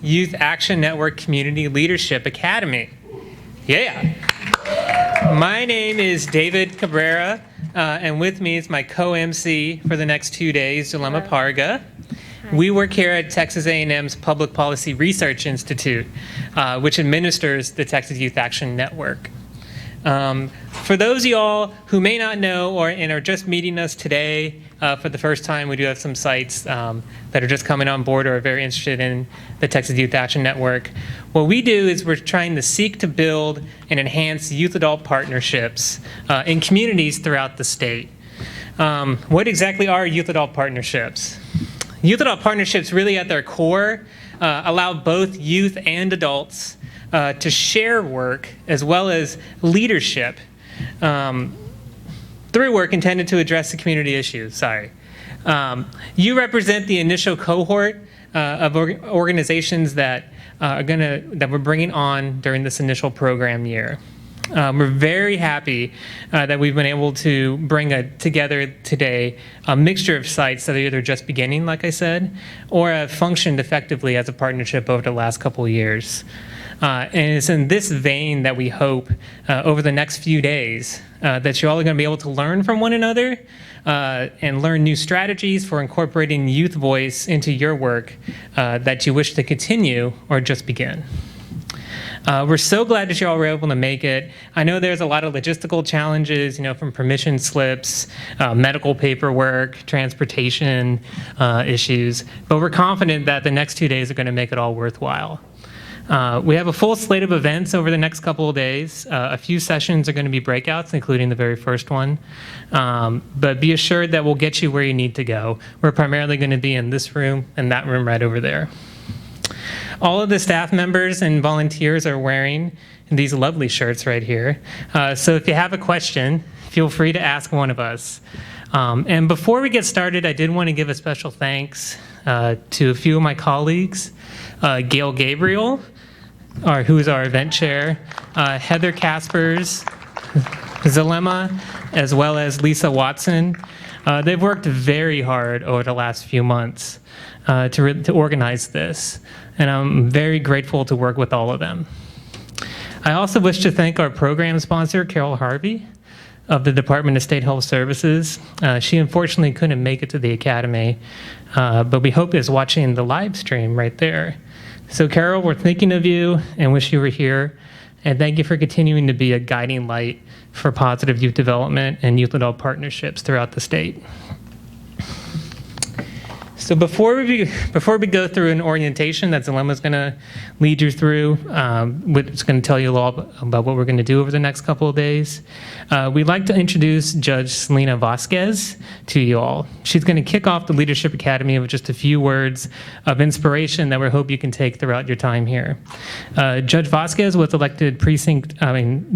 Youth Action Network Community Leadership Academy. Yeah. My name is David Cabrera, and with me is my co-MC for the next 2 days, Zulema Parga. We work here at Texas A&M's Public Policy Research Institute, which administers the Texas Youth Action Network. For those of y'all who may not know and are just meeting us today for the first time, we do have some sites that are just coming on board or are very interested in the Texas Youth Action Network. What we do is we're trying to seek to build and enhance youth-adult partnerships in communities throughout the state. What exactly are youth-adult partnerships? Youth-adult partnerships really at their core allow both youth and adults to share work as well as leadership through work intended to address the community issues. You represent the initial cohort of organizations that we're bringing on during this initial program year. We're very happy that we've been able to bring together today a mixture of sites that are either just beginning, like I said, or have functioned effectively as a partnership over the last couple of years. And it's in this vein that we hope over the next few days that you're all going to be able to learn from one another and learn new strategies for incorporating youth voice into your work that you wish to continue or just begin. We're so glad that you all were able to make it. I know there's a lot of logistical challenges, from permission slips, medical paperwork, transportation issues, but we're confident that the next 2 days are going to make it all worthwhile. We have a full slate of events over the next couple of days. A few sessions are going to be breakouts, including the very first one. But be assured that we'll get you where you need to go. We're primarily going to be in this room and that room right over there. All of the staff members and volunteers are wearing these lovely shirts right here. So if you have a question, feel free to ask one of us. And before we get started, I did want to give a special thanks to a few of my colleagues, Gail Gabriel, who is our event chair, Heather Caspers, Zulema, as well as Lisa Watson. They've worked very hard over the last few months to organize this, and I'm very grateful to work with all of them. I also wish to thank our program sponsor, Carol Harvey, of the Department of State Health Services. She unfortunately couldn't make it to the Academy, but we hope is watching the live stream right there. So Carol, we're thinking of you and wish you were here. And thank you for continuing to be a guiding light for positive youth development and youth-adult partnerships throughout the state. So before we go through an orientation that Zulema's going to lead you through, which is going to tell you all about what we're going to do over the next couple of days, we'd like to introduce Judge Selena Vasquez to you all. She's going to kick off the Leadership Academy with just a few words of inspiration that we hope you can take throughout your time here. Judge Vasquez was elected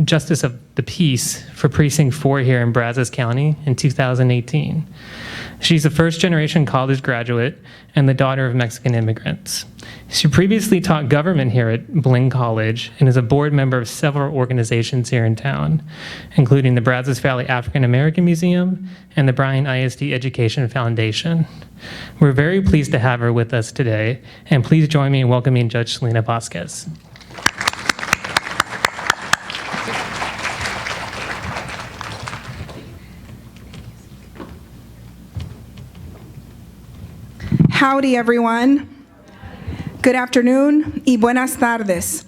Justice of the Peace for Precinct 4 here in Brazos County in 2018. She's a first-generation college graduate and the daughter of Mexican immigrants. She previously taught government here at Bling College and is a board member of several organizations here in town, including the Brazos Valley African American Museum and the Bryan ISD Education Foundation. We're very pleased to have her with us today, and please join me in welcoming Judge Selena Vasquez. Howdy, everyone. Good afternoon y buenas tardes.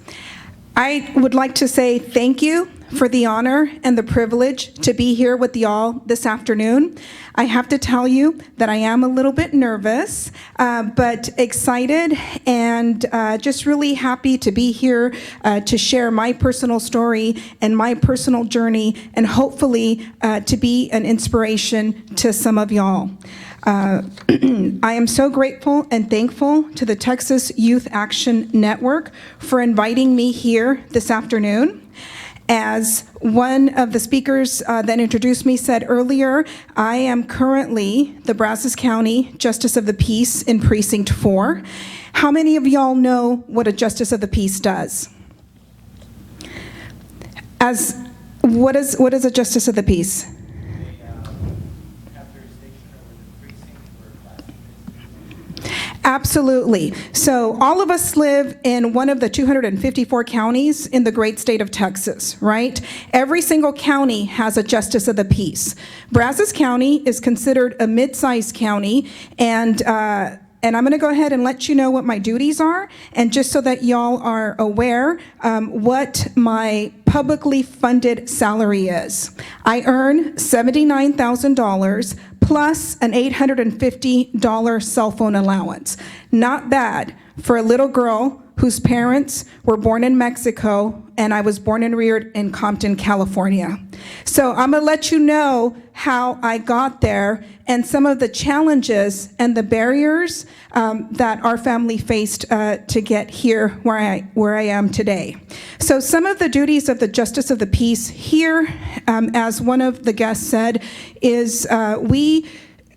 I would like to say thank you for the honor and the privilege to be here with y'all this afternoon. I have to tell you that I am a little bit nervous, but excited and just really happy to be here to share my personal story and my personal journey, and hopefully to be an inspiration to some of y'all. I am so grateful and thankful to the Texas Youth Action Network for inviting me here this afternoon. As one of the speakers that introduced me said earlier, I am currently the Brazos County Justice of the Peace in Precinct 4. How many of y'all know what a Justice of the Peace does? What is a Justice of the Peace? Absolutely. So all of us live in one of the 254 counties in the great state of Texas, right? Every single county has a justice of the peace. Brazos County is considered a mid-sized county, and I'm going to go ahead and let you know what my duties are, and just so that y'all are aware what my publicly funded salary is. I earn $79,000 plus an $850 cell phone allowance. Not bad for a little girl whose parents were born in Mexico, and I was born and reared in Compton, California. So I'm gonna let you know how I got there and some of the challenges and the barriers that our family faced to get here where I am today. So some of the duties of the Justice of the Peace here, as one of the guests said, is we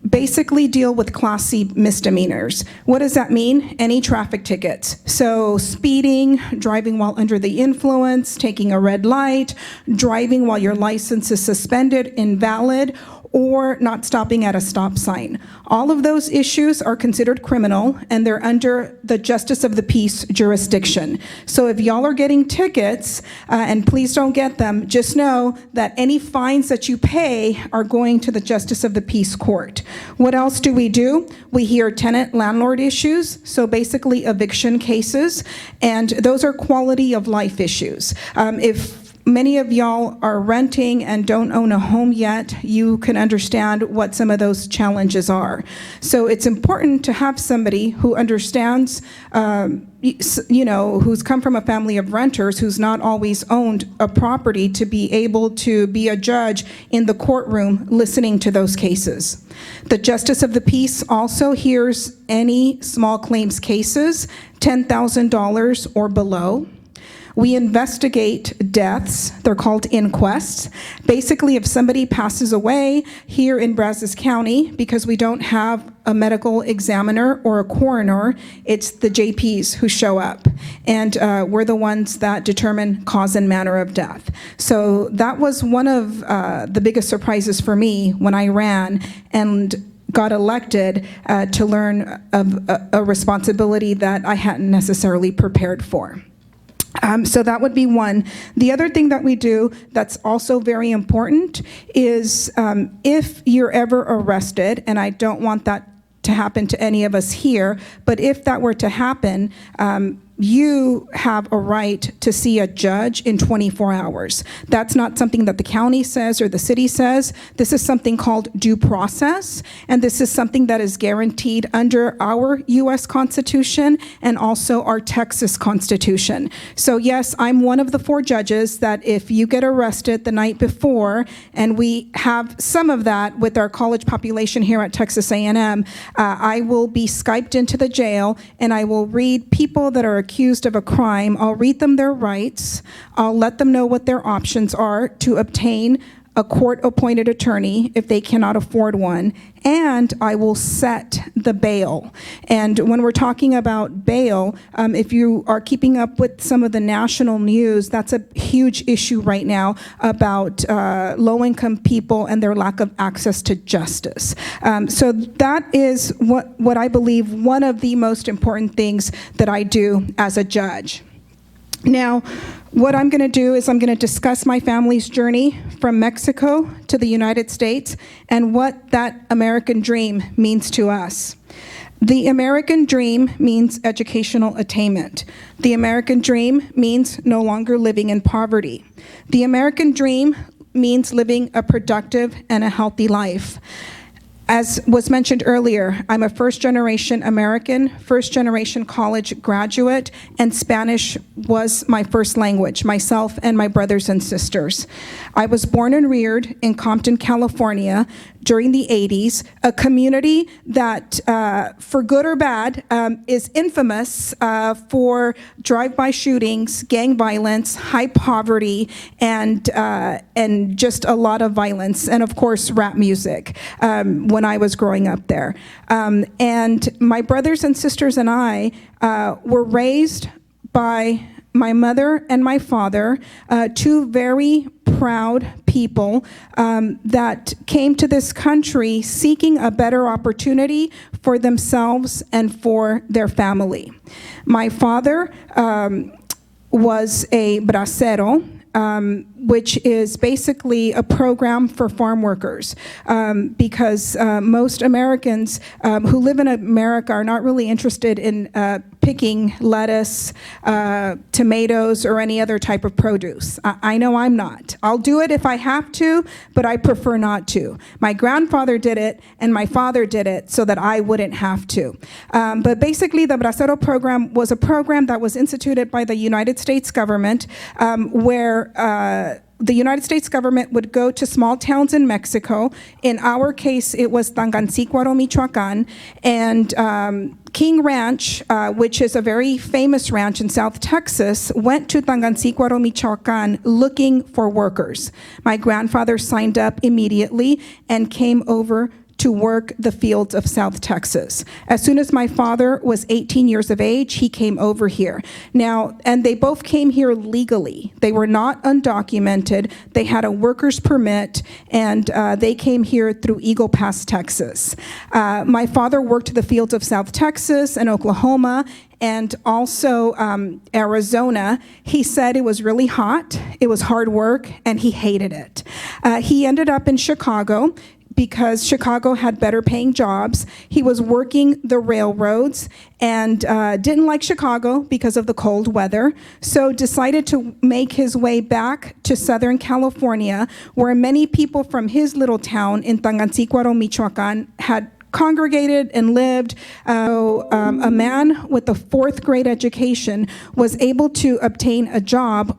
basically deal with Class C misdemeanors. What does that mean? Any traffic tickets. So speeding, driving while under the influence, taking a red light, driving while your license is suspended, invalid, or not stopping at a stop sign. All of those issues are considered criminal, and they're under the Justice of the Peace jurisdiction. So if y'all are getting tickets, and please don't get them, just know that any fines that you pay are going to the Justice of the Peace court. What else do? We hear tenant-landlord issues, so basically eviction cases, and those are quality of life issues. If many of y'all are renting and don't own a home yet, you can understand what some of those challenges are. So it's important to have somebody who understands, who's come from a family of renters, who's not always owned a property, to be able to be a judge in the courtroom listening to those cases. The Justice of the Peace also hears any small claims cases, $10,000 or below. We investigate deaths. They're called inquests. Basically, if somebody passes away here in Brazos County, because we don't have a medical examiner or a coroner, it's the JPs who show up. And we're the ones that determine cause and manner of death. So that was one of the biggest surprises for me when I ran and got elected to learn of a responsibility that I hadn't necessarily prepared for. So that would be one. The other thing that we do that's also very important is if you're ever arrested, and I don't want that to happen to any of us here, but if that were to happen, you have a right to see a judge in 24 hours. That's not something that the county says or the city says. This is something called due process, and this is something that is guaranteed under our U.S. Constitution and also our Texas Constitution. So yes, I'm one of the 4 judges that if you get arrested the night before, and we have some of that with our college population here at Texas A&M, I will be Skyped into the jail, and I will read people that are accused of a crime. I'll read them their rights. I'll let them know what their options are to obtain a court-appointed attorney if they cannot afford one, and I will set the bail. And when we're talking about bail, if you are keeping up with some of the national news, that's a huge issue right now about low-income people and their lack of access to justice. So that is what I believe one of the most important things that I do as a judge. Now, what I'm going to do is I'm going to discuss my family's journey from Mexico to the United States and what that American dream means to us. The American dream means educational attainment. The American dream means no longer living in poverty. The American dream means living a productive and a healthy life. As was mentioned earlier, I'm a first-generation American, first-generation college graduate, and Spanish was my first language, myself and my brothers and sisters. I was born and reared in Compton, California during the 80s, a community that, for good or bad, is infamous for drive-by shootings, gang violence, high poverty, and just a lot of violence, and of course, rap music. When I was growing up there. And my brothers and sisters and I were raised by my mother and my father, 2 very proud people that came to this country seeking a better opportunity for themselves and for their family. My father was a bracero, which is basically a program for farm workers, because most Americans who live in America are not really interested in picking lettuce, tomatoes, or any other type of produce. I know I'm not. I'll do it if I have to, but I prefer not to. My grandfather did it, and my father did it so that I wouldn't have to. But basically, the Bracero program was a program that was instituted by the United States government, where the United States government would go to small towns in Mexico. In our case, it was Tangancícuaro, Michoacán, and King Ranch, which is a very famous ranch in South Texas, went to Tangancícuaro, Michoacán, looking for workers. My grandfather signed up immediately and came over to work the fields of South Texas. As soon as my father was 18 years of age, he came over here. Now, and they both came here legally. They were not undocumented. They had a worker's permit, and they came here through Eagle Pass, Texas. My father worked the fields of South Texas and Oklahoma, and also Arizona. He said it was really hot, it was hard work, and he hated it. He ended up in Chicago, because Chicago had better paying jobs. He was working the railroads and didn't like Chicago because of the cold weather, so decided to make his way back to Southern California, where many people from his little town in Tangancícuaro, Michoacán, had congregated and lived. A man with a fourth grade education was able to obtain a job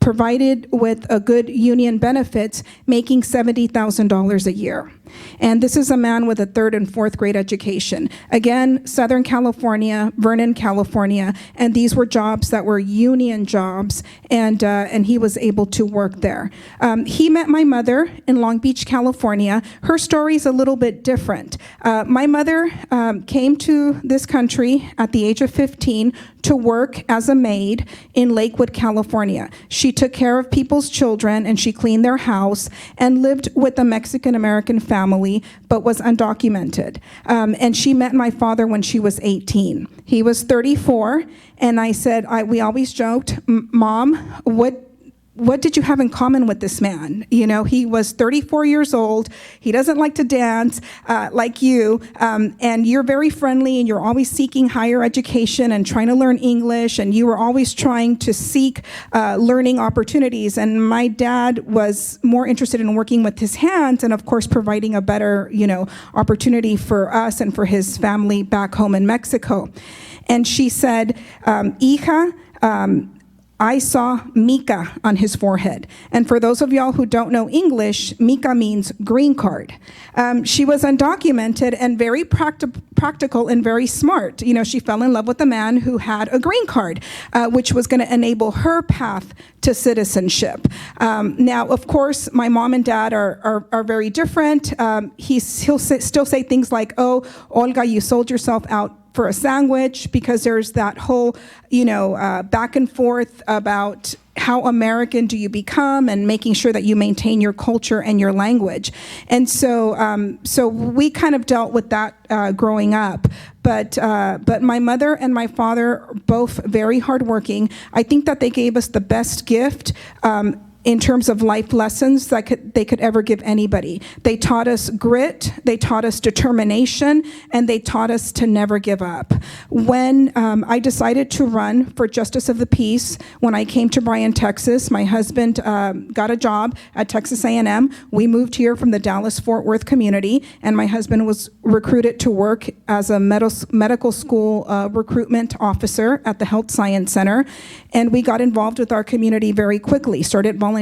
provided with a good union benefits, making $70,000 a year. And this is a man with a third and fourth grade education. Again, Southern California, Vernon, California, and these were jobs that were union jobs, and he was able to work there. He met my mother in Long Beach, California. Her story is a little bit different. My mother came to this country at the age of 15 to work as a maid in Lakewood, California. She took care of people's children, and she cleaned their house and lived with a Mexican-American family, but was undocumented. And she met my father when she was 18. He was 34, and I said, we always joked, Mom, what did you have in common with this man? You know, he was 34 years old. He doesn't like to dance like you, and you're very friendly, and you're always seeking higher education and trying to learn English, and you were always trying to seek learning opportunities. And my dad was more interested in working with his hands and, of course, providing a better, opportunity for us and for his family back home in Mexico. And she said, Hija, I saw Mica on his forehead. And for those of y'all who don't know English, Mica means green card. She was undocumented and very practical and very smart. She fell in love with a man who had a green card, which was going to enable her path to citizenship. Now, of course, my mom and dad are very different. He'll still say things like, oh, Olga, you sold yourself out for a sandwich, because there's that whole, back and forth about how American do you become and making sure that you maintain your culture and your language. And so we kind of dealt with that growing up. But my mother and my father are both very hardworking. I think that they gave us the best gift in terms of life lessons that they could ever give anybody. They taught us grit, they taught us determination, and they taught us to never give up. When I decided to run for Justice of the Peace, when I came to Bryan, Texas, my husband got a job at Texas A&M. We moved here from the Dallas-Fort Worth community, and my husband was recruited to work as a medical school recruitment officer at the Health Science Center. And we got involved with our community very quickly, started volunteering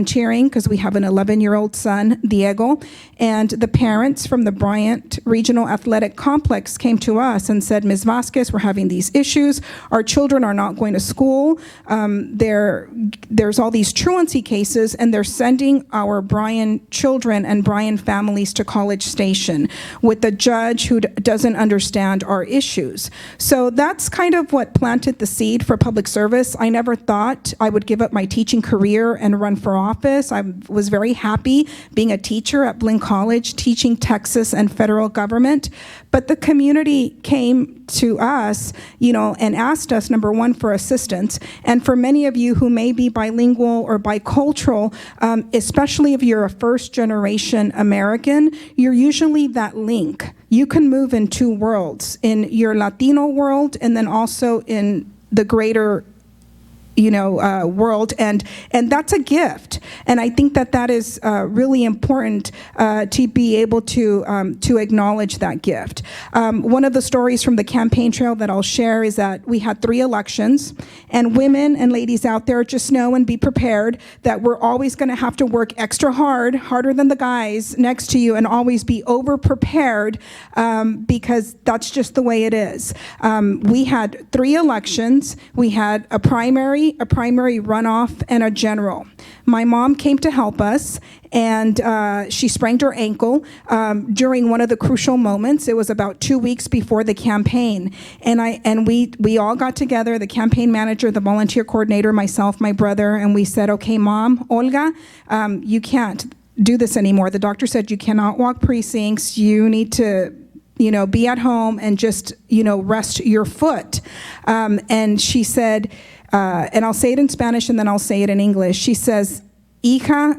because we have an 11-year-old son, Diego, and the parents from the Bryant Regional Athletic Complex came to us and said, Ms. Vasquez, we're having these issues. Our children are not going to school. There's all these truancy cases, and they're sending our Bryan children and Bryan families to College Station with a judge who doesn't understand our issues. So that's kind of what planted the seed for public service. I never thought I would give up my teaching career and run for our office. I was very happy being a teacher at Blinn College, teaching Texas and federal government. But the community came to us, and asked us, number one, for assistance. And for many of you who may be bilingual or bicultural, especially if you're a first-generation American, you're usually that link. You can move in two worlds, in your Latino world and then also in the greater world, and that's a gift. And I think that is really important to be able to acknowledge that gift. One of the stories from the campaign trail that I'll share is that we had 3 elections, and women and ladies out there, just know and be prepared that we're always going to have to work extra hard, harder than the guys next to you, and always be over-prepared because that's just the way it is. We had 3 elections. We had a primary runoff, and a general. My mom came to help us, and she sprained her ankle during one of the crucial moments. It was about 2 weeks before the campaign, and we all got together, the campaign manager, the volunteer coordinator, myself, my brother, and we said, okay, Mom, Olga, you can't do this anymore. The doctor said you cannot walk precincts. You need to be at home and just, rest your foot. And she said, and I'll say it in Spanish and then I'll say it in English. She says, hija,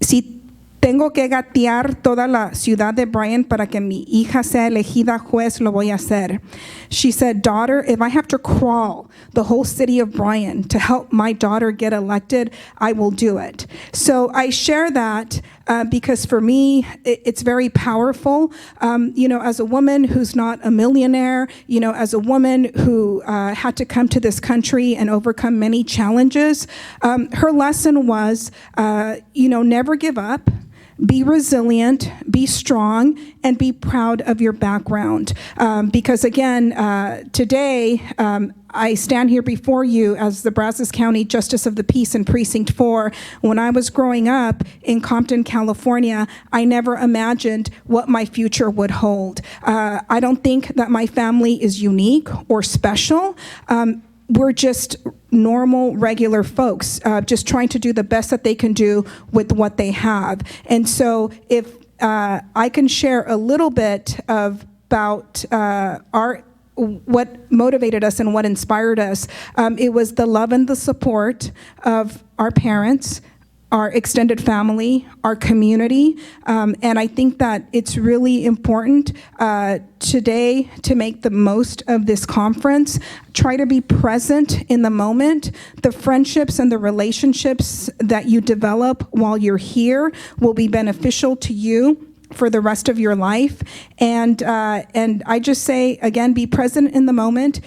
si tengo que gatear toda la ciudad de Bryan para que mi hija sea elegida juez, lo voy a hacer. She said, daughter, if I have to crawl the whole city of Bryan to help my daughter get elected, I will do it. So I share that because for me, it's very powerful. As a woman who's not a millionaire, as a woman who had to come to this country and overcome many challenges, her lesson was, never give up. Be resilient, be strong, and be proud of your background. Because again, today, I stand here before you as the Brazos County Justice of the Peace in Precinct 4. When I was growing up in Compton, California, I never imagined what my future would hold. I don't think that my family is unique or special. We're just normal, regular folks, just trying to do the best that they can do with what they have. And so if I can share a little bit about what motivated us and what inspired us, it was the love and the support of our parents, our extended family, our community, and I think that it's really important today to make the most of this conference. Try to be present in the moment. The friendships and the relationships that you develop while you're here will be beneficial to you for the rest of your life. And I just say, again, be present in the moment.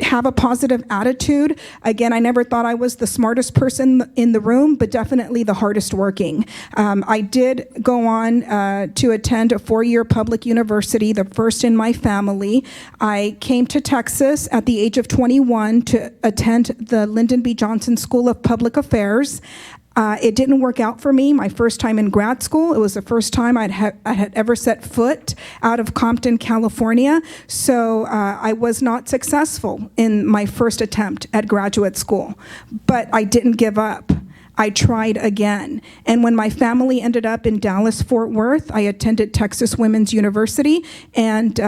Have a positive attitude. Again, I never thought I was the smartest person in the room, but definitely the hardest working. I did go on to attend a 4-year public university, the first in my family. I came to Texas at the age of 21 to attend the Lyndon B. Johnson School of Public Affairs. It didn't work out for me my first time in grad school. It was the first time I had ever set foot out of Compton, California. So I was not successful in my first attempt at graduate school. But I didn't give up. I tried again. And when my family ended up in Dallas-Fort Worth, I attended Texas Women's University and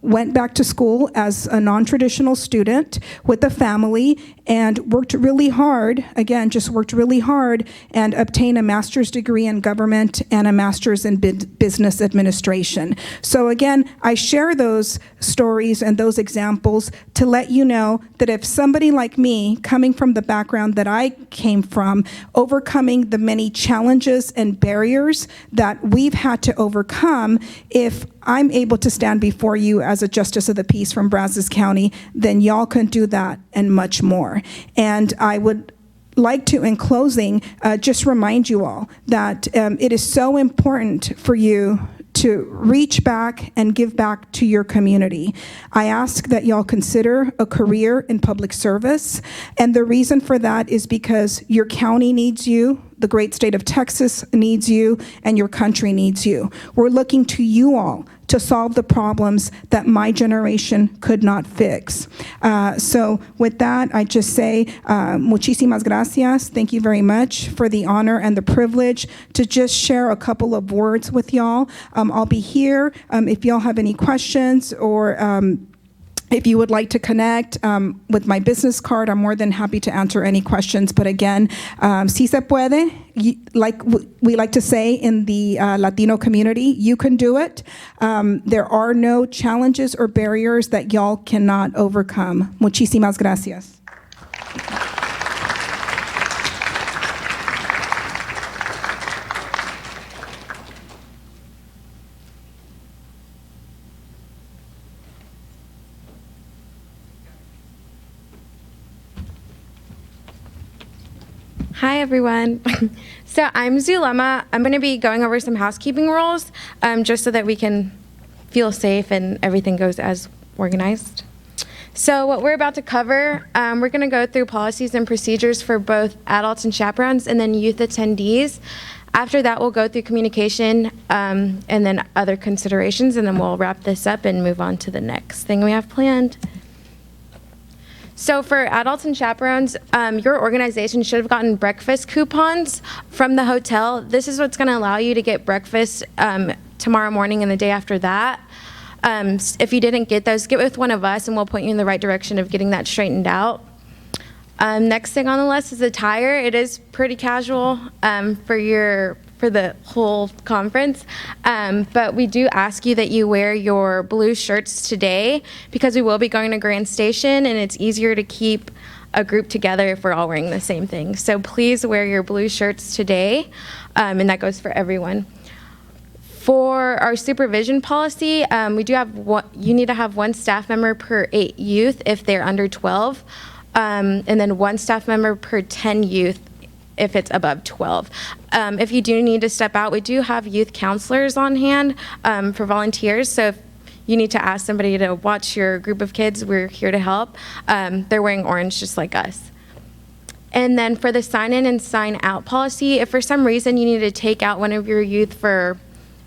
went back to school as a non-traditional student with a family and worked really hard, again, just worked really hard and obtained a master's degree in government and a master's in business administration. So again, I share those stories and those examples to let you know that if somebody like me, coming from the background that I came from, overcoming the many challenges and barriers that we've had to overcome, if I'm able to stand before you as a Justice of the Peace from Brazos County, then y'all can do that and much more. And I would like to, in closing, just remind you all that it is so important for you to reach back and give back to your community. I ask that y'all consider a career in public service, and the reason for that is because your county needs you, The great state of Texas needs you, and your country needs you. We're looking to you all to solve the problems that my generation could not fix. So with that, I just say muchísimas gracias. Thank you very much for the honor and the privilege to just share a couple of words with y'all. I'll be here if y'all have any questions, or if you would like to connect with my business card, I'm more than happy to answer any questions. But again, si se puede, like we like to say in the Latino community, you can do it. There are no challenges or barriers that y'all cannot overcome. Muchísimas gracias. Hi, everyone. So I'm Zulema. I'm going to be going over some housekeeping rules just so that we can feel safe and everything goes as organized. So what we're about to cover, we're going to go through policies and procedures for both adults and chaperones and then youth attendees. After that, we'll go through communication and then other considerations, and then we'll wrap this up and move on to the next thing we have planned. So for adults and chaperones, your organization should have gotten breakfast coupons from the hotel. This is what's going to allow you to get breakfast tomorrow morning and the day after that. If you didn't get those, get with one of us and we'll point you in the right direction of getting that straightened out. Next thing on the list is attire. It is pretty casual for the whole conference, but we do ask you that you wear your blue shirts today because we will be going to Grand Station and it's easier to keep a group together if we're all wearing the same thing. So please wear your blue shirts today, and that goes for everyone. For our supervision policy, we do have you need to have one staff member per 8 youth if they're under 12, and then one staff member per 10 youth if it's above 12. If you do need to step out, we do have youth counselors on hand for volunteers. So if you need to ask somebody to watch your group of kids, we're here to help. They're wearing orange just like us. And then for the sign in and sign out policy, if for some reason you need to take out one of your youth for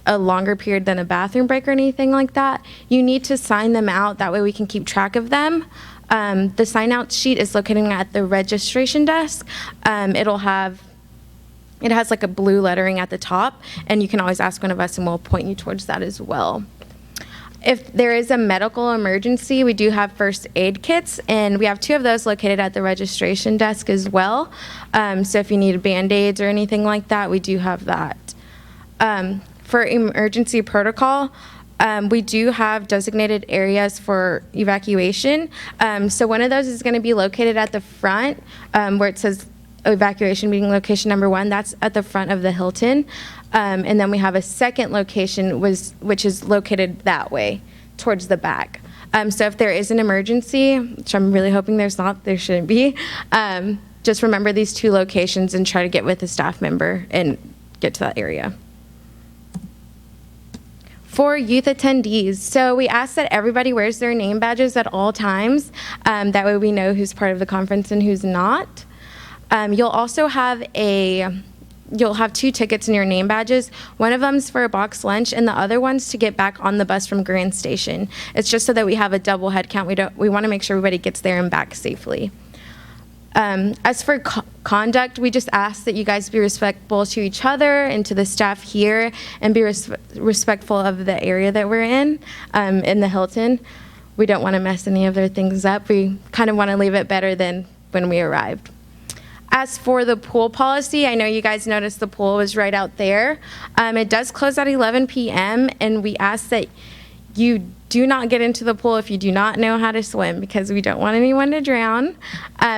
a longer period than a bathroom break or anything like that, you need to sign them out. That way we can keep track of them. The sign out sheet is located at the registration desk. It has like a blue lettering at the top, and you can always ask one of us and we'll point you towards that as well. If there is a medical emergency, we do have first aid kits, and we have 2 of those located at the registration desk as well. So if you need Band-Aids or anything like that, we do have that. For emergency protocol, we do have designated areas for evacuation. So one of those is going to be located at the front where it says evacuation being location number 1. That's at the front of the Hilton. And then we have a second location which is located that way towards the back. So if there is an emergency, which I'm really hoping there's not, there shouldn't be, just remember these 2 locations and try to get with a staff member and get to that area. For youth attendees, so we ask that everybody wears their name badges at all times. That way we know who's part of the conference and who's not. You'll also have 2 tickets in your name badges. One of them's for a box lunch, and the other one's to get back on the bus from Grand Station. It's just so that we have a double head count. We want to make sure everybody gets there and back safely. As for conduct, we just ask that you guys be respectful to each other and to the staff here, and be respectful of the area that we're in the Hilton. We don't want to mess any of their things up. We kind of want to leave it better than when we arrived. As for the pool policy, I know you guys noticed the pool was right out there. It does close at 11 p.m., and we ask that you do not get into the pool if you do not know how to swim, because we don't want anyone to drown.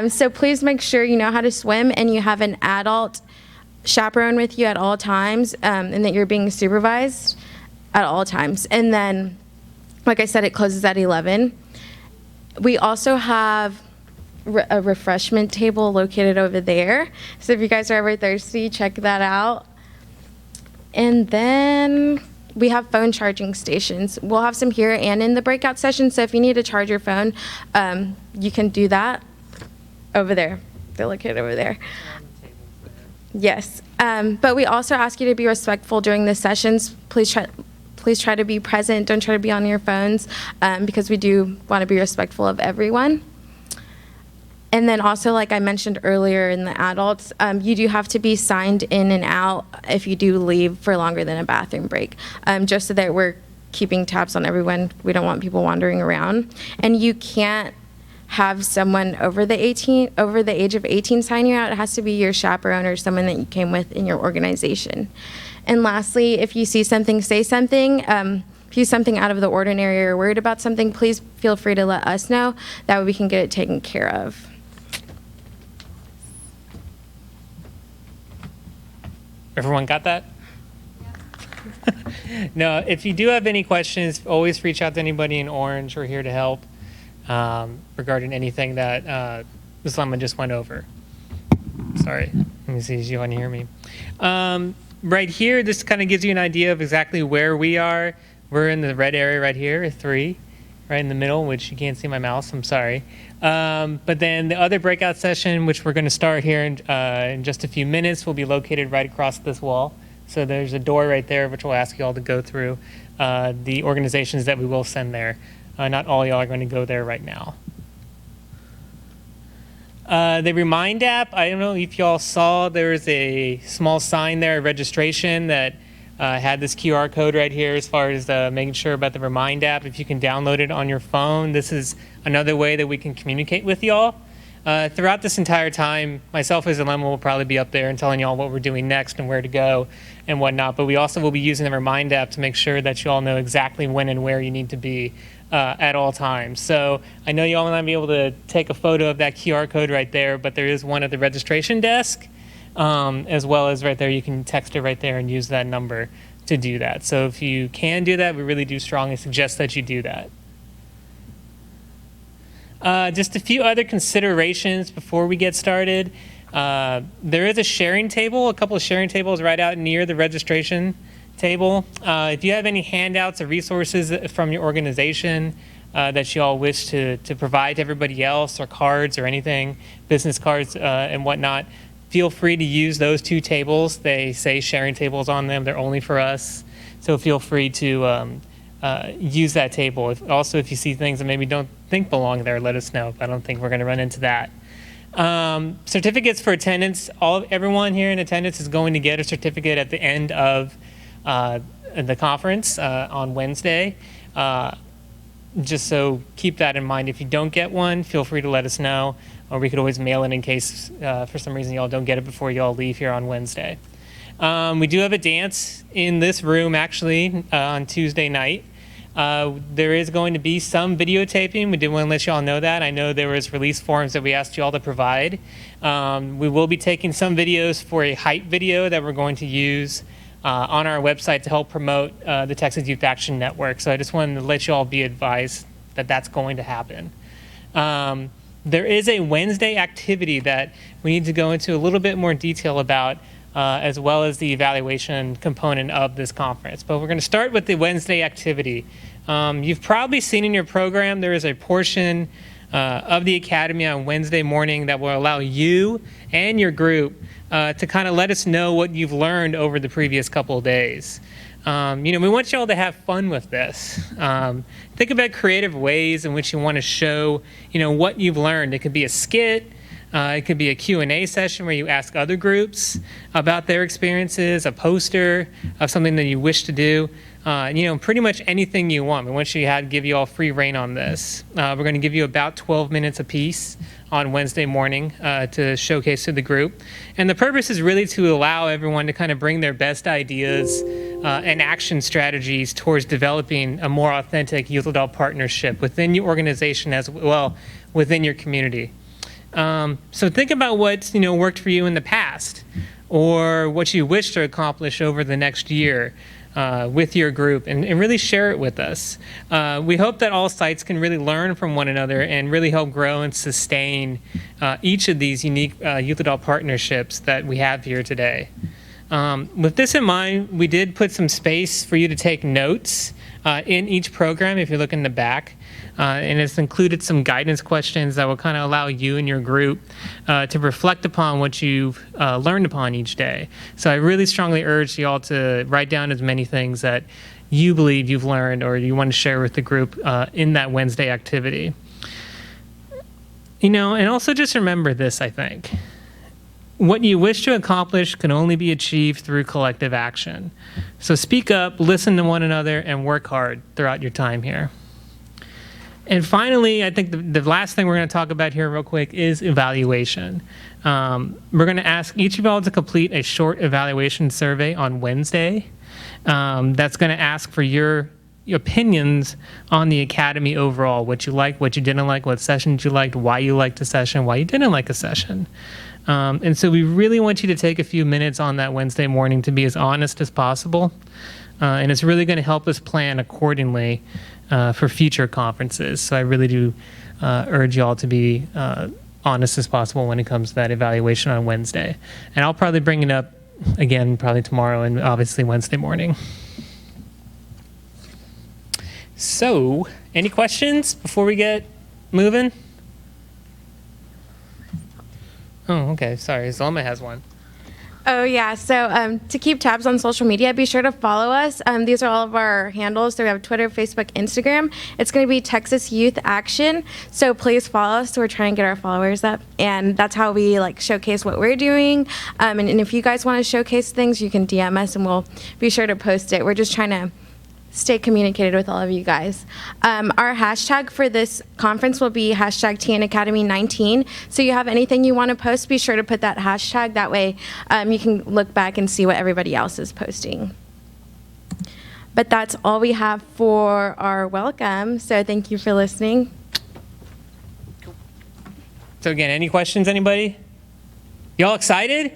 So please make sure you know how to swim and you have an adult chaperone with you at all times, and that you're being supervised at all times. And then, like I said, it closes at 11. We also have a refreshment table located over there. So if you guys are ever thirsty, check that out. And then we have phone charging stations. We'll have some here and in the breakout session. So if you need to charge your phone, you can do that over there. They're located over there. Yes, but we also ask you to be respectful during the sessions. Please try to be present. Don't try to be on your phones, because we do want to be respectful of everyone. And then also, like I mentioned earlier in the adults, you do have to be signed in and out if you do leave for longer than a bathroom break, just so that we're keeping tabs on everyone. We don't want people wandering around. And you can't have someone over the age of 18 sign you out. It has to be your chaperone or someone that you came with in your organization. And lastly, if you see something, say something. If you see something out of the ordinary or worried about something, please feel free to let us know. That way we can get it taken care of. Everyone got that? No, if you do have any questions, always reach out to anybody in Orange. We're here to help regarding anything that Ms. Lemon just went over. Sorry, let me see if you want to hear me. Right here, this kind of gives you an idea of exactly where we are. We're in the red area right here, 3, right in the middle, which you can't see my mouse, I'm sorry. But then the other breakout session, which we're going to start here in just a few minutes, will be located right across this wall. So there's a door right there, which will ask you all to go through the organizations that we will send there. Not all y'all are going to go there right now. The Remind app, I don't know if y'all saw, there was a small sign there, registration, that had this QR code right here as far as making sure about the Remind app. If you can download it on your phone, this is another way that we can communicate with y'all. Throughout this entire time, myself as a Lemon will probably be up there and telling y'all what we're doing next and where to go and whatnot, but we also will be using the Remind app to make sure that you all know exactly when and where you need to be at all times. So I know you all might not be able to take a photo of that QR code right there, but there is one at the registration desk, as well as right there, you can text it right there and use that number to do that. So if you can do that, we really do strongly suggest that you do that. Just a few other considerations before we get started. There is a sharing table, a couple of sharing tables right out near the registration table. If you have any handouts or resources from your organization that you all wish to provide to everybody else, or cards or anything, business cards and whatnot, feel free to use those 2 tables. They say sharing tables on them. They're only for us. So feel free to use that table. Also, if you see things that maybe don't think belong there, let us know. I don't think we're going to run into that. Certificates for attendance. Everyone here in attendance is going to get a certificate at the end of the conference on Wednesday. Just so keep that in mind. If you don't get one, feel free to let us know, or we could always mail it in case for some reason y'all don't get it before y'all leave here on Wednesday. We do have a dance in this room actually on Tuesday night. There is going to be some videotaping. We did want to let you all know that. I know there was release forms that we asked you all to provide. We will be taking some videos for a hype video that we're going to use on our website to help promote the Texas Youth Action Network. So I just wanted to let you all be advised that that's going to happen. There is a Wednesday activity that we need to go into a little bit more detail about, as well as the evaluation component of this conference. But we're going to start with the Wednesday activity. You've probably seen in your program there is a portion of the Academy on Wednesday morning that will allow you and your group to kind of let us know what you've learned over the previous couple of days. We want you all to have fun with this. Think about creative ways in which you want to show, what you've learned. It could be a skit. It could be a Q&A session where you ask other groups about their experiences, a poster of something that you wish to do, pretty much anything you want. We want you to give you all free reign on this. We're going to give you about 12 minutes apiece on Wednesday morning to showcase to the group. And the purpose is really to allow everyone to kind of bring their best ideas and action strategies towards developing a more authentic youth-adult partnership within your organization as well within your community. So think about what's worked for you in the past, or what you wish to accomplish over the next year with your group, and really share it with us. We hope that all sites can really learn from one another and really help grow and sustain each of these unique youth-adult partnerships that we have here today. With this in mind, we did put some space for you to take notes in each program if you look in the back. and it's included some guidance questions that will kind of allow you and your group to reflect upon what you've learned upon each day. So I really strongly urge you all to write down as many things that you believe you've learned or you want to share with the group in that Wednesday activity. And also just remember this, I think. What you wish to accomplish can only be achieved through collective action. So speak up, listen to one another, and work hard throughout your time here. And finally, I think the last thing we're going to talk about here real quick is evaluation. We're going to ask each of y'all to complete a short evaluation survey on Wednesday. That's going to ask for your opinions on the academy overall, what you liked, what you didn't like, what sessions you liked, why you liked a session, why you didn't like a session. And so we really want you to take a few minutes on that Wednesday morning to be as honest as possible. And it's really going to help us plan accordingly for future conferences. So I really do urge you all to be honest as possible when it comes to that evaluation on Wednesday. And I'll probably bring it up again probably tomorrow and obviously Wednesday morning. So, any questions before we get moving? Oh, okay. Sorry. Zalma has one. Oh, yeah. So to keep tabs on social media, be sure to follow us. These are all of our handles. So we have Twitter, Facebook, Instagram. It's going to be Texas Youth Action. So please follow us. So we're trying to get our followers up. And that's how we showcase what we're doing. And if you guys want to showcase things, you can DM us and we'll be sure to post it. We're just trying to stay communicated with all of you guys. Our hashtag for this conference will be hashtag TN Academy 19. So you have anything you want to post, be sure to put that hashtag. That way you can look back and see what everybody else is posting. But that's all we have for our welcome. So thank you for listening. So again, any questions, anybody? Y'all excited?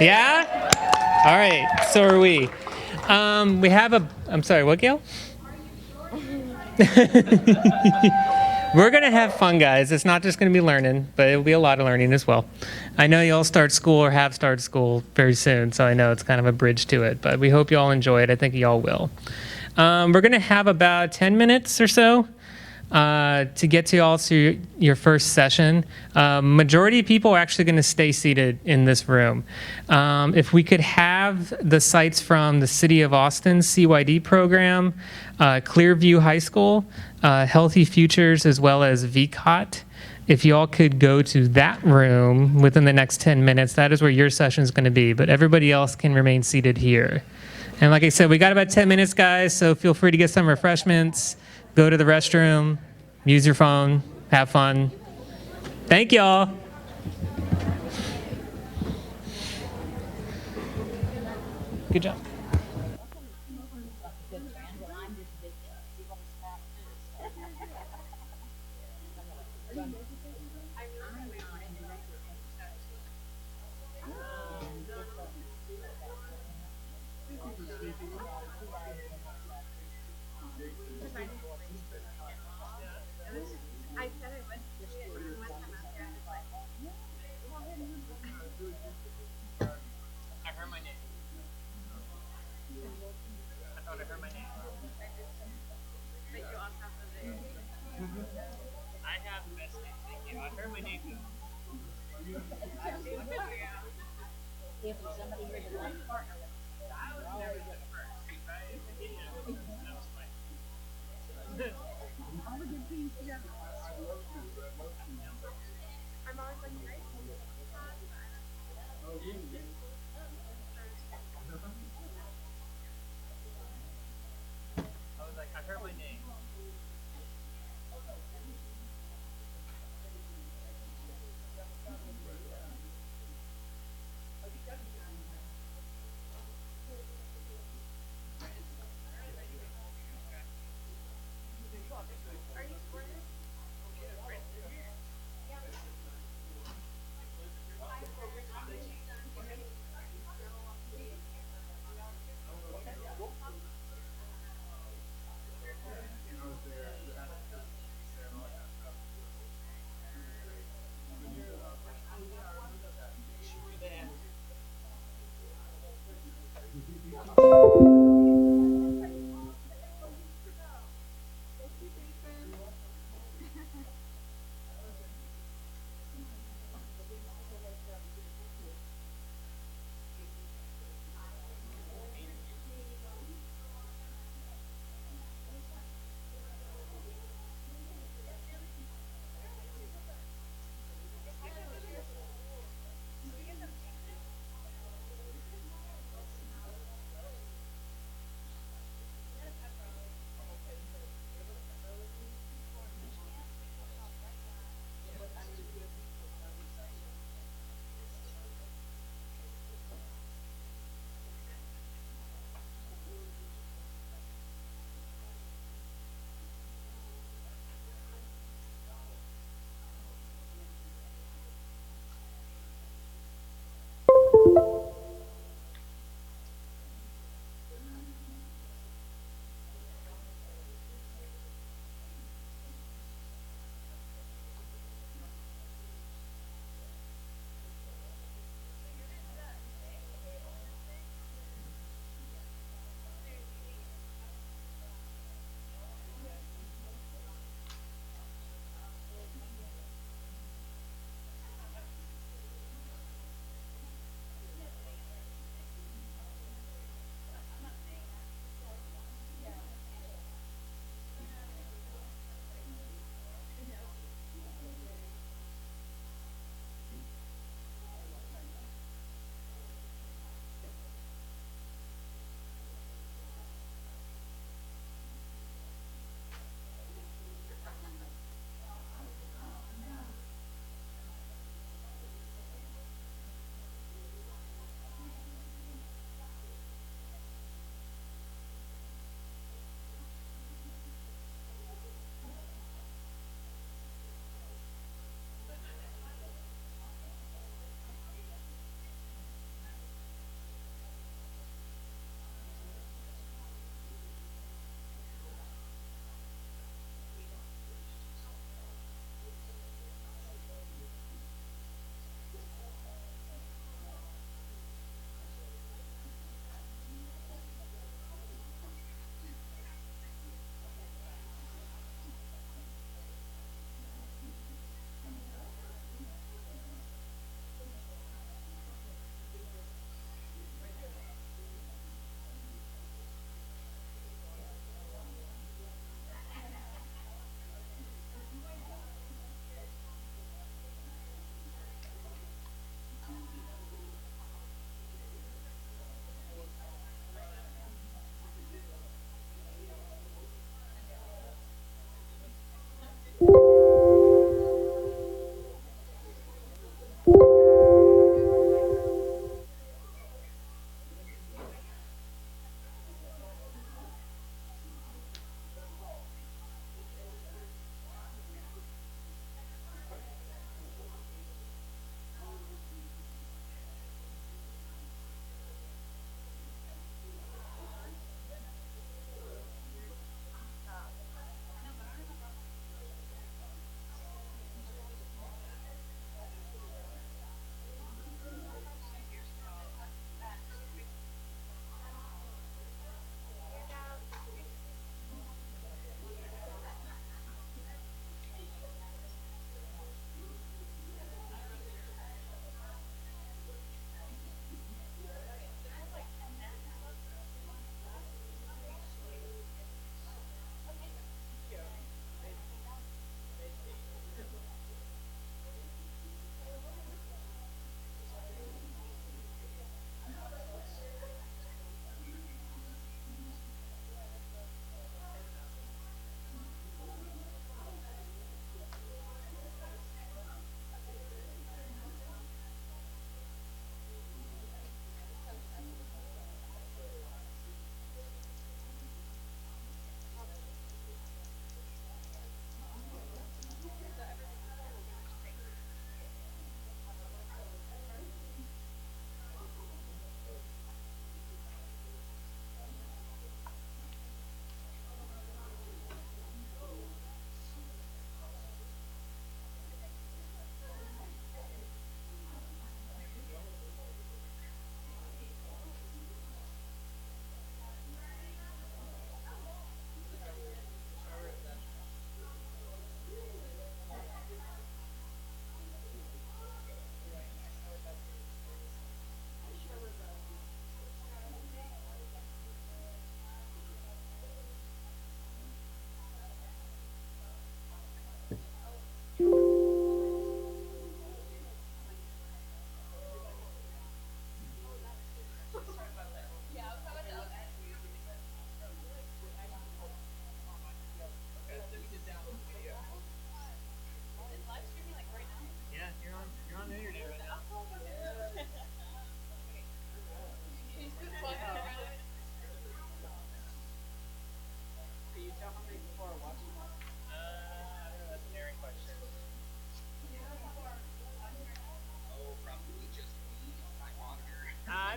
Yeah? All right, so are we. We have I'm sorry, what, Gail? We're going to have fun, guys. It's not just going to be learning, but it'll be a lot of learning as well. I know y'all start school or have started school very soon, so I know it's kind of a bridge to it, but we hope y'all enjoy it. I think y'all will. We're going to have about 10 minutes or so to get to y'all to your first session. Majority of people are actually going to stay seated in this room. If we could have the sites from the City of Austin CYD program, Clearview High School, Healthy Futures, as well as VCOT, if y'all could go to that room within the next 10 minutes, that is where your session is going to be, but everybody else can remain seated here. And like I said, we got about 10 minutes, guys, so feel free to get some refreshments. Go to the restroom, use your phone, have fun. Thank y'all. Good job.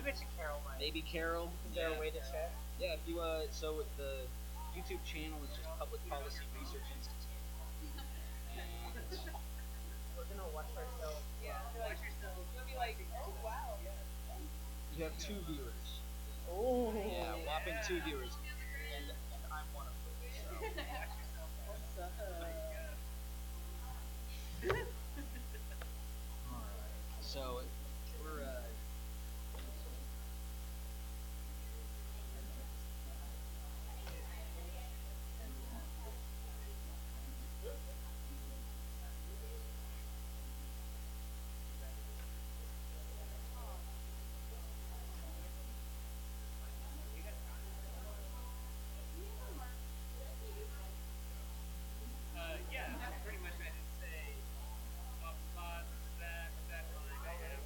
bet you Carol might. Maybe Carol. Is there a way to check? Yeah, if you so the YouTube channel is just Public Policy Research Institute. And We're gonna watch ourselves. Yeah, Watch yourself. you'll be like, oh wow. you have 2 viewers. Oh. Yeah, whopping 2 viewers. And I'm one of them. So. What's up? Alright. So we're Yeah, pretty much I did say off the spot, that line, I have.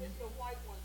It's the white one.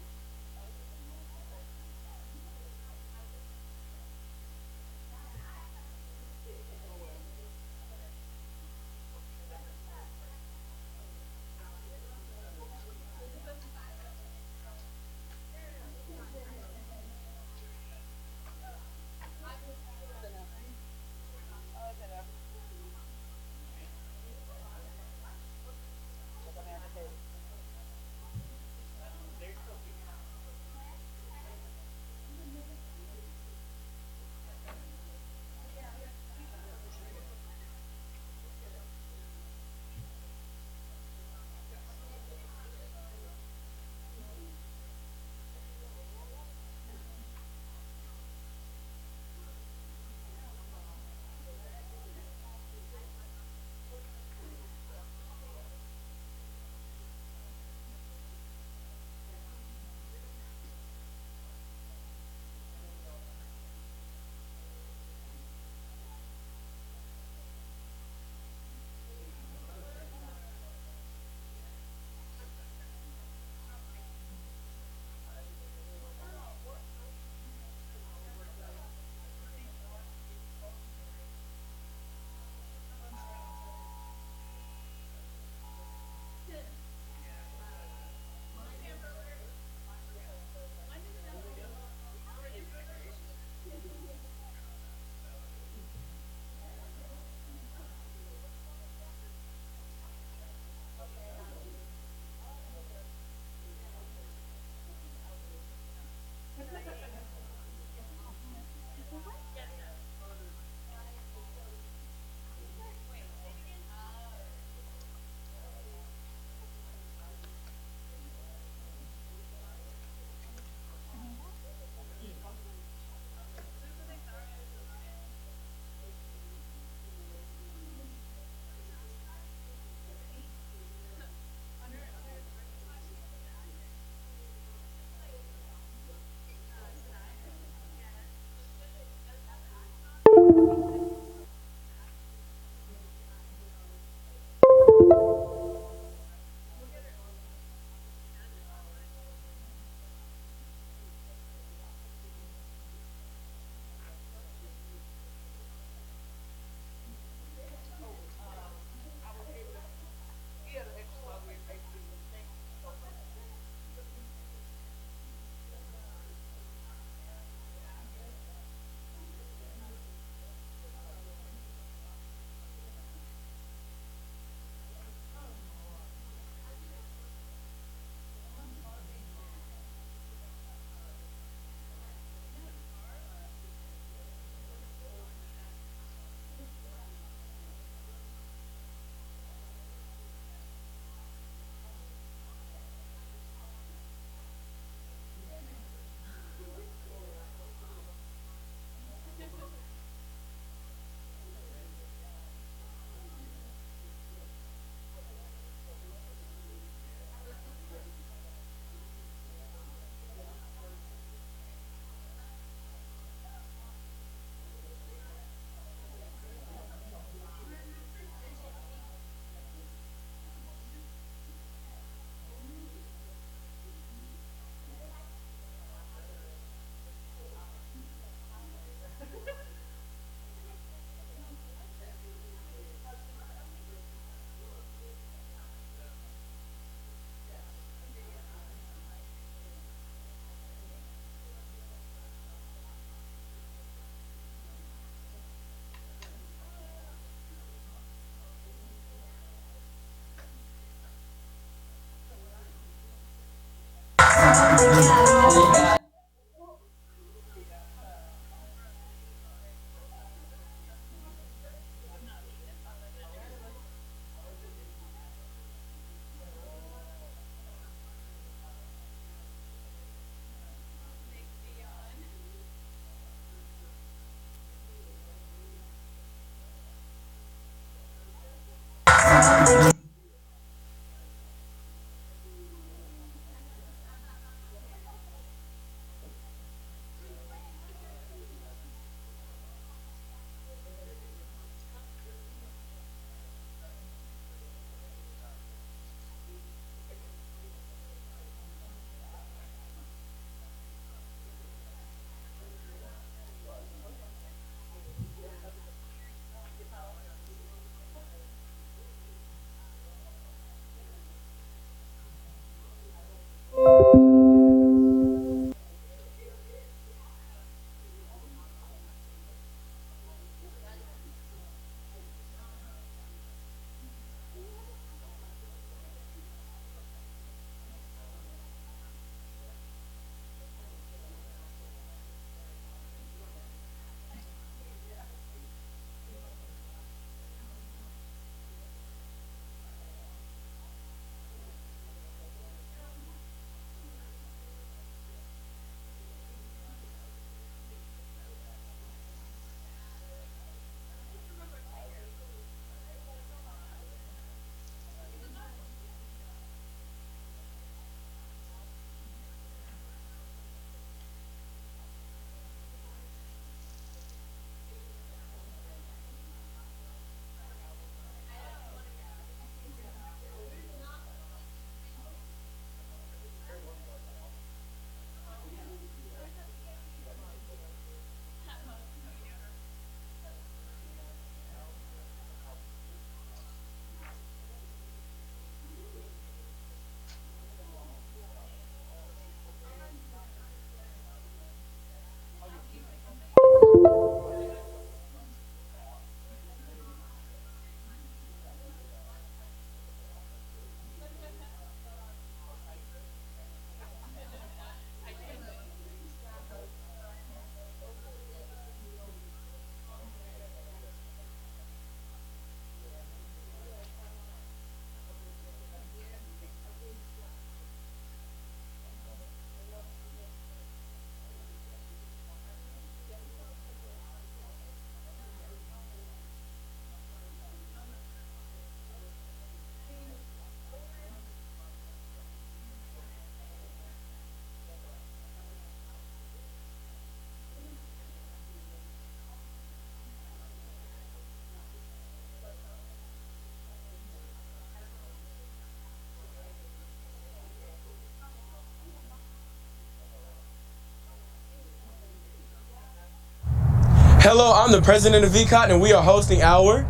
Hello, I'm the president of VCOT, and we are hosting our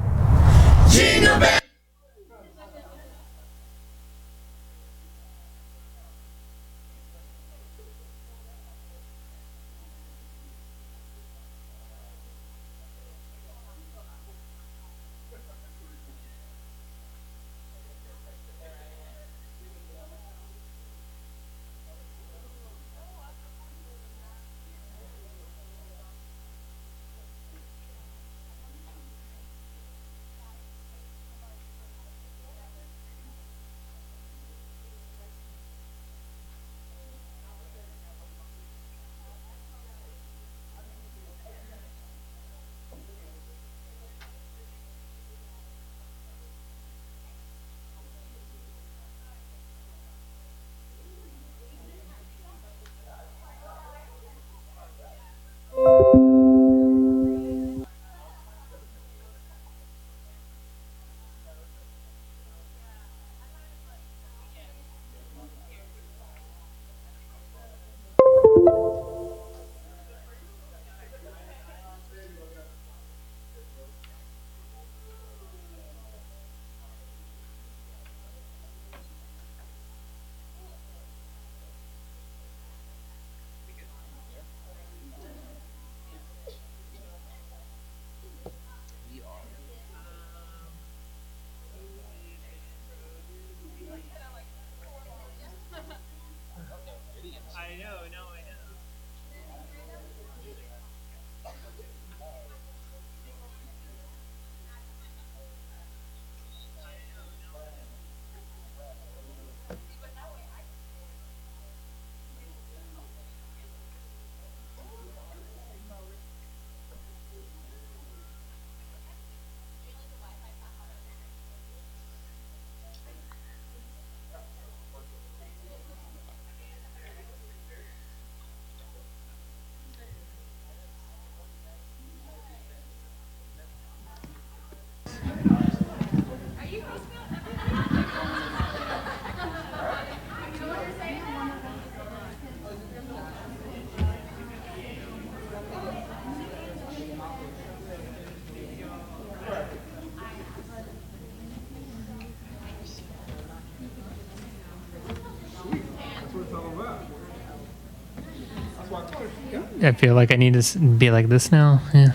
I feel like I need to be like this now. Yeah.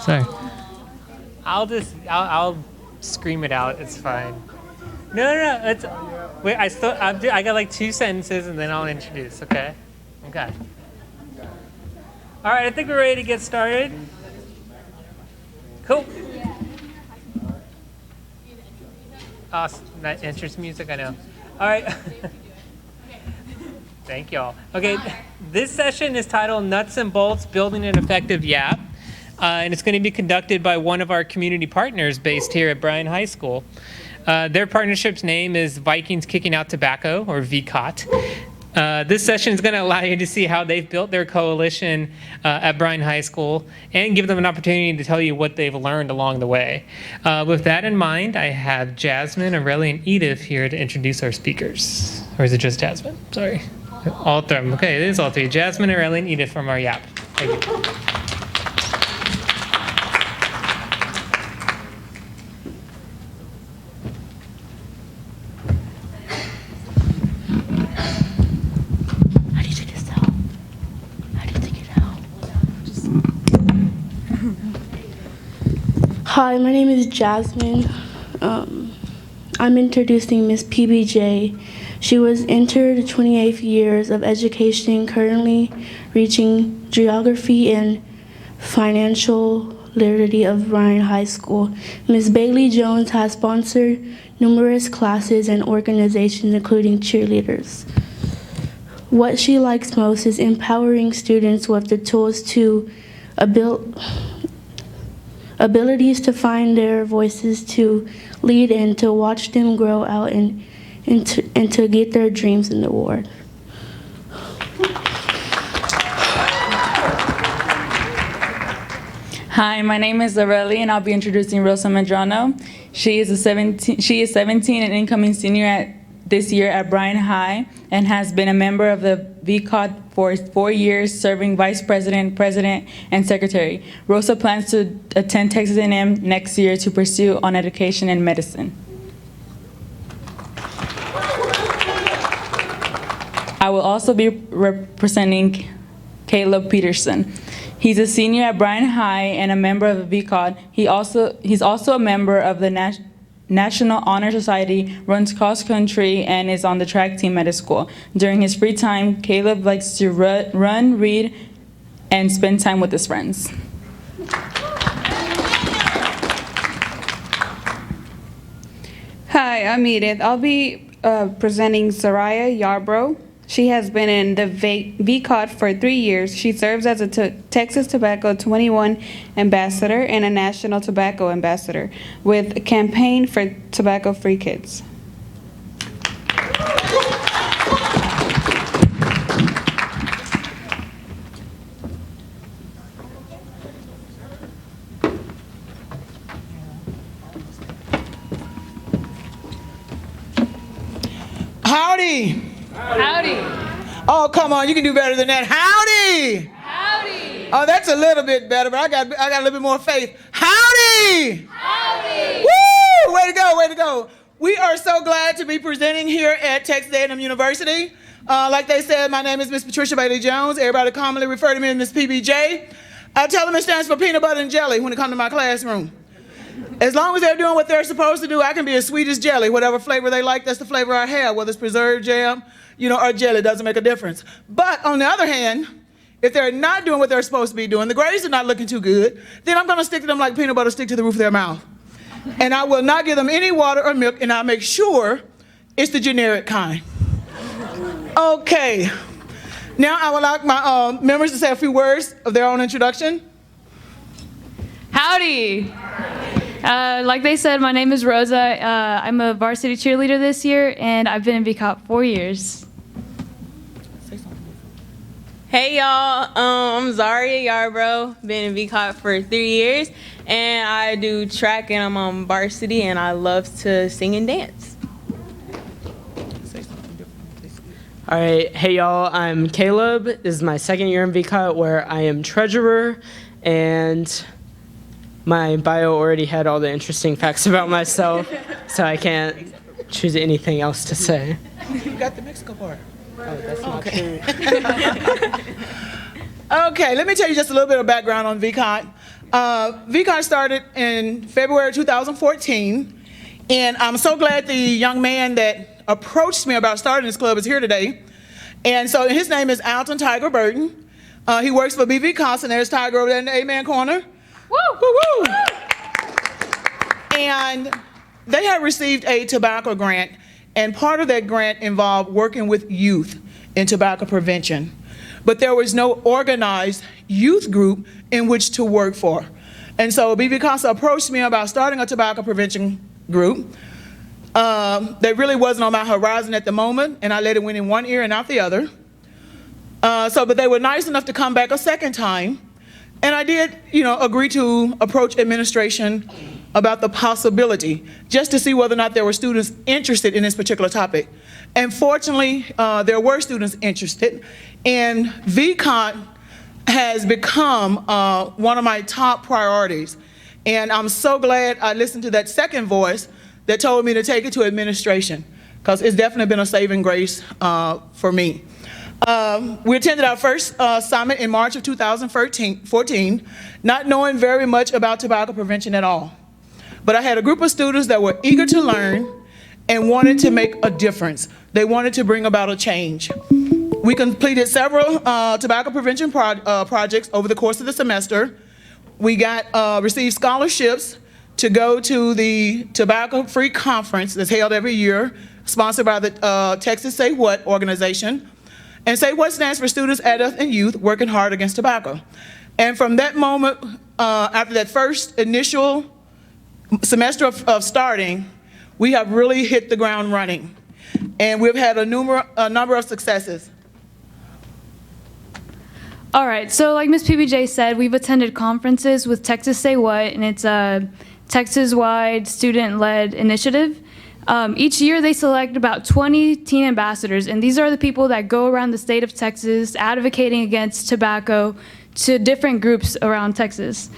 Sorry. I'll scream it out. It's fine. No. It's wait. I got like 2 sentences and then I'll introduce. Okay. Okay. All right. I think we're ready to get started. Cool. Awesome. That entrance music. I know. All right. Thank y'all. Okay, this session is titled Nuts and Bolts, Building an Effective YAP. And it's going to be conducted by one of our community partners based here at Bryan High School. Their partnership's name is Vikings Kicking Out Tobacco, or VCOT. This session is going to allow you to see how they've built their coalition at Bryan High School and give them an opportunity to tell you what they've learned along the way. With that in mind, I have Jasmine, Aurelie, and Edith here to introduce our speakers. Or is it just Jasmine? Sorry. All three. Okay, it is all three. Jasmine, Aurelie, and Edith from our YAP. Thank you. How do you take this out? How do you take it out? Hi, my name is Jasmine. I'm introducing Miss PBJ. She was entered 28th years of education, currently reaching geography and financial literacy of Bryan High School. Ms. Bailey Jones has sponsored numerous classes and organizations, including cheerleaders. What she likes most is empowering students with the tools to abilities to find their voices, to lead, and to watch them grow out and to get their dreams in the world. Hi, my name is Aurelie, and I'll be introducing Rosa Medrano. She is 17 and incoming senior this year at Bryan High, and has been a member of the VCOT for 4 years, serving vice president, president, and secretary. Rosa plans to attend Texas A&M next year to pursue on education and medicine. I will also be representing Caleb Peterson. He's a senior at Bryan High and a member of the VCOT. He's also a member of the National Honor Society, runs cross country, and is on the track team at his school. During his free time, Caleb likes to run, read, and spend time with his friends. Hi, I'm Edith. I'll be presenting Soraya Yarbrough. She has been in the VCOT for 3 years. She serves as a Texas Tobacco 21 ambassador and a National Tobacco ambassador with a campaign for tobacco-free kids. Howdy. Howdy. Oh, come on, you can do better than that. Howdy. Howdy. Oh, that's a little bit better, but I got a little bit more faith. Howdy. Howdy. Woo! Way to go, way to go. We are so glad to be presenting here at Texas A&M University. Like they said, my name is Miss Patricia Bailey Jones. Everybody commonly refer to me as Miss PBJ. I tell them it stands for peanut butter and jelly when it comes to my classroom. As long as they're doing what they're supposed to do, I can be as sweet as jelly. Whatever flavor they like, that's the flavor I have, whether it's preserved jam, or jelly, doesn't make a difference. But on the other hand, if they're not doing what they're supposed to be doing, the grades are not looking too good, then I'm gonna stick to them like peanut butter stick to the roof of their mouth. And I will not give them any water or milk, and I'll make sure it's the generic kind. Okay, now I would like my members to say a few words of their own introduction. Howdy. Like they said, my name is Rosa. I'm a varsity cheerleader this year, and I've been in VCOT 4 years. Hey y'all, I'm Zaria Yarbrough, been in VCOT for 3 years, and I do track and I'm on varsity, and I love to sing and dance. All right, hey y'all, I'm Caleb. This is my second year in VCOT where I am treasurer, and my bio already had all the interesting facts about myself, so I can't choose anything else to say. You got the Mexico part. Oh, that's not true. Okay, let me tell you just a little bit of background on VCOT. VCOT started in February 2014, and I'm so glad the young man that approached me about starting this club is here today. And so his name is Alton Tiger Burton. He works for BV Constant. There's Tiger over there in the Amen corner. Woo! Woo, woo! And they have received a tobacco grant, and part of that grant involved working with youth in tobacco prevention. But there was no organized youth group in which to work for. And so BV Constant approached me about starting a tobacco prevention group. That really wasn't on my horizon at the moment, and I let it win in one ear and out the other. But they were nice enough to come back a second time, and I did, agree to approach administration about the possibility, just to see whether or not there were students interested in this particular topic. And fortunately, there were students interested, and VCOT has become one of my top priorities. And I'm so glad I listened to that second voice that told me to take it to administration, because it's definitely been a saving grace for me. We attended our first summit in March of 2014, not knowing very much about tobacco prevention at all. But I had a group of students that were eager to learn and wanted to make a difference. They wanted to bring about a change. We completed several tobacco prevention projects over the course of the semester. We received scholarships to go to the Tobacco Free Conference that's held every year, sponsored by the Texas Say What organization. And Say What stands for Students, Adults, and Youth Working Hard Against Tobacco. And from that moment, after that first initial semester of starting, we have really hit the ground running. And we've had a number of successes. All right, so like Ms. PBJ said, we've attended conferences with Texas Say What, and it's a Texas-wide student-led initiative. Each year they select about 20 teen ambassadors, and these are the people that go around the state of Texas advocating against tobacco to different groups around Texas.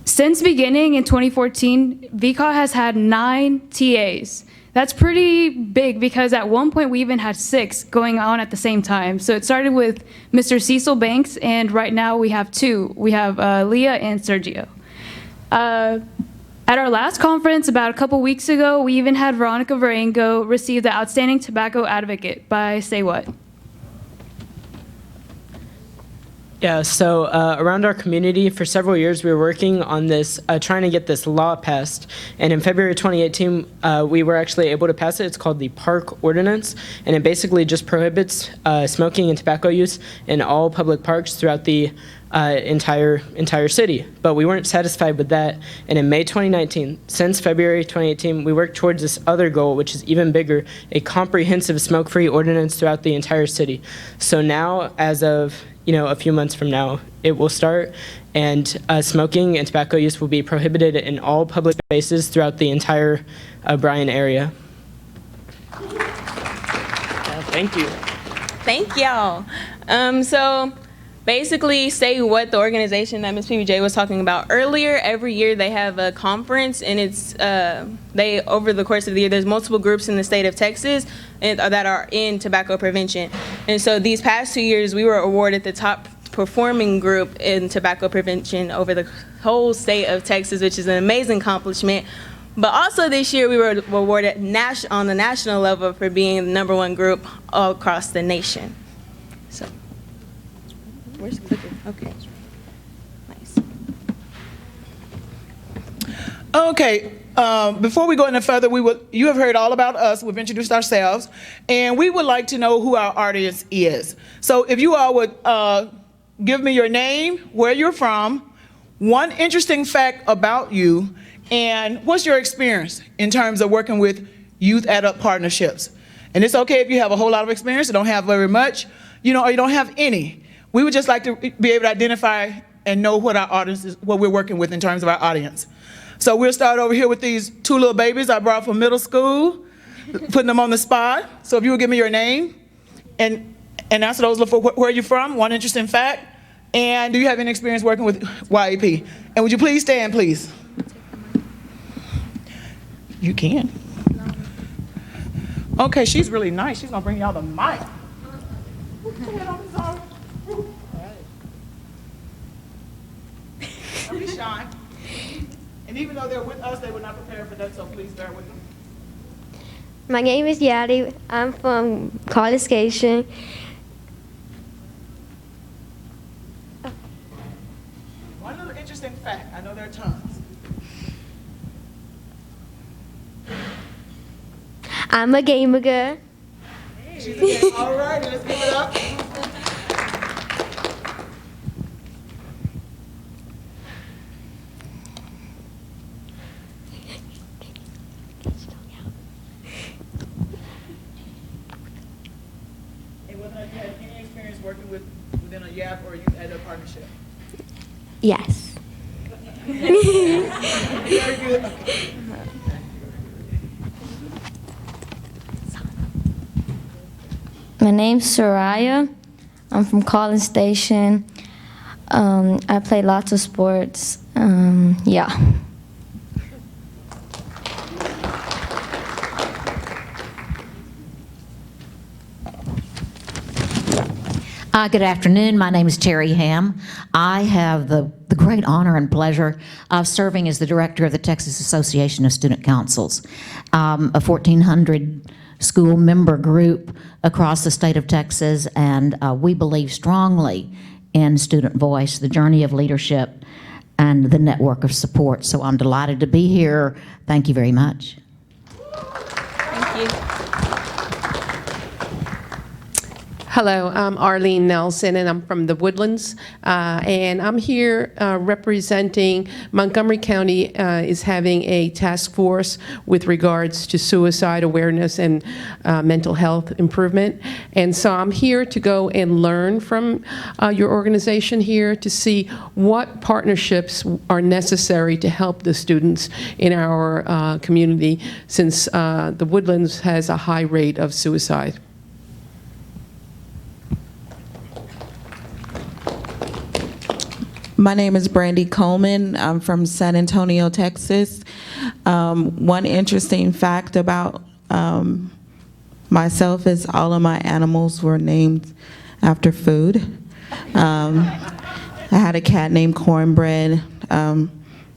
Since beginning in 2014, VCOT has had 9 TAs. That's pretty big because at one point we even had 6 going on at the same time. So it started with Mr. Cecil Banks, and right now we have 2. We have Leah and Sergio. At our last conference about a couple weeks ago, we even had Veronica Varengo receive the Outstanding Tobacco Advocate by Say What. Yeah, so around our community, for several years, we were working on this, trying to get this law passed. And in February 2018, we were actually able to pass it. It's called the Park Ordinance, and it basically just prohibits smoking and tobacco use in all public parks throughout the entire city. But we weren't satisfied with that. And in May 2019, since February 2018, we worked towards this other goal, which is even bigger, a comprehensive smoke-free ordinance throughout the entire city. So now, as of a few months from now, it will start, and smoking and tobacco use will be prohibited in all public spaces throughout the entire Bryan area. Thank you. Thank y'all. So basically, Say What, the organization that Ms. PBJ was talking about earlier, every year they have a conference, and it's over the course of the year, there's multiple groups in the state of Texas that are in tobacco prevention. And so these past 2 years, we were awarded the top performing group in tobacco prevention over the whole state of Texas, which is an amazing accomplishment. But also this year, we were awarded on the national level for being the #1 group all across the nation. So, where's the clicker? Okay. Nice. Okay, before we go any further, you have heard all about us. We've introduced ourselves, and we would like to know who our audience is. So if you all would give me your name, where you're from, one interesting fact about you, and what's your experience in terms of working with youth-adult partnerships. And it's okay if you have a whole lot of experience or don't have very much, or you don't have any. We would just like to be able to identify and know what our audience is, what we're working with in terms of our audience. So we'll start over here with these 2 little babies I brought from middle school, putting them on the spot. So if you would give me your name and answer those for where you're from, one interesting fact, and do you have any experience working with YAP? And would you please stand, please? You can. Okay, she's really nice. She's gonna bring y'all the mic. time. And even though they're with us, they were not prepared for that, so please bear with them. My name is Yadi. I'm from College Station. One little interesting fact, I know there are tons. I'm a gamer girl. She's a gamer. All right, let's give it up. And whether or not you had any experience working within a YAP or a youth ed partnership? Yes. Very good. Okay. My name's Soraya. I'm from College Station. I play lots of sports. Yeah. Good afternoon. My name is Terry Ham. I have the great honor and pleasure of serving as the director of the Texas Association of Student Councils, a 1,400 school member group across the state of Texas, and we believe strongly in student voice, the journey of leadership, and the network of support. So I'm delighted to be here. Thank you very much. Thank you. Hello, I'm Arlene Nelson, and I'm from the Woodlands, and I'm here representing Montgomery County is having a task force with regards to suicide awareness and mental health improvement, and so I'm here to go and learn from your organization here to see what partnerships are necessary to help the students in our community, since the Woodlands has a high rate of suicide. My name is Brandy Coleman. I'm from San Antonio, Texas. One interesting fact about myself is all of my animals were named after food. I had a cat named Cornbread.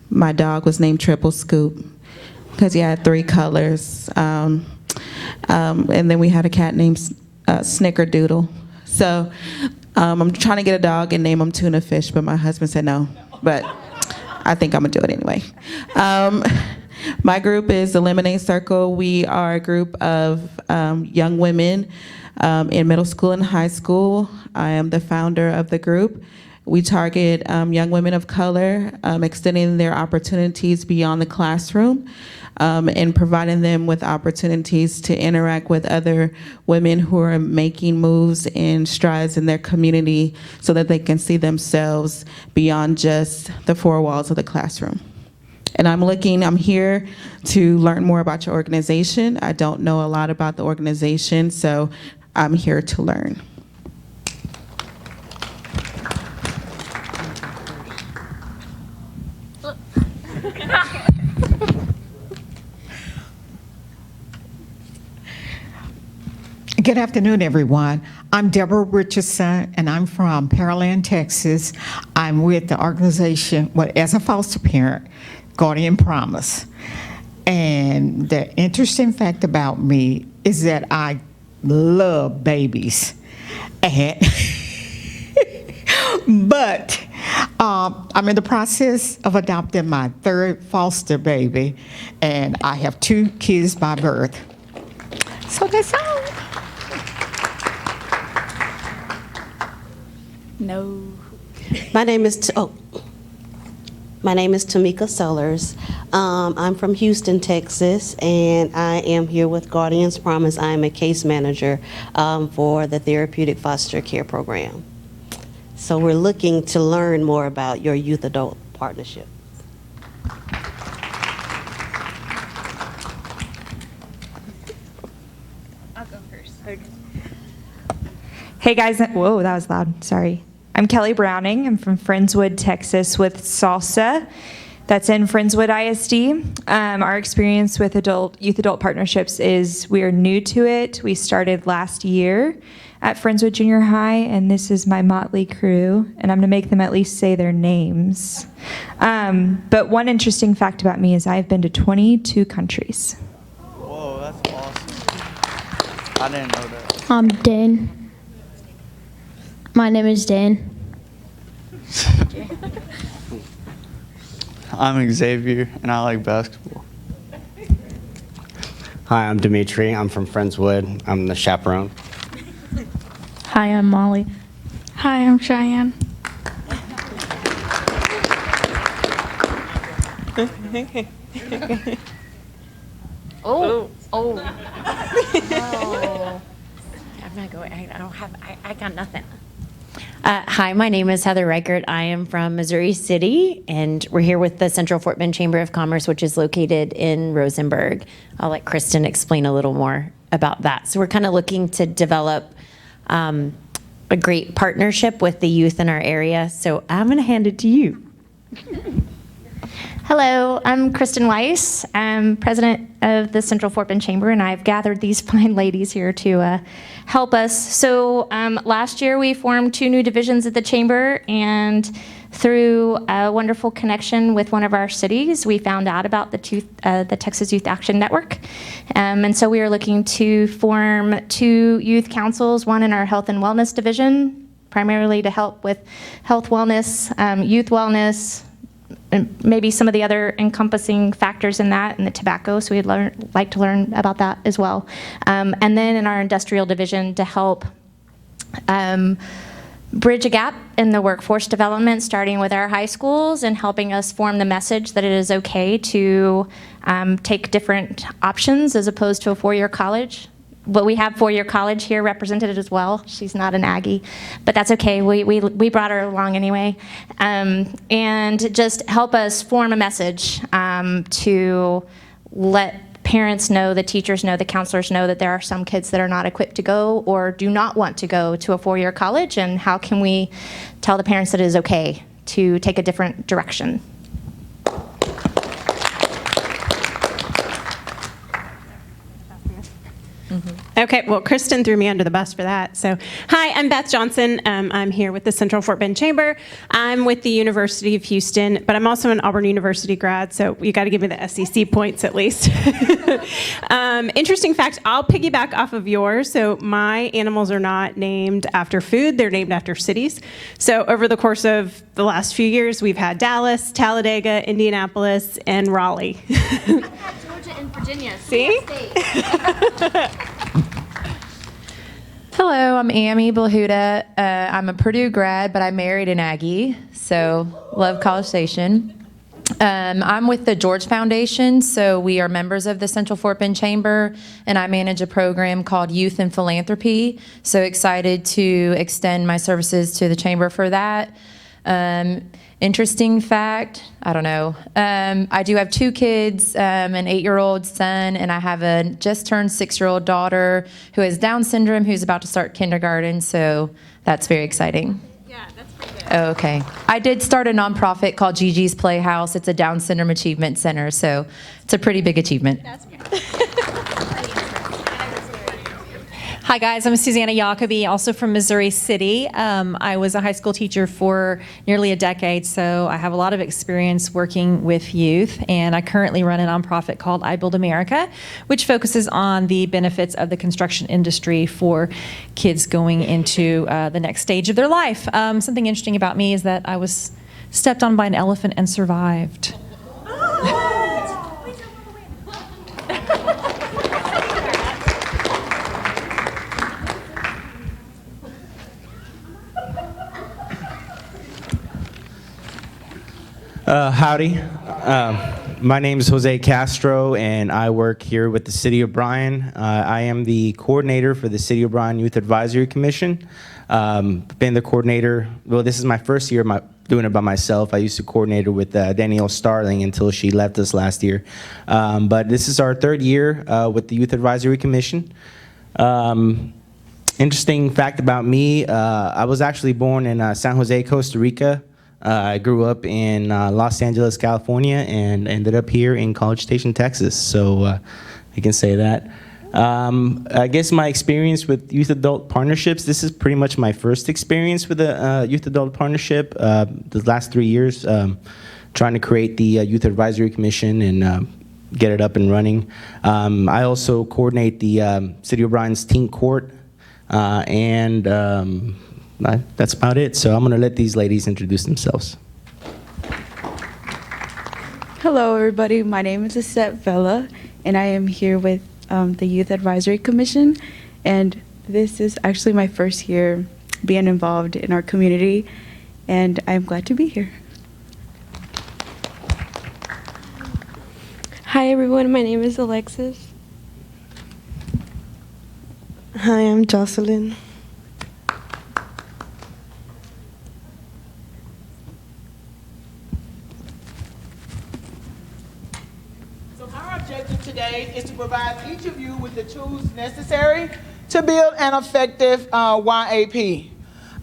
My dog was named Triple Scoop because he had 3 colors. And then we had a cat named Snickerdoodle. So I'm trying to get a dog and name him Tuna Fish, but my husband said no. But I think I'm gonna do it anyway. My group is the Lemonade Circle. We are a group of young women in middle school and high school. I am the founder of the group. We target young women of color, extending their opportunities beyond the classroom, and providing them with opportunities to interact with other women who are making moves and strides in their community so that they can see themselves beyond just the 4 walls of the classroom. And I'm here to learn more about your organization. I don't know a lot about the organization, so I'm here to learn. Good afternoon, everyone. I'm Deborah Richardson, and I'm from Pearland, Texas. I'm with the organization, as a foster parent, Guardian Promise. And the interesting fact about me is that I love babies. But I'm in the process of adopting my 3rd foster baby, and I have 2 kids by birth. So that's all. No. My name is Tamika Sellers. I'm from Houston, Texas, and I am here with Guardians Promise. I am a case manager for the Therapeutic Foster Care Program. So we're looking to learn more about your youth-adult partnership. I'll go first. Okay. Hey guys, whoa, that was loud, sorry. I'm Kelly Browning. I'm from Friendswood, Texas with Salsa. that's in Friendswood ISD. Our experience with youth adult partnerships is we are new to it. We started last year at Friendswood Junior High, and this is my motley crew, and I'm going to make them at least say their names. But one interesting fact about me is I've been to 22 countries. Whoa, that's awesome. I didn't know that. I'm Dan. My name is Dan. I'm Xavier, and I like basketball. Hi, I'm Dimitri. I'm from Friendswood. I'm the chaperone. Hi, I'm Molly. Hi, I'm Cheyenne. Oh. I'm not going. I don't have. I got nothing. Hi, my name is Heather Reichert. I am from Missouri City, and we're here with the Central Fort Bend Chamber of Commerce, which is located in Rosenberg. I'll let Kristen explain a little more about that. So we're kind of looking to develop a great partnership with the youth in our area. So I'm going to hand it to you. Hello, I'm Kristen Weiss. I'm president of the Central Fort Bend Chamber, and I've gathered these fine ladies here to help us. So last year we formed 2 new divisions at the Chamber, and through a wonderful connection with one of our cities, we found out about the Texas Youth Action Network. And so we are looking to form 2 youth councils, one in our Health and Wellness division, primarily to help with health wellness, youth wellness, and maybe some of the other encompassing factors in that, and the tobacco, so we'd like to learn about that as well. And then in our industrial division to help bridge a gap in the workforce development, starting with our high schools and helping us form the message that it is okay to take different options as opposed to a 4-year college. But we have 4-year college here represented as well. She's not an Aggie, but that's okay. We brought her along anyway. And just help us form a message to let parents know, the teachers know, the counselors know that there are some kids that are not equipped to go or do not want to go to a 4-year college, and how can we tell the parents that it is okay to take a different direction. Okay, well, Kristen threw me under the bus for that. So, hi, I'm Beth Johnson. I'm here with the Central Fort Bend Chamber. I'm with the University of Houston, but I'm also an Auburn University grad, so you got to give me the SEC points at least. Interesting fact, I'll piggyback off of yours. So my animals are not named after food, they're named after cities. So over the course of the last few years, we've had Dallas, Talladega, Indianapolis, and Raleigh. Georgia and Virginia. See? Hello, I'm Amy Blahuda. I'm a Purdue grad, but I married an Aggie, so love College Station. I'm with the George Foundation, so we are members of the Central Fort Bend Chamber, and I manage a program called Youth and Philanthropy. So excited to extend my services to the Chamber for that. Interesting fact, I don't know. I do have 2 kids, an 8-year-old son, and I have a just turned 6-year-old daughter who has Down syndrome, who's about to start kindergarten, so that's very exciting. Yeah, that's pretty good. Okay. I did start a nonprofit called Gigi's Playhouse. It's a Down Syndrome Achievement Center, so it's a pretty big achievement. That's good. Hi guys, I'm Susanna Jacoby, also from Missouri City. I was a high school teacher for nearly a decade, so I have a lot of experience working with youth, and I currently run a nonprofit called I Build America, which focuses on the benefits of the construction industry for kids going into the next stage of their life. Something interesting about me is that I was stepped on by an elephant and survived. Howdy. My name is Jose Castro, and I work here with the City of Bryan. I am the coordinator for the City of Bryan Youth Advisory Commission. Been the coordinator, well, this is my first year doing it by myself. I used to coordinate it with Danielle Starling until she left us last year. But this is our 3rd year with the Youth Advisory Commission. Interesting fact about me, I was actually born in San Jose, Costa Rica. I grew up in Los Angeles, California, and ended up here in College Station, Texas. So I can say that. I guess my experience with youth adult partnerships, this is pretty much my first experience with a youth adult partnership. The last 3 years, trying to create the Youth Advisory Commission and get it up and running. I also coordinate the City of Bryan's teen court, and that's about it. So I'm going to let these ladies introduce themselves. Hello, everybody. My name is Estette Vela, and I am here with the Youth Advisory Commission. And this is actually my first year being involved in our community, and I'm glad to be here. Hi, everyone. My name is Alexis. Hi, I'm Jocelyn. Our objective today is to provide each of you with the tools necessary to build an effective YAP.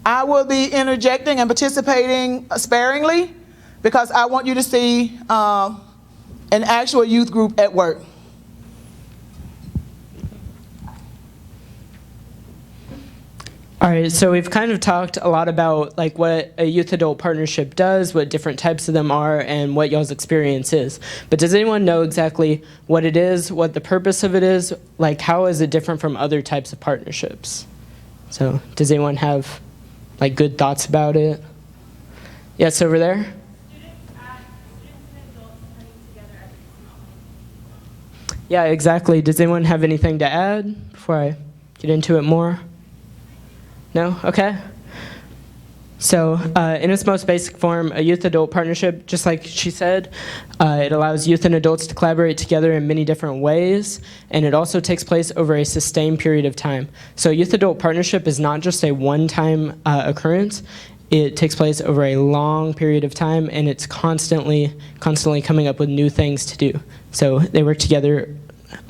I will be interjecting and participating sparingly because I want you to see an actual youth group at work. All right, so we've kind of talked a lot about like what a youth adult partnership does, what different types of them are, and what y'all's experience is. But does anyone know exactly what it is, what the purpose of it is? Like, how is it different from other types of partnerships? So does anyone have like good thoughts about it? Yes, over there. Yeah, exactly. Does anyone have anything to add before I get into it more? No? Okay. So in its most basic form, a youth-adult partnership, just like she said, it allows youth and adults to collaborate together in many different ways, and it also takes place over a sustained period of time. So a youth-adult partnership is not just a one-time occurrence. It takes place over a long period of time, and it's constantly coming up with new things to do. So they work together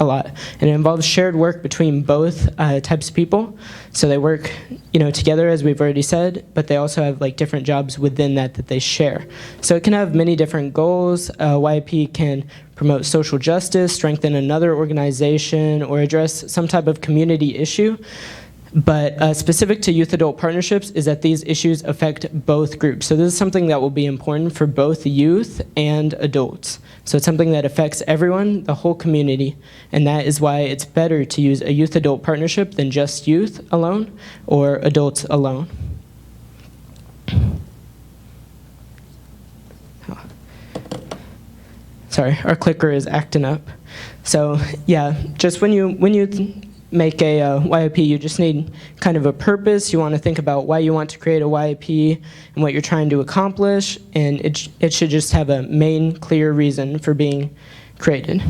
a lot, and it involves shared work between both types of people. So they work, together, as we've already said, but they also have like different jobs within that they share. So it can have many different goals. YAP can promote social justice, strengthen another organization, or address some type of community issue. But specific to youth adult partnerships is that these issues affect both groups. So this is something that will be important for both youth and adults. So it's something that affects everyone, the whole community, and that is why it's better to use a youth adult partnership than just youth alone or adults alone. Sorry, our clicker is acting up. So yeah, just when you make a YAP, you just need kind of a purpose. You want to think about why you want to create a YAP and what you're trying to accomplish, and it should just have a main clear reason for being created.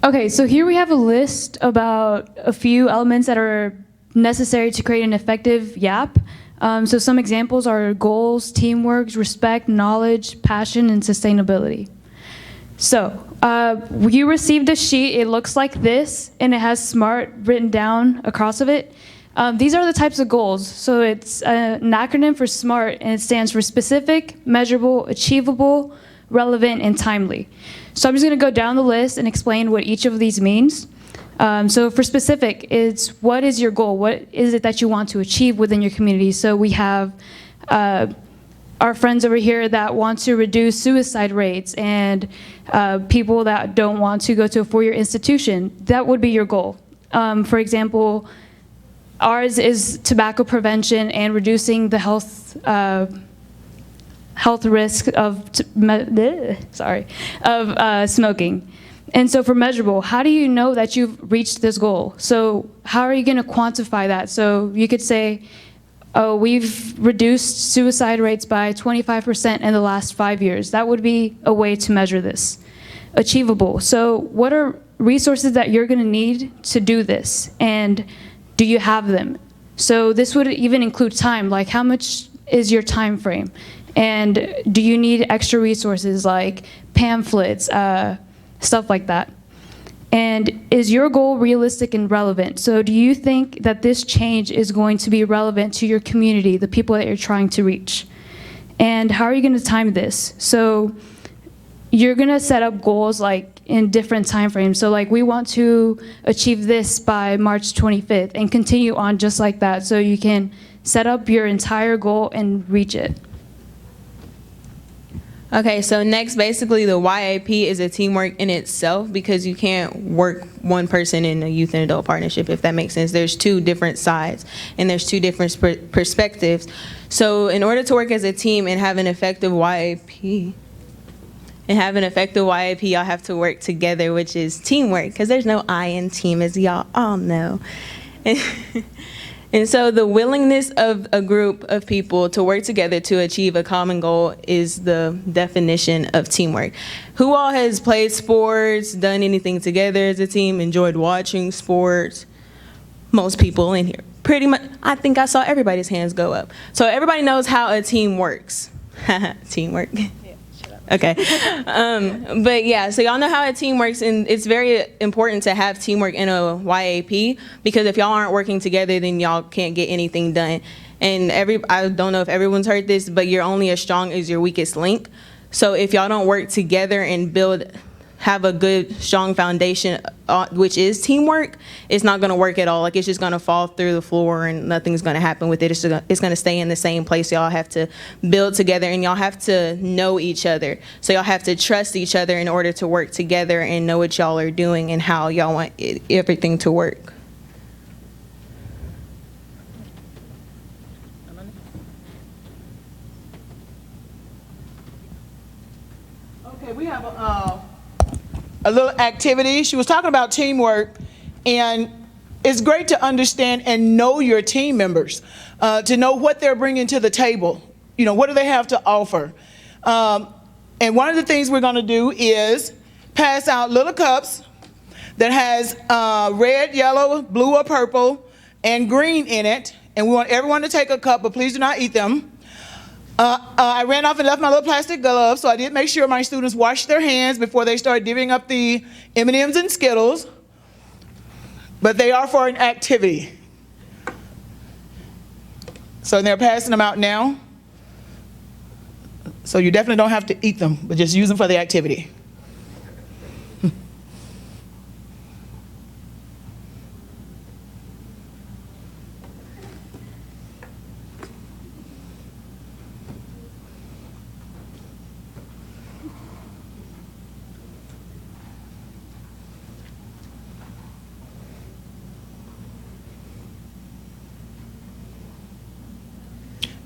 Okay, so here we have a list about a few elements that are necessary to create an effective YAP. So some examples are goals, teamwork, respect, knowledge, passion, and sustainability. So you received a sheet. It looks like this, and it has SMART written down across of it. These are the types of goals. So it's an acronym for SMART, and it stands for specific, measurable, achievable, relevant, and timely. So I'm just going to go down the list and explain what each of these means. So for specific, it's what is your goal? What is it that you want to achieve within your community? So we have our friends over here that want to reduce suicide rates and people that don't want to go to a four-year institution. That would be your goal. For example, ours is tobacco prevention and reducing the health risk of smoking. And so for measurable, how do you know that you've reached this goal? So how are you going to quantify that? So you could say, oh, we've reduced suicide rates by 25% in the last 5 years. That would be a way to measure this. Achievable. So what are resources that you're going to need to do this? And do you have them? So this would even include time, like how much is your time frame? And do you need extra resources like pamphlets, stuff like that? And is your goal realistic and relevant? So do you think that this change is going to be relevant to your community, the people that you're trying to reach? And how are you going to time this? So you're going to set up goals like in different time frames. So like we want to achieve this by March 25th and continue on just like that, so you can set up your entire goal and reach it. Okay, so next, basically the YAP is a teamwork in itself, because you can't work one person in a youth and adult partnership, if that makes sense. There's two different sides and there's two different perspectives. So in order to work as a team and have an effective YAP, y'all have to work together, which is teamwork, because there's no I in team, as y'all all know. And so the willingness of a group of people to work together to achieve a common goal is the definition of teamwork. Who all has played sports, done anything together as a team, enjoyed watching sports? Most people in here. Pretty much, I think I saw everybody's hands go up. So everybody knows how a team works. Teamwork. Okay. But yeah, so y'all know how a team works, and it's very important to have teamwork in a YAP, because if y'all aren't working together, then y'all can't get anything done. And I don't know if everyone's heard this, but you're only as strong as your weakest link. So if y'all don't work together and have a good, strong foundation, which is teamwork, it's not going to work at all. Like, it's just going to fall through the floor and nothing's going to happen with it. It's going to stay in the same place. Y'all have to build together, and y'all have to know each other. So y'all have to trust each other in order to work together and know what y'all are doing and how y'all want everything to work. Okay, we have a little activity. She was talking about teamwork, and it's great to understand and know your team members, to know what they're bringing to the table. You know, what do they have to offer? And one of the things we're going to do is pass out little cups that has red, yellow, blue, or purple, and green in it. And we want everyone to take a cup, but please do not eat them. I ran off and left my little plastic gloves, so I did make sure my students washed their hands before they started divvying up the M&Ms and Skittles. But they are for an activity. So they're passing them out now. So you definitely don't have to eat them, but just use them for the activity.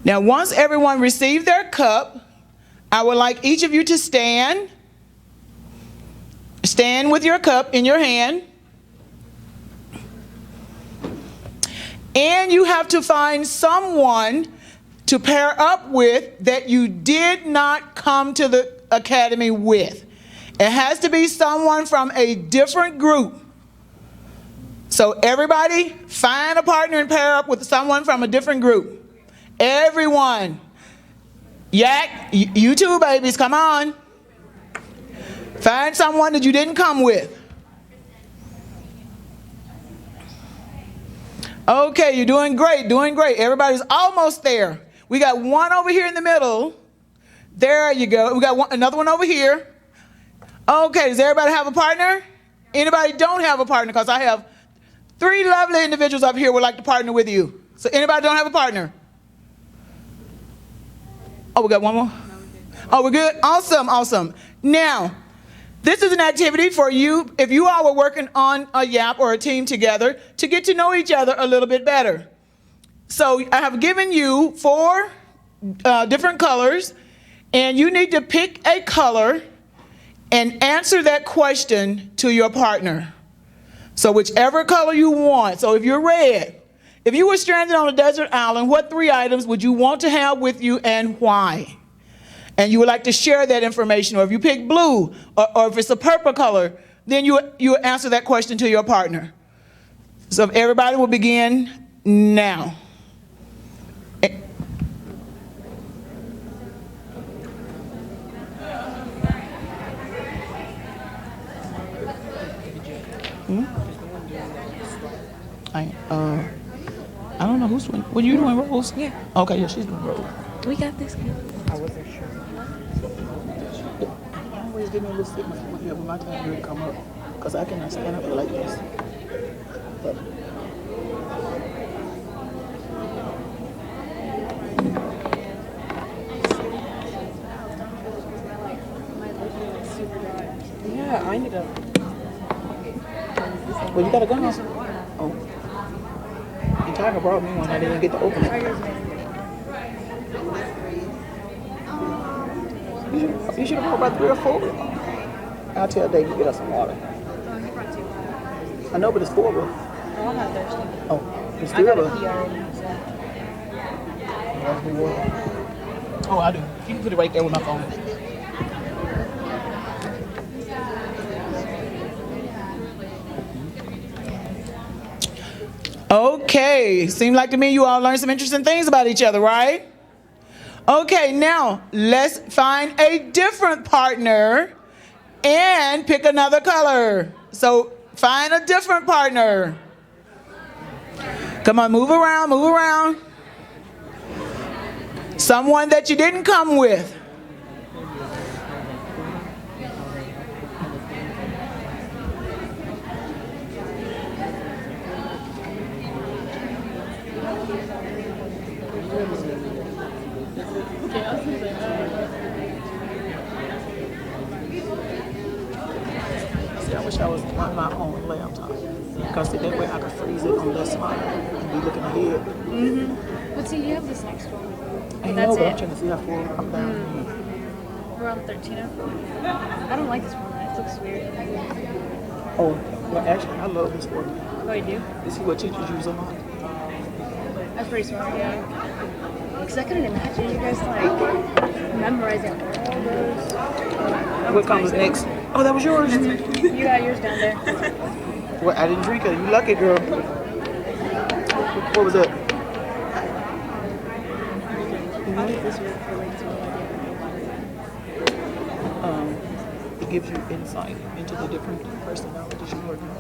Now, once everyone received their cup, I would like each of you to stand. Stand with your cup in your hand. And you have to find someone to pair up with that you did not come to the academy with. It has to be someone from a different group. So everybody, find a partner and pair up with someone from a different group. Everyone. Yak, you too, babies, come on. Find someone that you didn't come with. Okay, you're doing great, doing great. Everybody's almost there. We got one over here in the middle. There you go. We got another one over here. Okay, does everybody have a partner? Anybody don't have a partner? Because I have 3 lovely individuals up here who would like to partner with you. So anybody don't have a partner? Oh, we got one more? Oh, we're good? Awesome, awesome. Now, this is an activity for you, if you all were working on a YAP or a team together, to get to know each other a little bit better. So I have given you 4 different colors, and you need to pick a color and answer that question to your partner. So whichever color you want. So if you're red, if you were stranded on a desert island, what 3 items would you want to have with you and why? And you would like to share that information. Or if you pick blue, or if it's a purple color, then you answer that question to your partner. So if everybody will begin now. who's doing? Were you doing rolls? Yeah. Okay, yeah, she's doing rolls. We got this. I wasn't sure. Always give me a little signal when my time really come up, because I cannot stand up like this. But, yeah, I ended up. Well, you got a gun? Oh. And Tiger brought me one. I didn't get to open it. You should have brought about 3 or 4. I'll tell Dave to get us some water. Oh, he brought 2. I know, but it's 4 of us. Oh, I'm not thirsty. Oh, it's I 3 got of a us. pee already. So. Oh, I do. You can put it right there with my phone. Okay, seemed like to me you all learned some interesting things about each other, right? Okay, now let's find a different partner and pick another color. So find a different partner. Come on, move around, move around. Someone that you didn't come with. See, I wish I was on my own laptop, because that way I could freeze it on this spot and be looking ahead. Mm-hmm. But see, you have this next one. I That's know, but it. I'm trying to see how far I'm down. We're on 1304. I don't like this format. It looks weird. Oh, well, actually, I love this format. Oh, you do? This is what teachers use a lot. That's pretty smart, yeah. Because I couldn't imagine you guys, like, memorizing all those. What comes next? Oh, that was yours? You got yours down there. Well, I didn't drink it. You lucky, girl. What was that? How does this relate to It gives you insight into the different personalities you work with.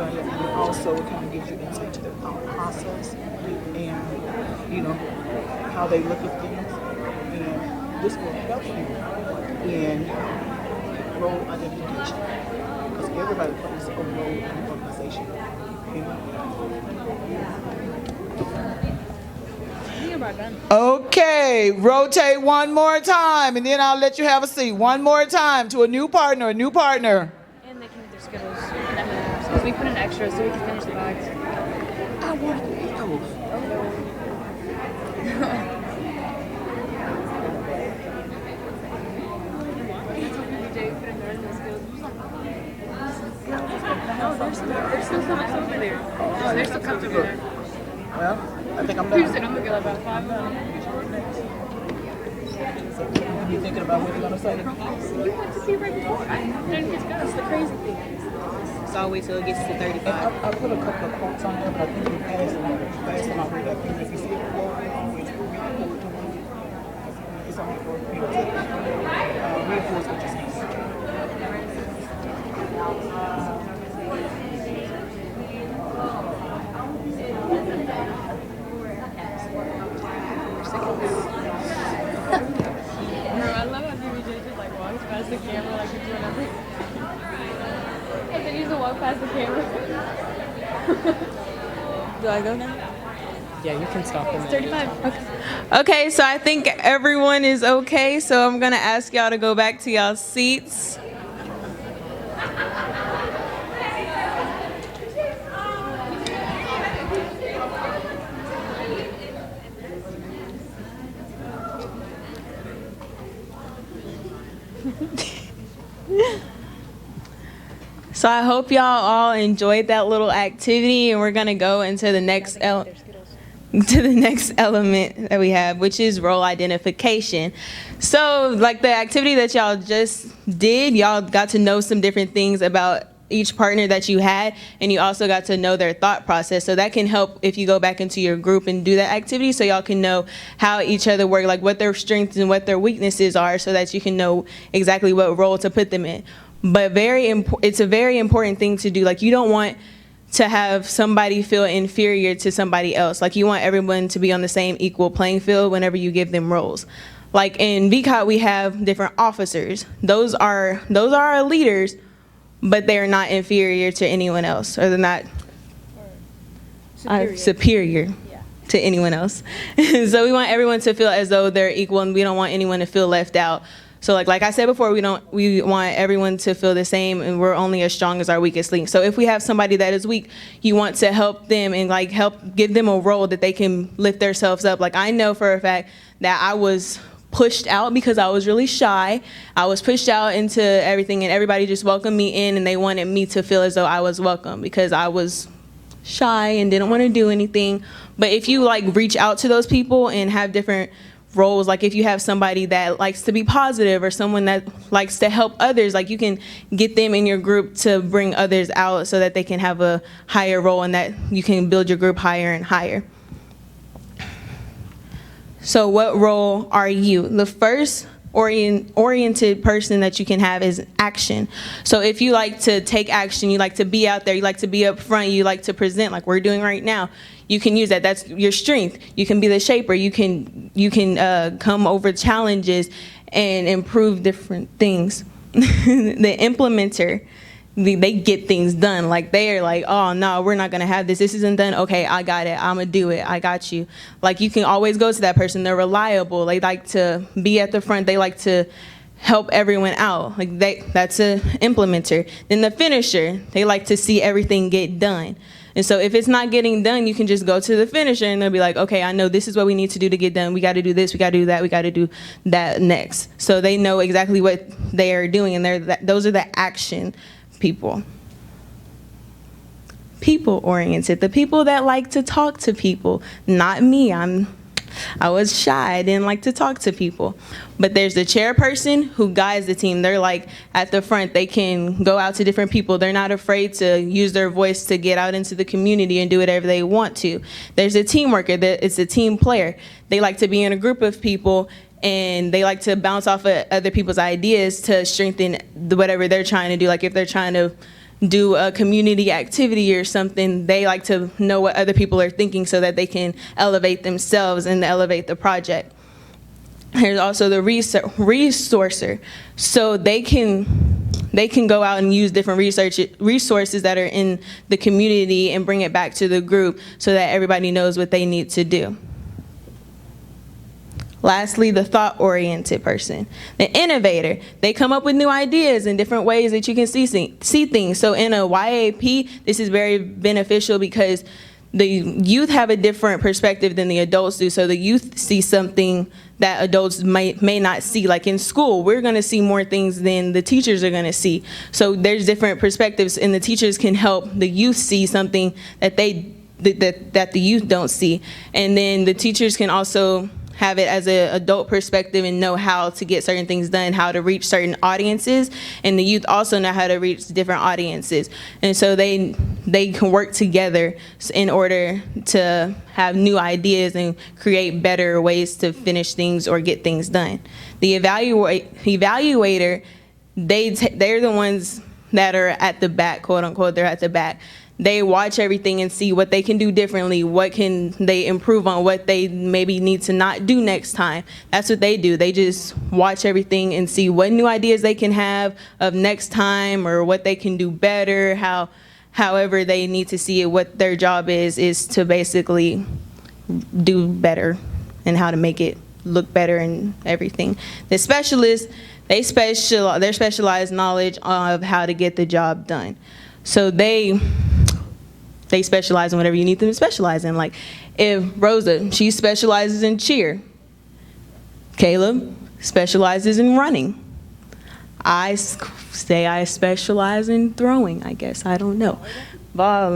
And also it kind of gives you insight to their thought process and, you know, how they look at things. And this will help you in role identification, because everybody plays a role in an organization. You know? Okay, rotate one more time, and then I'll let you have a seat. One more time to a new partner, And they came with their Skittles and M&Ms. Because we put in extra so we can finish the bags. I wanted to eat those. They're still comfortable over there. Oh, they're still comfortable there. Well, I think I'm You done. said I'm gonna get about 5 minutes. You thinking about what you're gonna say? You went to see right before. I didn't get to go. That's the crazy thing. So I'll wait till it gets to 35. I put a couple of quotes on there, but I think you passed them. I'll read that thing. If you see it, always read it. It's only for you to reinforce what you're saying. I love how PBJ just like walks past the camera like he's doing everything. And then he's to walk past the camera. Do I go now? Yeah, you can stop them. It's 35. Okay. Okay, so I think everyone is okay, so I'm gonna ask y'all to go back to y'all's seats. So I hope y'all all enjoyed that little activity, and we're gonna go into the next element that we have, which is role identification. So like the activity that y'all just did, y'all got to know some different things about each partner that you had, and you also got to know their thought process. So that can help if you go back into your group and do that activity, so y'all can know how each other work, like what their strengths and what their weaknesses are, so that you can know exactly what role to put them in. But it's a very important thing to do. Like, you don't want to have somebody feel inferior to somebody else. Like you want everyone to be on the same equal playing field whenever you give them roles. Like in VCOT, we have different officers. Those are our leaders, but they are not inferior to anyone else, or they're not superior to anyone else. So we want everyone to feel as though they're equal, and we don't want anyone to feel left out. So like I said before, we want everyone to feel the same, and we're only as strong as our weakest link. So if we have somebody that is weak, you want to help them and like help give them a role that they can lift themselves up. Like I know for a fact that I was pushed out because I was really shy. I was pushed out into everything, and everybody just welcomed me in, and they wanted me to feel as though I was welcome because I was shy and didn't want to do anything. But if you like reach out to those people and have different roles, like if you have somebody that likes to be positive or someone that likes to help others, like you can get them in your group to bring others out so that they can have a higher role and that you can build your group higher and higher. So what role are you? The first oriented person that you can have is action. So if you like to take action, you like to be out there, you like to be up front, you like to present like we're doing right now, you can use that. That's your strength. You can be the shaper. You can come over challenges and improve different things. The implementer, they get things done. Like they are like, oh no, we're not gonna have this. This isn't done. Okay, I got it. I'm gonna do it. I got you. Like you can always go to that person. They're reliable. They like to be at the front. They like to help everyone out. Like that's an implementer. Then the finisher, they like to see everything get done. And so if it's not getting done, you can just go to the finisher and they'll be like, okay, I know this is what we need to do to get done. We got to do this, we got to do that, we got to do that next. So they know exactly what they are doing, and those are the action people. People-oriented, the people that like to talk to people. Not me, I was shy, I didn't like to talk to people. But there's the chairperson who guides the team. They're like at the front, they can go out to different people. They're not afraid to use their voice to get out into the community and do whatever they want to. There's a team worker, it's a team player. They like to be in a group of people and they like to bounce off of other people's ideas to strengthen whatever they're trying to do. Like if they're trying to do a community activity or something, they like to know what other people are thinking so that they can elevate themselves and elevate the project. There's also the resourcer. So they can go out and use different resources that are in the community and bring it back to the group so that everybody knows what they need to do. Lastly, the thought-oriented person, the innovator. They come up with new ideas and different ways that you can see things. So in a YAP, this is very beneficial because the youth have a different perspective than the adults do. So the youth see something that adults may not see. Like in school, we're going to see more things than the teachers are going to see. So there's different perspectives, and the teachers can help the youth see something that that the youth don't see. And then the teachers can also have it as an adult perspective and know how to get certain things done, how to reach certain audiences, and the youth also know how to reach different audiences. And so they can work together in order to have new ideas and create better ways to finish things or get things done. The evaluator, they're the ones that are at the back, quote unquote, they're at the back. They watch everything and see what they can do differently, what can they improve on, what they maybe need to not do next time. That's what they do. They just watch everything and see what new ideas they can have of next time or what they can do better, however they need to see it. What their job is to basically do better and how to make it look better and everything. The specialists, their specialized knowledge of how to get the job done. So they specialize in whatever you need them to specialize in. Like if Rosa, she specializes in cheer. Caleb specializes in running. I say I specialize in throwing, I guess. I don't know. But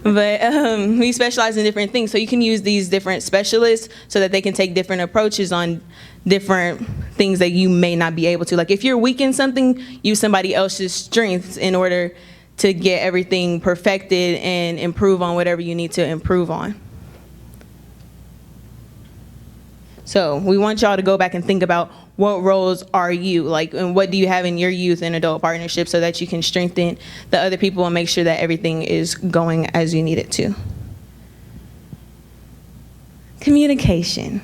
we specialize in different things. So you can use these different specialists so that they can take different approaches on different things that you may not be able to. Like if you're weak in something, use somebody else's strengths in order to get everything perfected and improve on whatever you need to improve on. So we want y'all to go back and think about what roles are you, like, and what do you have in your youth and adult partnership so that you can strengthen the other people and make sure that everything is going as you need it to. Communication.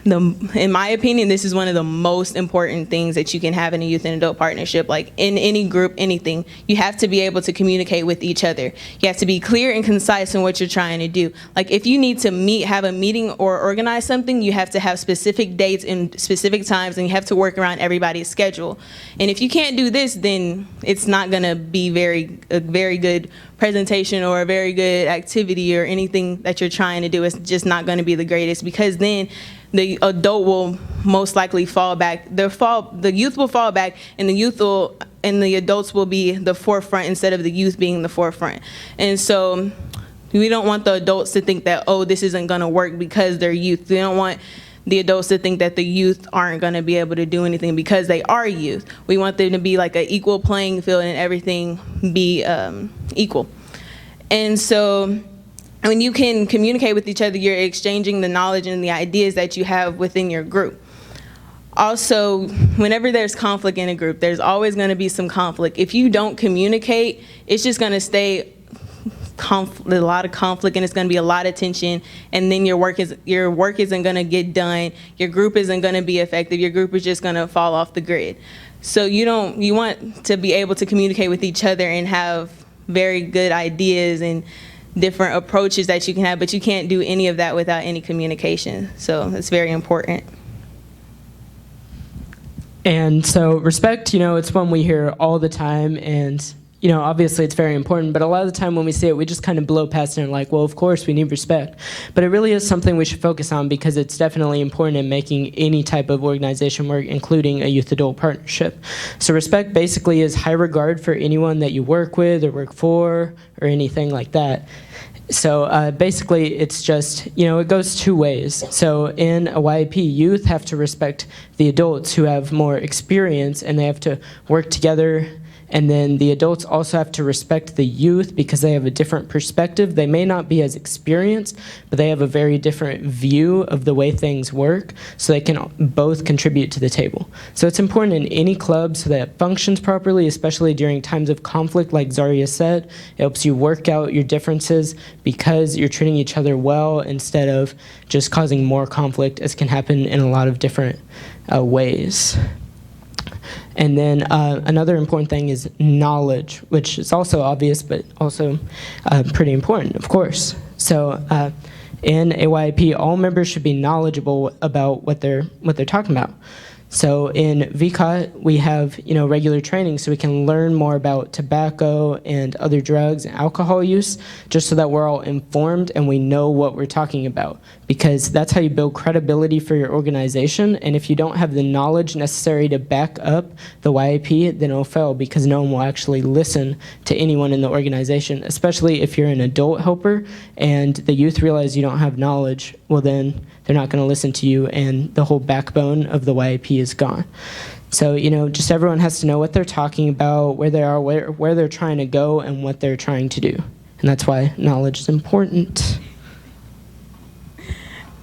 In my opinion, this is one of the most important things that you can have in a youth and adult partnership. Like in any group, anything, you have to be able to communicate with each other. You have to be clear and concise in what you're trying to do. Like if you need to have a meeting or organize something, you have to have specific dates and specific times, and you have to work around everybody's schedule. And if you can't do this, then it's not gonna be a very good presentation or a very good activity or anything that you're trying to do. It's just not gonna be the greatest, because then the adult will most likely fall back. The youth will fall back, and the adults will be the forefront instead of the youth being the forefront. And so we don't want the adults to think that, oh, this isn't gonna work because they're youth. We don't want the adults to think that the youth aren't gonna be able to do anything because they are youth. We want them to be like an equal playing field and everything be equal. And so when you can communicate with each other, you're exchanging the knowledge and the ideas that you have within your group. Also, whenever there's conflict in a group, there's always going to be some conflict. If you don't communicate, it's just going to stay a lot of conflict, and it's going to be a lot of tension, and then your work isn't going to get done. Your group isn't going to be effective. Your group is just going to fall off the grid. So you want to be able to communicate with each other and have very good ideas and different approaches that you can have, but you can't do any of that without any communication. So it's very important. And so respect, it's one we hear all the time, and obviously it's very important, but a lot of the time when we see it, we just kind of blow past it and like, well, of course we need respect. But it really is something we should focus on, because it's definitely important in making any type of organization work, including a youth-adult partnership. So respect basically is high regard for anyone that you work with or work for or anything like that. So basically it's just, it goes two ways. So in a YAP, youth have to respect the adults who have more experience, and they have to work together. And then the adults also have to respect the youth because they have a different perspective. They may not be as experienced, but they have a very different view of the way things work, so they can both contribute to the table. So it's important in any club so that it functions properly, especially during times of conflict, like Zaria said. It helps you work out your differences because you're treating each other well instead of just causing more conflict, as can happen in a lot of different ways. And then another important thing is knowledge, which is also obvious, but also pretty important, of course. So in a YAP, all members should be knowledgeable about what they're talking about. So in VCOT, we have regular training so we can learn more about tobacco and other drugs and alcohol use, just so that we're all informed and we know what we're talking about, because that's how you build credibility for your organization. And if you don't have the knowledge necessary to back up the YAP, then it'll fail, because no one will actually listen to anyone in the organization, especially if you're an adult helper and the youth realize you don't have knowledge. Well, then they're not going to listen to you, and the whole backbone of the YAP is gone. So, just everyone has to know what they're talking about, where they are, where they're trying to go, and what they're trying to do. And that's why knowledge is important.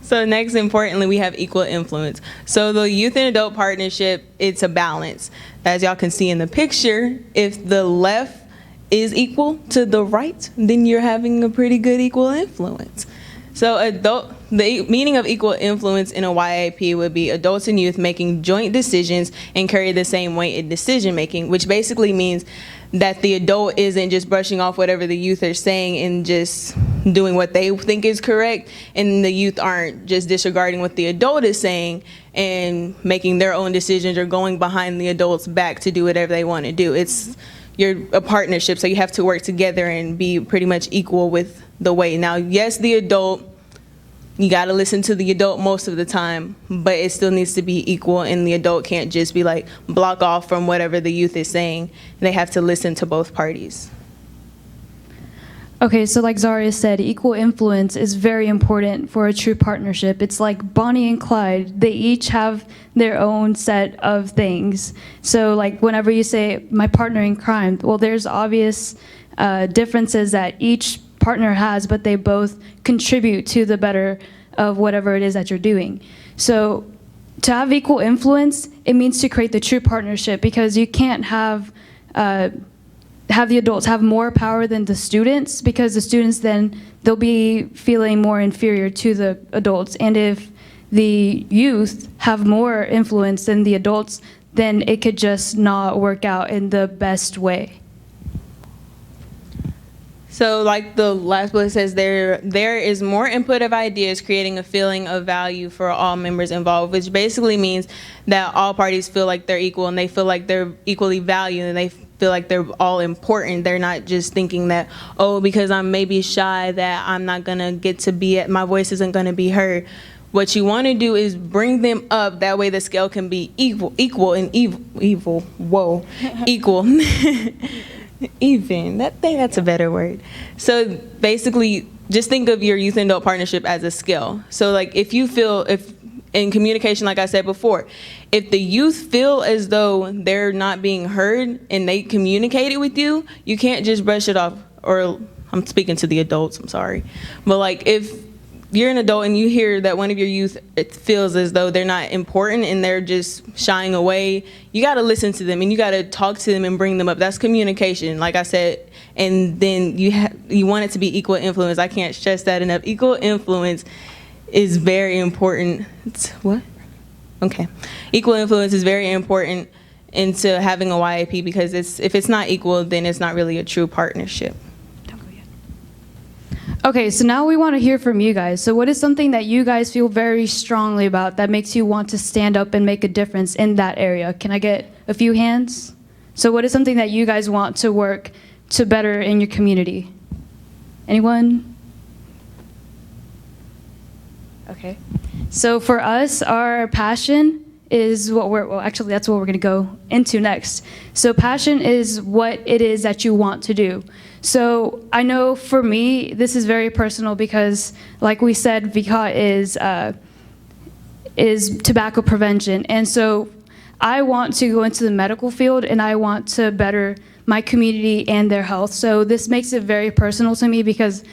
So next, importantly, we have equal influence. So the youth and adult partnership, it's a balance. As y'all can see in the picture, if the left is equal to the right, then you're having a pretty good equal influence. So the meaning of equal influence in a YAP would be adults and youth making joint decisions and carry the same weight in decision making, which basically means that the adult isn't just brushing off whatever the youth are saying and just doing what they think is correct, and the youth aren't just disregarding what the adult is saying and making their own decisions or going behind the adult's back to do whatever they want to do. You're a partnership, so you have to work together and be pretty much equal with the weight. Now, yes, the adult, you got to listen to the adult most of the time, but it still needs to be equal, and the adult can't just be like block off from whatever the youth is saying. They have to listen to both parties. Okay, so like Zaria said, equal influence is very important for a true partnership. It's like Bonnie and Clyde. They each have their own set of things. So like whenever you say, my partner in crime, well, there's obvious differences that each partner has, but they both contribute to the better of whatever it is that you're doing. So to have equal influence, it means to create the true partnership, because you can't have the adults have more power than the students, because the students then they'll be feeling more inferior to the adults. And if the youth have more influence than the adults, then it could just not work out in the best way. So like the last bullet says, there is more input of ideas, creating a feeling of value for all members involved, which basically means that all parties feel like they're equal, and they feel like they're equally valued, and they feel like they're all important. They're not just thinking that, oh, because I'm maybe shy, that I'm not gonna get to be it, my voice isn't gonna be heard. What you want to do is bring them up. That way the scale can be equal, even. That's a better word. So basically, just think of your youth and adult partnership as a scale. So like if in communication, like I said before, if the youth feel as though they're not being heard and they communicated with you, you can't just brush it off. Or I'm speaking to the adults, I'm sorry. But like if you're an adult and you hear that one of your youth, it feels as though they're not important and they're just shying away, you got to listen to them and you got to talk to them and bring them up. That's communication, like I said. And then you want it to be equal influence. I can't stress that enough. Equal influence is very important. Equal influence is very important into having a YAP, because if it's not equal, then it's not really a true partnership. Okay, so now we want to hear from you guys. So what is something that you guys feel very strongly about that makes you want to stand up and make a difference in that area? Can I get a few hands? So what is something that you guys want to work to better in your community? Anyone? Okay. So for us, our passion is what that's what we're going to go into next. So passion is what it is that you want to do. So I know for me, this is very personal, because like we said, VCOT is tobacco prevention. And so I want to go into the medical field, and I want to better my community and their health. So this makes it very personal to me, because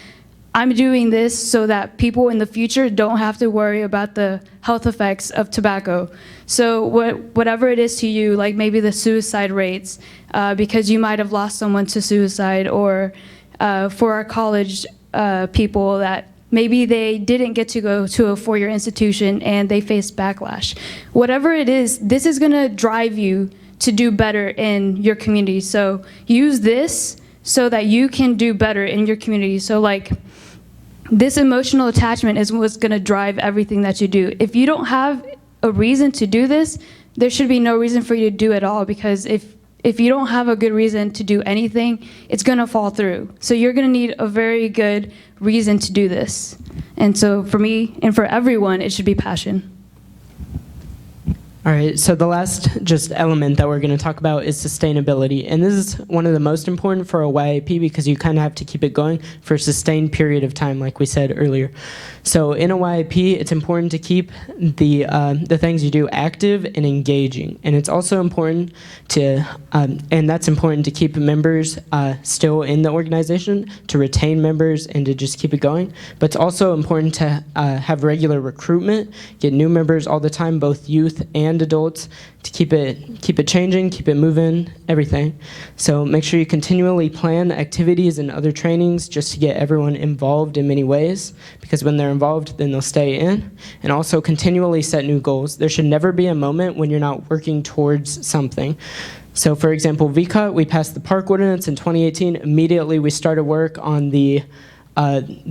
I'm doing this so that people in the future don't have to worry about the health effects of tobacco. So whatever it is to you, like maybe the suicide rates, because you might have lost someone to suicide, or for our college people that maybe they didn't get to go to a four-year institution and they faced backlash. Whatever it is, this is gonna drive you to do better in your community. So use this so that you can do better in your community. So like, this emotional attachment is what's gonna drive everything that you do. If you don't have a reason to do this, there should be no reason for you to do it at all, because if you don't have a good reason to do anything, it's gonna fall through. So you're gonna need a very good reason to do this. And so for me and for everyone, it should be passion. All right, so the last just element that we're going to talk about is sustainability. And this is one of the most important for a YAP, because you kind of have to keep it going for a sustained period of time, like we said earlier. So in a YAP, it's important to keep the things you do active and engaging. And it's also important to, and that's important to keep members still in the organization, to retain members, and to just keep it going. But it's also important to have regular recruitment, get new members all the time, both youth and adults, to keep it changing, keep it moving, everything. So make sure you continually plan activities and other trainings just to get everyone involved in many ways, because when they're involved, then they'll stay in. And also continually set new goals. There should never be a moment when you're not working towards something. So for example, VCOT, we passed the park ordinance in 2018. Immediately we started work on the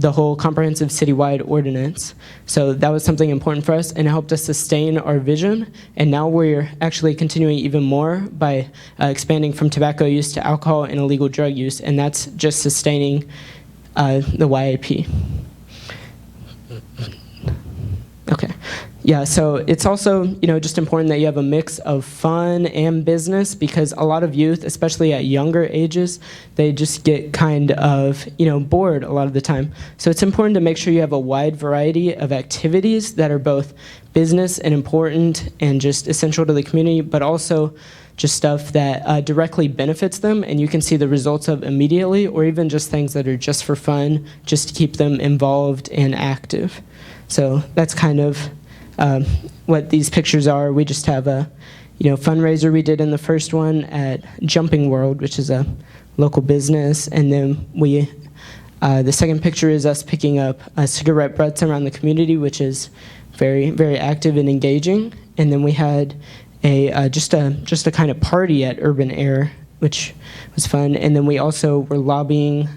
whole comprehensive citywide ordinance. So that was something important for us, and it helped us sustain our vision. And now we're actually continuing even more by expanding from tobacco use to alcohol and illegal drug use, and that's just sustaining the YAP. Okay. Yeah, so it's also, just important that you have a mix of fun and business, because a lot of youth, especially at younger ages, they just get kind of, bored a lot of the time. So it's important to make sure you have a wide variety of activities that are both business and important and just essential to the community, but also just stuff that directly benefits them and you can see the results of immediately, or even just things that are just for fun, just to keep them involved and active. So that's kind of what these pictures are. We just have a fundraiser we did in the first one at Jumping World, which is a local business, and then the second picture is us picking up cigarette butts around the community, which is very, very active and engaging. And then we had just a kind of party at Urban Air, which was fun. And then we also were lobbying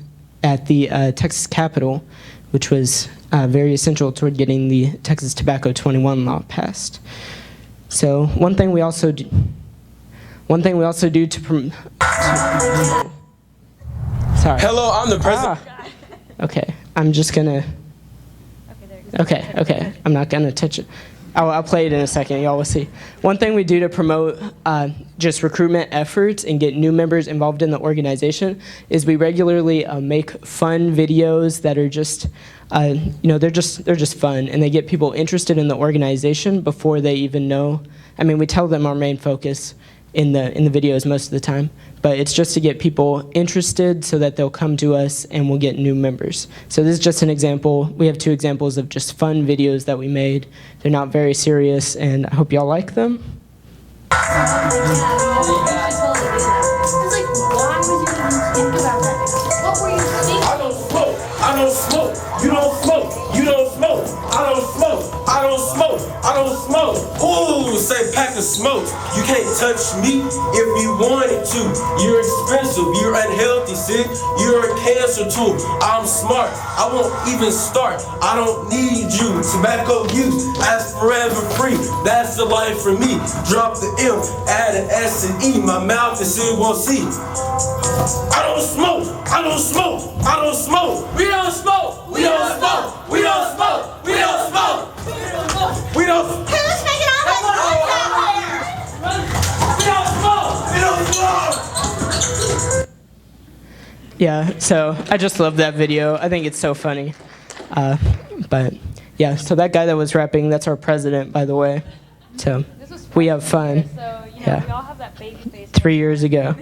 at the Texas Capitol, which was very essential toward getting the Texas Tobacco 21 law passed. So one thing we also do to promote. Sorry. Hello, I'm the president. Okay, I'm just gonna. Okay, I'm not gonna touch it. I'll play it in a second. Y'all will see. One thing we do to promote just recruitment efforts and get new members involved in the organization is we regularly make fun videos that are just, they're just fun, and they get people interested in the organization before they even know. I mean, we tell them our main focus in the videos most of the time, but it's just to get people interested so that they'll come to us and we'll get new members. So this is just an example. We have 2 examples of just fun videos that we made. They're not very serious, and I hope y'all like them. I don't smoke. I don't smoke. You don't smoke. You don't smoke. I don't smoke. I don't smoke. I don't smoke. Ooh, say pack of smoke. You can't touch me if you wanted to. You're expensive. You're unhealthy, sis. You're a cancer too. I'm smart. I won't even start. I don't need you. Tobacco use. That's forever free. That's the life for me. Drop the M, add an S and E. My mouth is still won't see. I don't smoke. I don't smoke. I don't smoke. We don't smoke. We don't smoke. We don't smoke. We don't smoke. We don't. Who's making all this noise out there? We don't smoke. We don't smoke. Yeah, so I just love that video. I think it's so funny. But yeah, so that guy that was rapping, that's our president, by the way. So we have fun. So, Yeah. we all have that baby face. 3 years ago.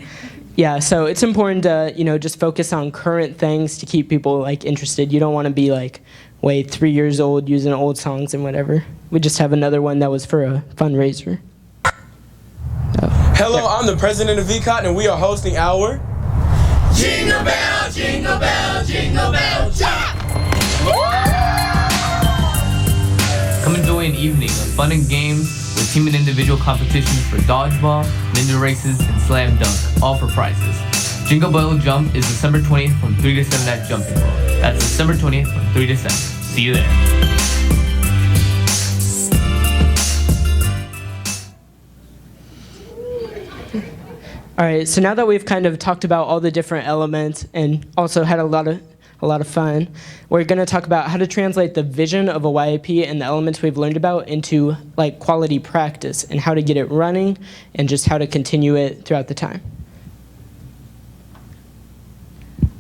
Yeah, so it's important to, just focus on current things to keep people interested. You don't want to be 3 years old using old songs and whatever. We just have another one that was for a fundraiser. Hello, I'm the president of VCOT, and we are hosting our Jingle Bell, Jingle Bell, Jingle Bell Jack! Come enjoy an evening of fun and games with team and individual competitions for dodgeball, ninja races, and slam dunk, all for prizes. Jingle Bell Jump is December 20th from 3 to 7 at Jumping World. That's December 20th from 3 to 7. See you there. All right, so now that we've kind of talked about all the different elements and also had a lot of fun, we're going to talk about how to translate the vision of a YAP and the elements we've learned about into quality practice and how to get it running and just how to continue it throughout the time.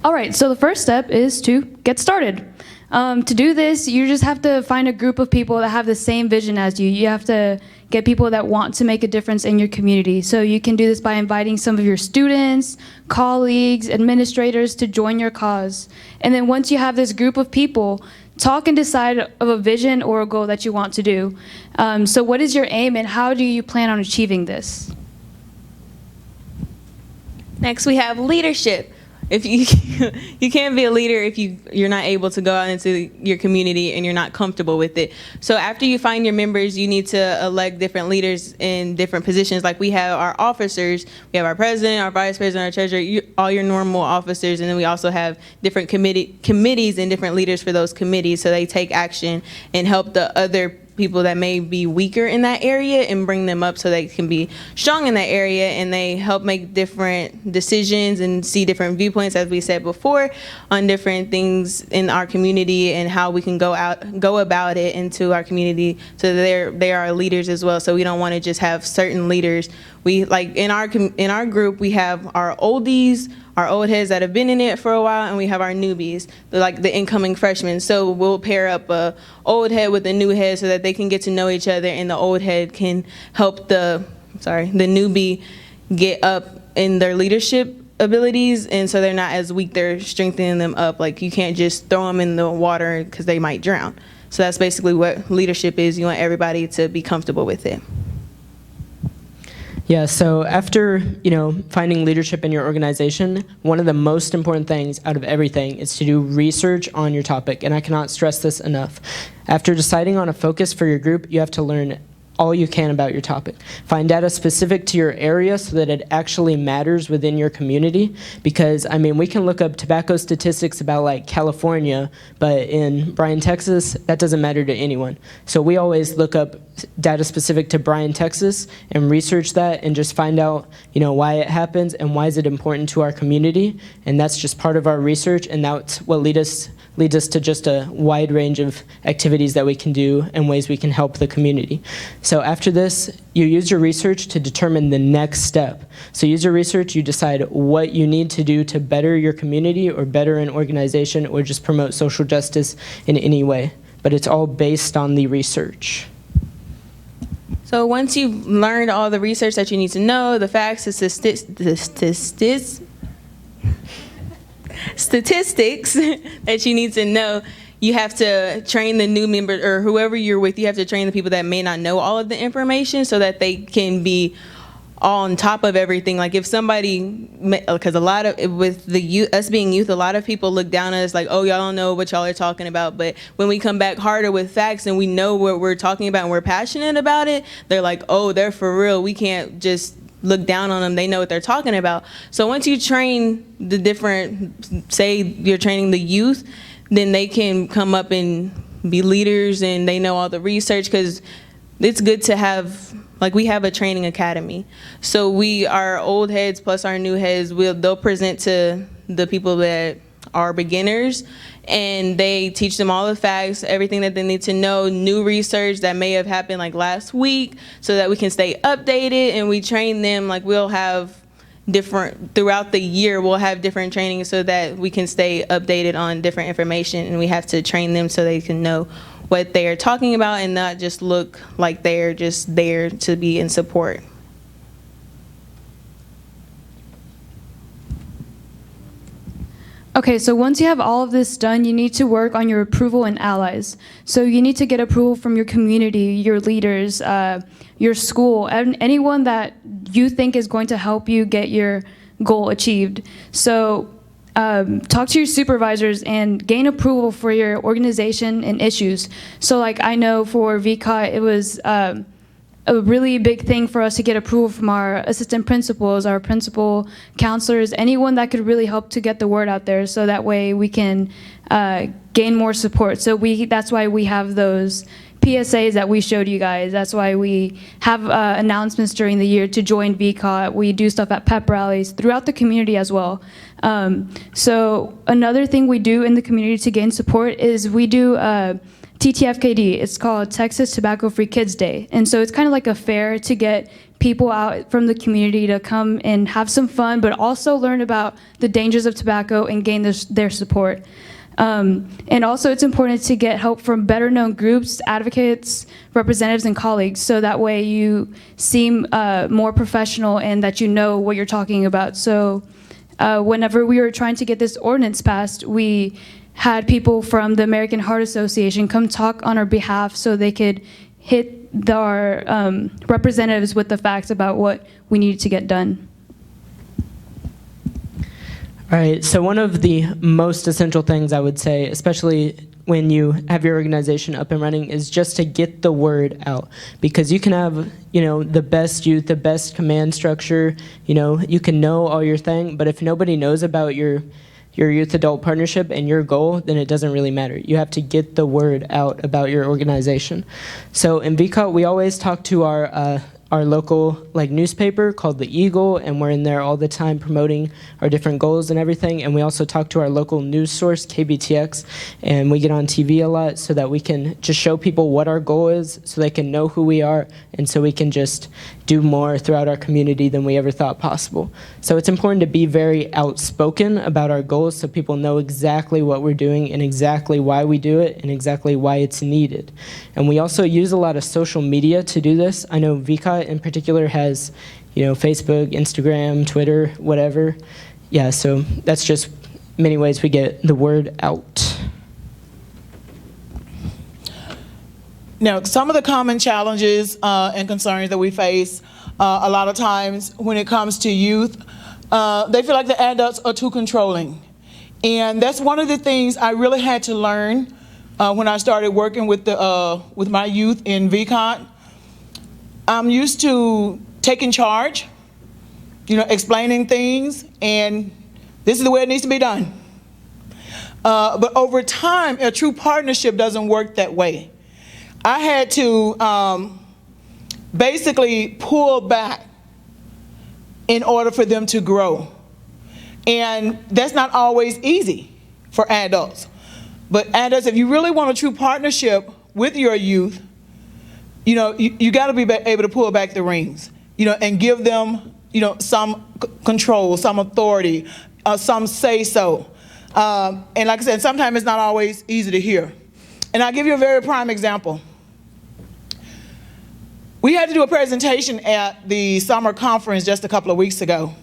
All right, so the first step is to get started. To do this, you just have to find a group of people that have the same vision as you. You have to get people that want to make a difference in your community. So you can do this by inviting some of your students, colleagues, administrators to join your cause. And then once you have this group of people, talk and decide of a vision or a goal that you want to do. So what is your aim and how do you plan on achieving this? Next, we have leadership. If you can't be a leader if you're not able to go out into your community and you're not comfortable with it. So after you find your members, you need to elect different leaders in different positions. Like we have our officers, we have our president, our vice president, our treasurer, all your normal officers, and then we also have different committees and different leaders for those committees, so they take action and help the other people that may be weaker in that area and bring them up so they can be strong in that area, and they help make different decisions and see different viewpoints, as we said before, on different things in our community and how we can go about it into our community. So they are leaders as well. So we don't want to just have certain leaders. We in our group we have our oldies, our old heads that have been in it for a while, and we have our newbies, the incoming freshmen. So we'll pair up a old head with a new head so that they can get to know each other, and the old head can help the newbie get up in their leadership abilities, and so they're not as weak. They're strengthening them up. Like you can't just throw them in the water because they might drown. So that's basically what leadership is. You want everybody to be comfortable with it. Yeah, so after, finding leadership in your organization, one of the most important things out of everything is to do research on your topic, and I cannot stress this enough. After deciding on a focus for your group, you have to learn all you can about your topic. Find data specific to your area so that it actually matters within your community, because, we can look up tobacco statistics about, like, California, but in Bryan, Texas, that doesn't matter to anyone. So we always look up data specific to Bryan, Texas, and research that and just find out, why it happens and why is it important to our community. And that's just part of our research, and that's what leads us to just a wide range of activities that we can do and ways we can help the community. So after this, you use your research to determine the next step. So use your research, you decide what you need to do to better your community or better an organization or just promote social justice in any way. But it's all based on the research. So once you've learned all the research that you need to know, the facts, the statistics that you need to know, you have to train the new members or whoever you're with. You have to train the people that may not know all of the information so that they can be on top of everything. Like if somebody, because a lot of, with the youth, us being youth, a lot of people look down at us like, oh, y'all don't know what y'all are talking about. But when we come back harder with facts and we know what we're talking about and we're passionate about it, they're like, oh, they're for real. We can't just look down on them. They know what they're talking about. So once you train the different, say you're training the youth, then they can come up and be leaders and they know all the research, because it's good to have, like, we have a training academy. So our old heads plus our new heads, they'll present to the people that are beginners, and they teach them all the facts, everything that they need to know, new research that may have happened like last week, so that we can stay updated. And we train them, like we'll have different, throughout the year, we'll have different trainings so that we can stay updated on different information. And we have to train them so they can know what they are talking about and not just look like they're just there to be in support. Okay, so once you have all of this done, you need to work on your approval and allies. So you need to get approval from your community, your leaders, your school, and anyone that you think is going to help you get your goal achieved. So talk to your supervisors and gain approval for your organization and issues. So like I know for VCOT, it was a really big thing for us to get approval from our assistant principals, our principal counselors, anyone that could really help to get the word out there, so that way we can gain more support. So that's why we have those PSAs that we showed you guys. That's why we have announcements during the year to join VCOT. We do stuff at pep rallies throughout the community as well. So another thing we do in the community to gain support is we do TTFKD. It's called Texas Tobacco Free Kids Day. And so it's kind of like a fair to get people out from the community to come and have some fun, but also learn about the dangers of tobacco and gain their support. And also it's important to get help from better known groups, advocates, representatives, and colleagues, so that way you seem more professional and that you know what you're talking about. So whenever we were trying to get this ordinance passed, we had people from the American Heart Association come talk on our behalf so they could hit our representatives with the facts about what we needed to get done. All right, so one of the most essential things I would say, especially when you have your organization up and running, is just to get the word out. Because you can have, the best youth, the best command structure, you can know all your thing, but if nobody knows about your youth-adult partnership and your goal, then it doesn't really matter. You have to get the word out about your organization. So in VCOT, we always talk to our local newspaper called The Eagle, and we're in there all the time promoting our different goals and everything. And we also talk to our local news source, KBTX, and we get on TV a lot so that we can just show people what our goal is, so they can know who we are, and so we can just do more throughout our community than we ever thought possible. So it's important to be very outspoken about our goals so people know exactly what we're doing and exactly why we do it and exactly why it's needed. And we also use a lot of social media to do this. I know VCOT in particular has, Facebook, Instagram, Twitter, whatever. Yeah, so that's just many ways we get the word out. Now, some of the common challenges and concerns that we face a lot of times when it comes to youth, they feel like the adults are too controlling. And that's one of the things I really had to learn when I started working with my youth in VCOT. I'm used to taking charge, explaining things, and this is the way it needs to be done. But over time, a true partnership doesn't work that way. I had to basically pull back in order for them to grow. And that's not always easy for adults. But adults, if you really want a true partnership with your youth, you got to be able to pull back the reins, and give them, some control, some authority, some say so. And like I said, sometimes it's not always easy to hear. And I'll give you a very prime example. We had to do a presentation at the summer conference just a couple of weeks ago.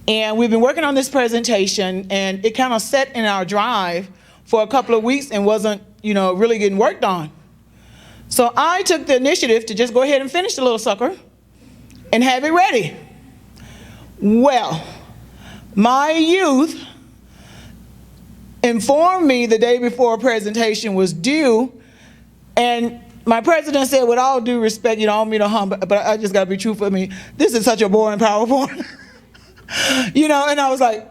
And we've been working on this presentation, and it kind of sat in our drive for a couple of weeks and wasn't, really getting worked on. So I took the initiative to just go ahead and finish the little sucker and have it ready. Well, my youth informed me the day before a presentation was due, and my president said, with all due respect, I don't mean to hum, but I just got to be truthful with me. This is such a boring PowerPoint. And I was like,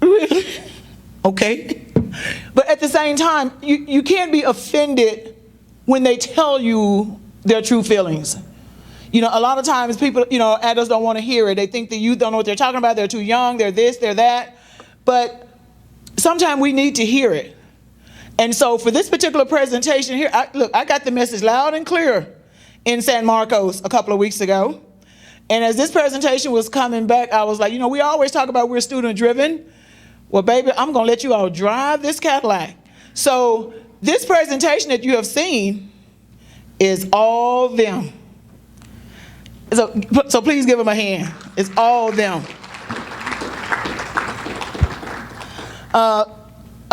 really? Okay. But at the same time, you can't be offended when they tell you their true feelings. A lot of times people, adults don't want to hear it. They think the youth don't know what they're talking about. They're too young. They're this, they're that. But sometimes we need to hear it. And so for this particular presentation here, I got the message loud and clear in San Marcos a couple of weeks ago. And as this presentation was coming back, I was like, we always talk about we're student driven. Well, baby, I'm going to let you all drive this Cadillac. So this presentation that you have seen is all them. So please give them a hand. It's all them.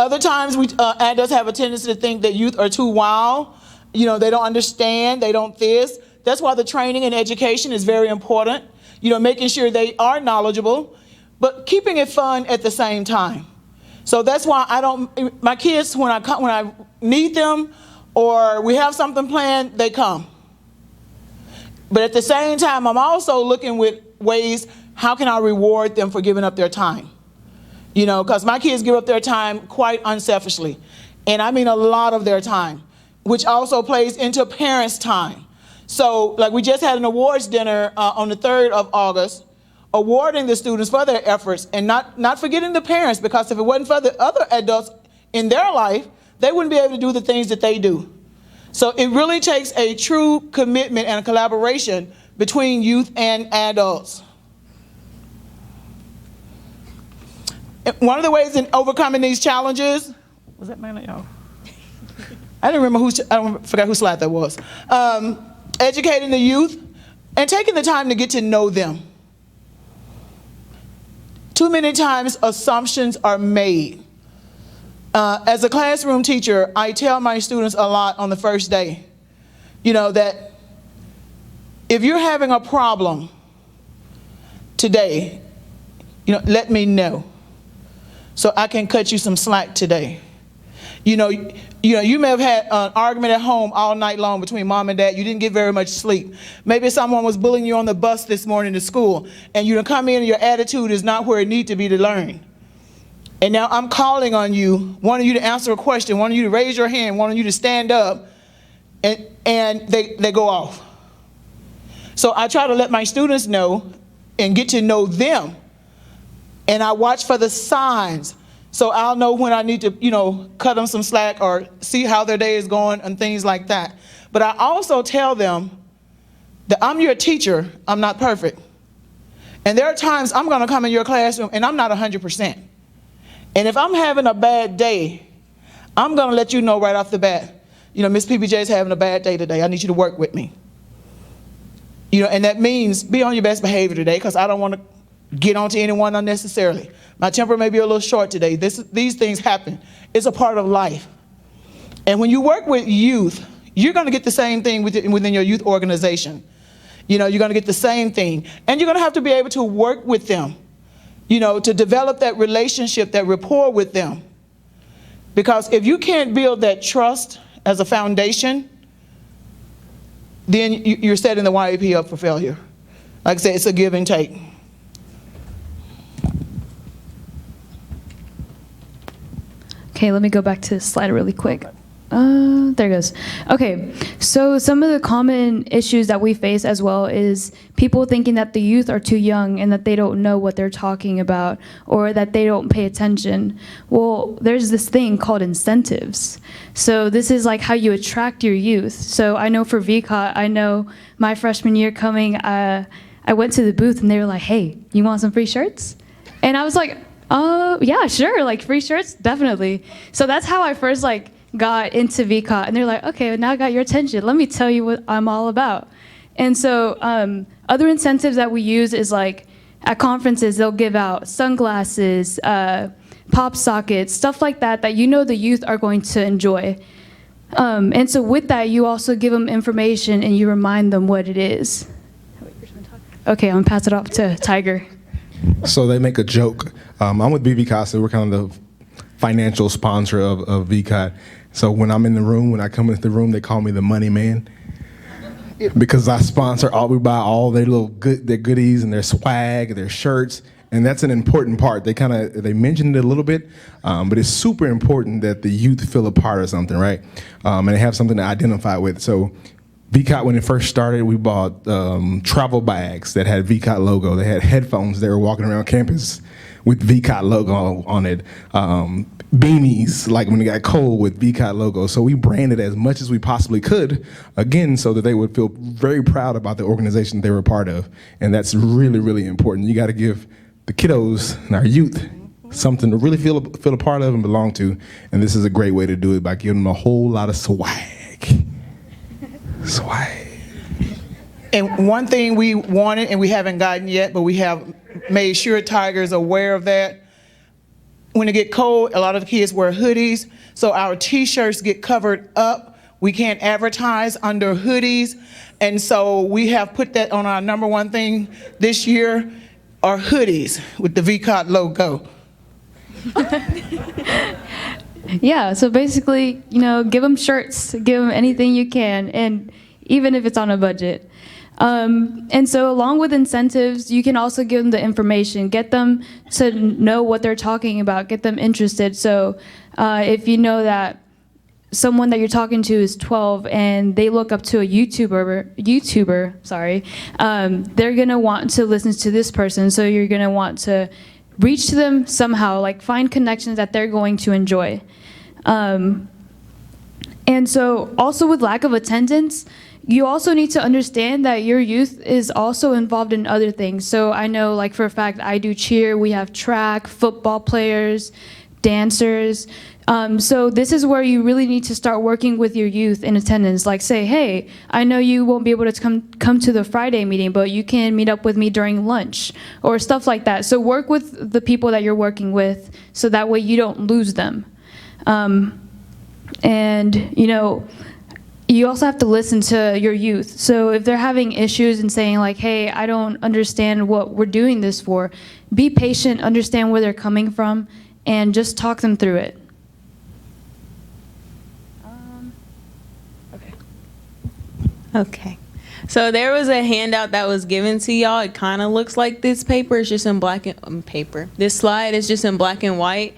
Other times, adults have a tendency to think that youth are too wild. They don't understand. They don't this. That's why the training and education is very important. Making sure they are knowledgeable, but keeping it fun at the same time. So that's why my kids, when I need them or we have something planned, they come. But at the same time, I'm also looking with ways, how can I reward them for giving up their time? Because my kids give up their time quite unselfishly. And I mean a lot of their time, which also plays into parents' time. So like we just had an awards dinner on the 3rd of August, awarding the students for their efforts and not forgetting the parents, because if it wasn't for the other adults in their life, they wouldn't be able to do the things that they do. So it really takes a true commitment and a collaboration between youth and adults. One of the ways in overcoming these challenges, was that mainly? Oh, I didn't remember I forgot whose slide that was. Educating the youth and taking the time to get to know them. Too many times assumptions are made. As a classroom teacher, I tell my students a lot on the first day, that if you're having a problem today, let me know so I can cut you some slack today. You may have had an argument at home all night long between mom and dad. You didn't get very much sleep. Maybe someone was bullying you on the bus this morning to school, and you come in and your attitude is not where it needs to be to learn. And now I'm calling on you, wanting you to answer a question, wanting you to raise your hand, wanting you to stand up, and they go off. So I try to let my students know and get to know them. And I watch for the signs. So I'll know when I need to, cut them some slack or see how their day is going and things like that. But I also tell them that I'm your teacher, I'm not perfect. And there are times I'm going to come in your classroom and I'm not 100%. And if I'm having a bad day, I'm going to let you know right off the bat, Miss PBJ is having a bad day today. I need you to work with me. And that means be on your best behavior today, because I don't want to get onto anyone unnecessarily. My temper may be a little short today. These things happen. It's a part of life. And when you work with youth, you're going to get the same thing within your youth organization. You know, you're going to get the same thing. And you're going to have to be able to work with them, you know, to develop that relationship, that rapport with them. Because if you can't build that trust as a foundation, then you're setting the YAP up for failure. Like I said, it's a give and take. Okay, let me go back to the slide really quick. There it goes. Okay, so some of the common issues that we face as well is people thinking that the youth are too young and that they don't know what they're talking about or that they don't pay attention. Well, there's this thing called incentives. So this is like how you attract your youth. So I know for VCOT, I know my freshman year coming, I went to the booth and they were like, hey, you want some free shirts? And I was like, yeah, sure, like free shirts, definitely. So that's how I first like got into VCOT, and they're like, okay, now I got your attention. Let me tell you what I'm all about. And so other incentives that we use is like at conferences, they'll give out sunglasses, pop sockets, stuff like that, that you know the youth are going to enjoy. And so with that, you also give them information and you remind them what it is. Okay, I'm gonna pass it off to Tiger. So they make a joke. I'm with BB so we're kind of the financial sponsor of VCOT. So when I'm in the room, when I come into the room, they call me the money man because I sponsor we buy all their their goodies and their swag, their shirts, and that's an important part. They mentioned it a little bit, but it's super important that the youth feel a part of something, right? And they have something to identify with. So VCOT, when it first started, we bought travel bags that had VCOT logo. They had headphones. They were walking around campus with VCOT logo on it. Beanies, like when it got cold, with VCOT logo. So we branded as much as we possibly could, again, so that they would feel very proud about the organization they were a part of. And that's really, really important. You got to give the kiddos and our youth something to really feel a part of and belong to. And this is a great way to do it by giving them a whole lot of swag. Swag. And one thing we wanted, and we haven't gotten yet, but we have made sure Tiger's aware of that. When it get cold, a lot of the kids wear hoodies, so our t-shirts get covered up. We can't advertise under hoodies, and so we have put that on our number one thing this year, are hoodies with the VCOT logo. Yeah, so basically, you know, give them shirts, give them anything you can, and even if it's on a budget. And so along with incentives, you can also give them the information, get them to know what they're talking about, get them interested. So if you know that someone that you're talking to is 12 and they look up to a YouTuber, they're gonna want to listen to this person. So you're gonna want to reach to them somehow, like find connections that they're going to enjoy. And so also with lack of attendance, you also need to understand that your youth is also involved in other things. So I know, like for a fact, I do cheer, we have track, football players, dancers. So this is where you really need to start working with your youth in attendance. Like say, hey, I know you won't be able to come to the Friday meeting, but you can meet up with me during lunch or stuff like that. So work with the people that you're working with so that way you don't lose them. And, you know, you also have to listen to your youth. So if they're having issues and saying like, hey, I don't understand what we're doing this for, be patient, understand where they're coming from, and just talk them through it. Okay. So there was a handout that was given to y'all. It kind of looks like this paper. It's just in black and paper. This slide is just in black and white.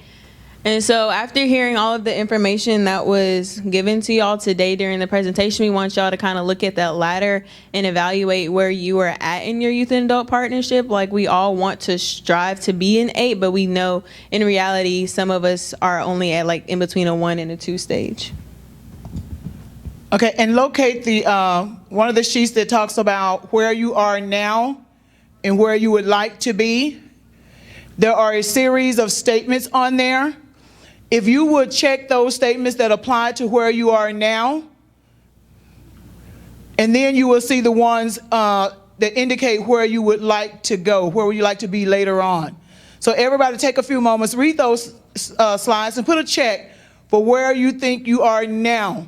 And so after hearing all of the information that was given to y'all today during the presentation, we want y'all to kind of look at that ladder and evaluate where you are at in your youth and adult partnership. Like we all want to strive to be an 8, but we know in reality, some of us are only at like in between a 1 and a 2 stage. Okay, and locate the one of the sheets that talks about where you are now and where you would like to be. There are a series of statements on there. If you would check those statements that apply to where you are now, and then you will see the ones that indicate where you would like to go, where would you like to be later on. So everybody take a few moments, read those slides and put a check for where you think you are now.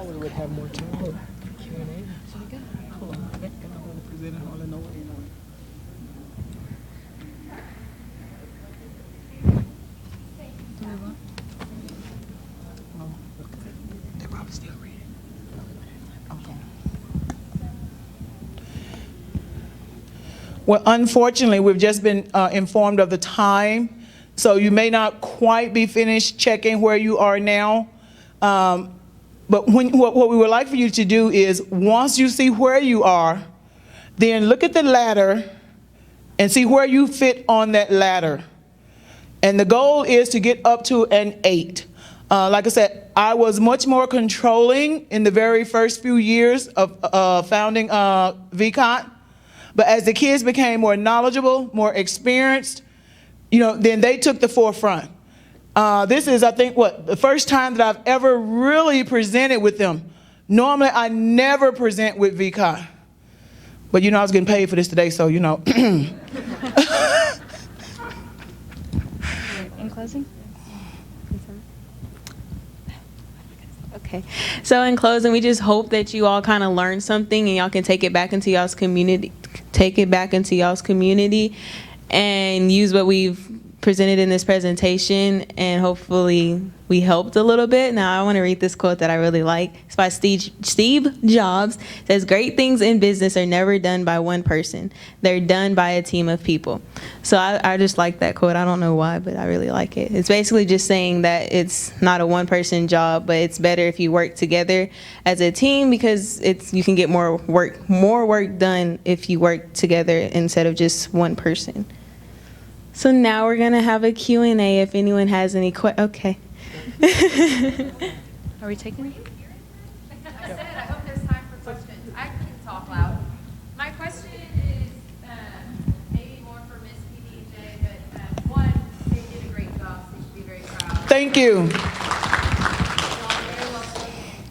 We would have more time. Q&A. Well, unfortunately, we've just been informed of the time, so you may not quite be finished checking where you are now. But what we would like for you to do is, once you see where you are, then look at the ladder and see where you fit on that ladder. And the goal is to get up to an 8. Like I said, I was much more controlling in the very first few years of founding VCOT. But as the kids became more knowledgeable, more experienced, then they took the forefront. This is, I think, the first time that I've ever really presented with them. Normally, I never present with VCOT. But I was getting paid for this today, so In closing? Okay. So in closing, we just hope that you all kind of learn something and y'all can take it back into y'all's community. And use what we've presented in this presentation, and hopefully we helped a little bit. Now I want to read this quote that I really like. It's by Steve Jobs. It says, "Great things in business are never done by one person. They're done by a team of people." So I just like that quote. I don't know why, but I really like it. It's basically just saying that it's not a one-person job, but it's better if you work together as a team, because you can get more work done if you work together instead of just one person. So now we're going to have a Q&A if anyone has any questions. Okay. Are we taking? I hope there's time for questions. I can talk loud. My question is maybe more for Ms. PBJ, but one, they did a great job, so you should be very proud. Thank you.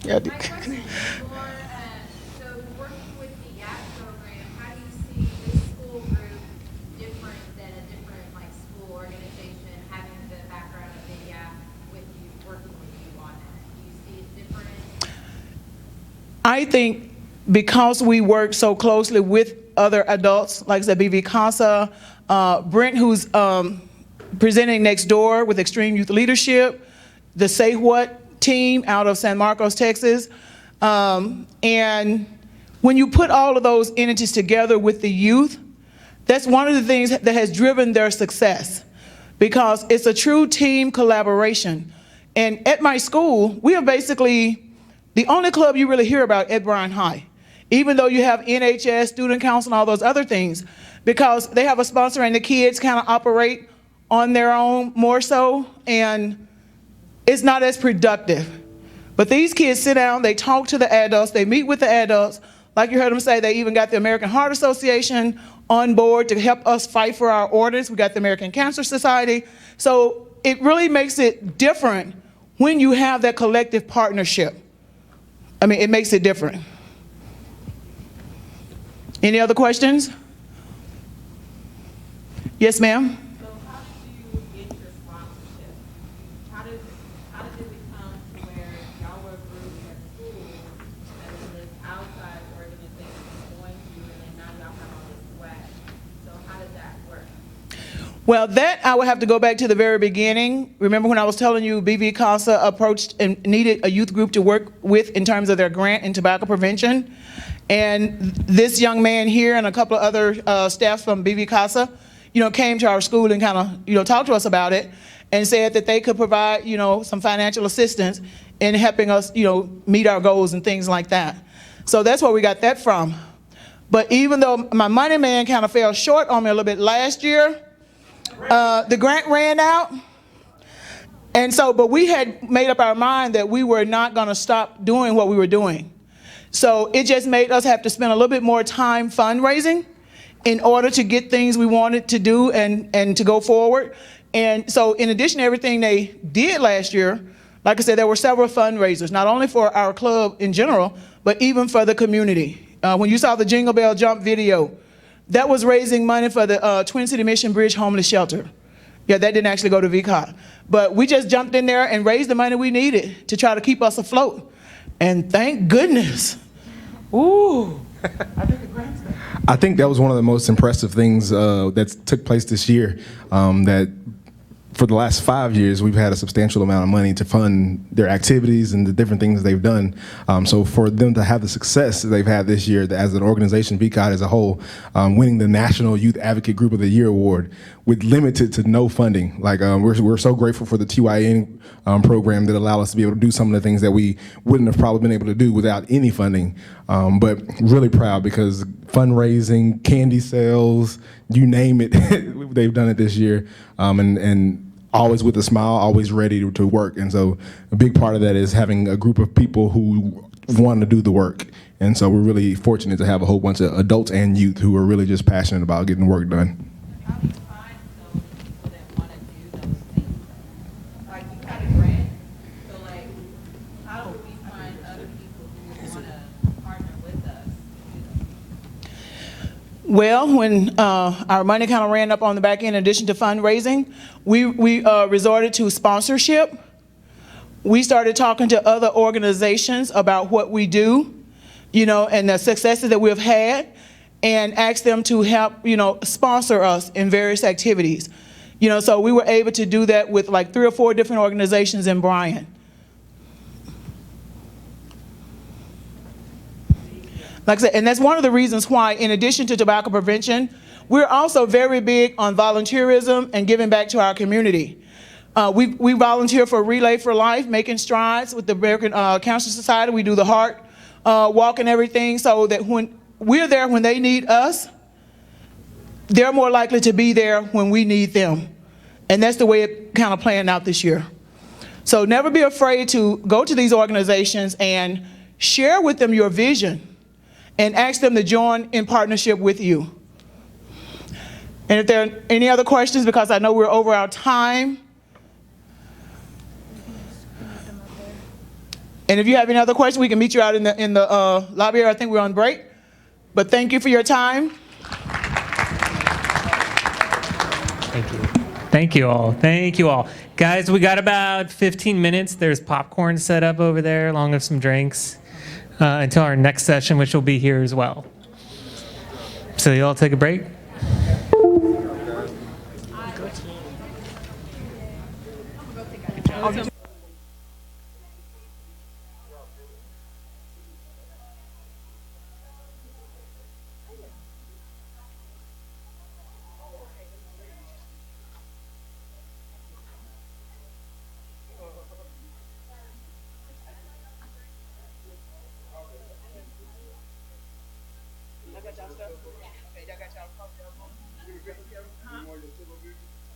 My question is more, so working with the YAP program, how do you see this school group different than a different school organization having the background of the YAP with you, working with you on it? Do you see it different? I think because we work so closely with other adults, like I said, BV Casa, Brent, who's presenting next door with Extreme Youth Leadership, the Say What team out of San Marcos, Texas. And when you put all of those entities together with the youth, that's one of the things that has driven their success, because it's a true team collaboration. And at my school, we are basically the only club you really hear about at Bryan High, even though you have NHS, Student Council, and all those other things, because they have a sponsor and the kids kind of operate on their own more so, and it's not as productive. But these kids sit down, they talk to the adults, they meet with the adults. Like you heard them say, they even got the American Heart Association on board to help us fight for our orders. We got the American Cancer Society. So it really makes it different when you have that collective partnership. I mean, it makes it different. Any other questions? Yes, ma'am? Well, that I would have to go back to the very beginning. Remember when I was telling you BV CASA approached and needed a youth group to work with in terms of their grant in tobacco prevention? And this young man here and a couple of other staff from BV CASA, came to our school and kind of, talked to us about it and said that they could provide, some financial assistance in helping us, meet our goals and things like that. So that's where we got that from. But even though my money man kind of fell short on me a little bit last year, the grant ran out. And so, but we had made up our mind that we were not going to stop doing what we were doing. So it just made us have to spend a little bit more time fundraising in order to get things we wanted to do and to go forward. And so in addition to everything they did last year, like I said, there were several fundraisers, not only for our club in general, but even for the community. When you saw the Jingle Bell Jump video, that was raising money for the Twin City Mission Bridge Homeless Shelter. Yeah, that didn't actually go to VCOT. But we just jumped in there and raised the money we needed to try to keep us afloat. And thank goodness. Ooh. I think that was one of the most impressive things that took place this year, that for the last 5 years, we've had a substantial amount of money to fund their activities and the different things they've done. So for them to have the success that they've had this year as an organization, VCOT as a whole, winning the National Youth Advocate Group of the Year Award with limited to no funding. Like we're so grateful for the TYN program that allowed us to be able to do some of the things that we wouldn't have probably been able to do without any funding. But really proud because fundraising, candy sales, you name it, they've done it this year. And always with a smile, always ready to work. And so a big part of that is having a group of people who want to do the work. And so we're really fortunate to have a whole bunch of adults and youth who are really just passionate about getting work done. Well, when our money kind of ran up on the back end, in addition to fundraising, we resorted to sponsorship. We started talking to other organizations about what we do, and the successes that we've had, and asked them to help, sponsor us in various activities. So we were able to do that with like 3 or 4 different organizations in Bryan. Like I said, and that's one of the reasons why, in addition to tobacco prevention, we're also very big on volunteerism and giving back to our community. We volunteer for Relay for Life, making strides with the American Cancer Society. We do the heart walk and everything, so that when we're there when they need us, they're more likely to be there when we need them. And that's the way it kind of playing out this year. So never be afraid to go to these organizations and share with them your vision and ask them to join in partnership with you. And if there are any other questions, because I know we're over our time. And if you have any other questions, we can meet you out in the lobby area. I think we're on break. But thank you for your time. Thank you. Thank you all. Thank you all. Guys, we got about 15 minutes. There's popcorn set up over there, along with some drinks, until our next session, which will be here as well. So you all take a break.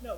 No.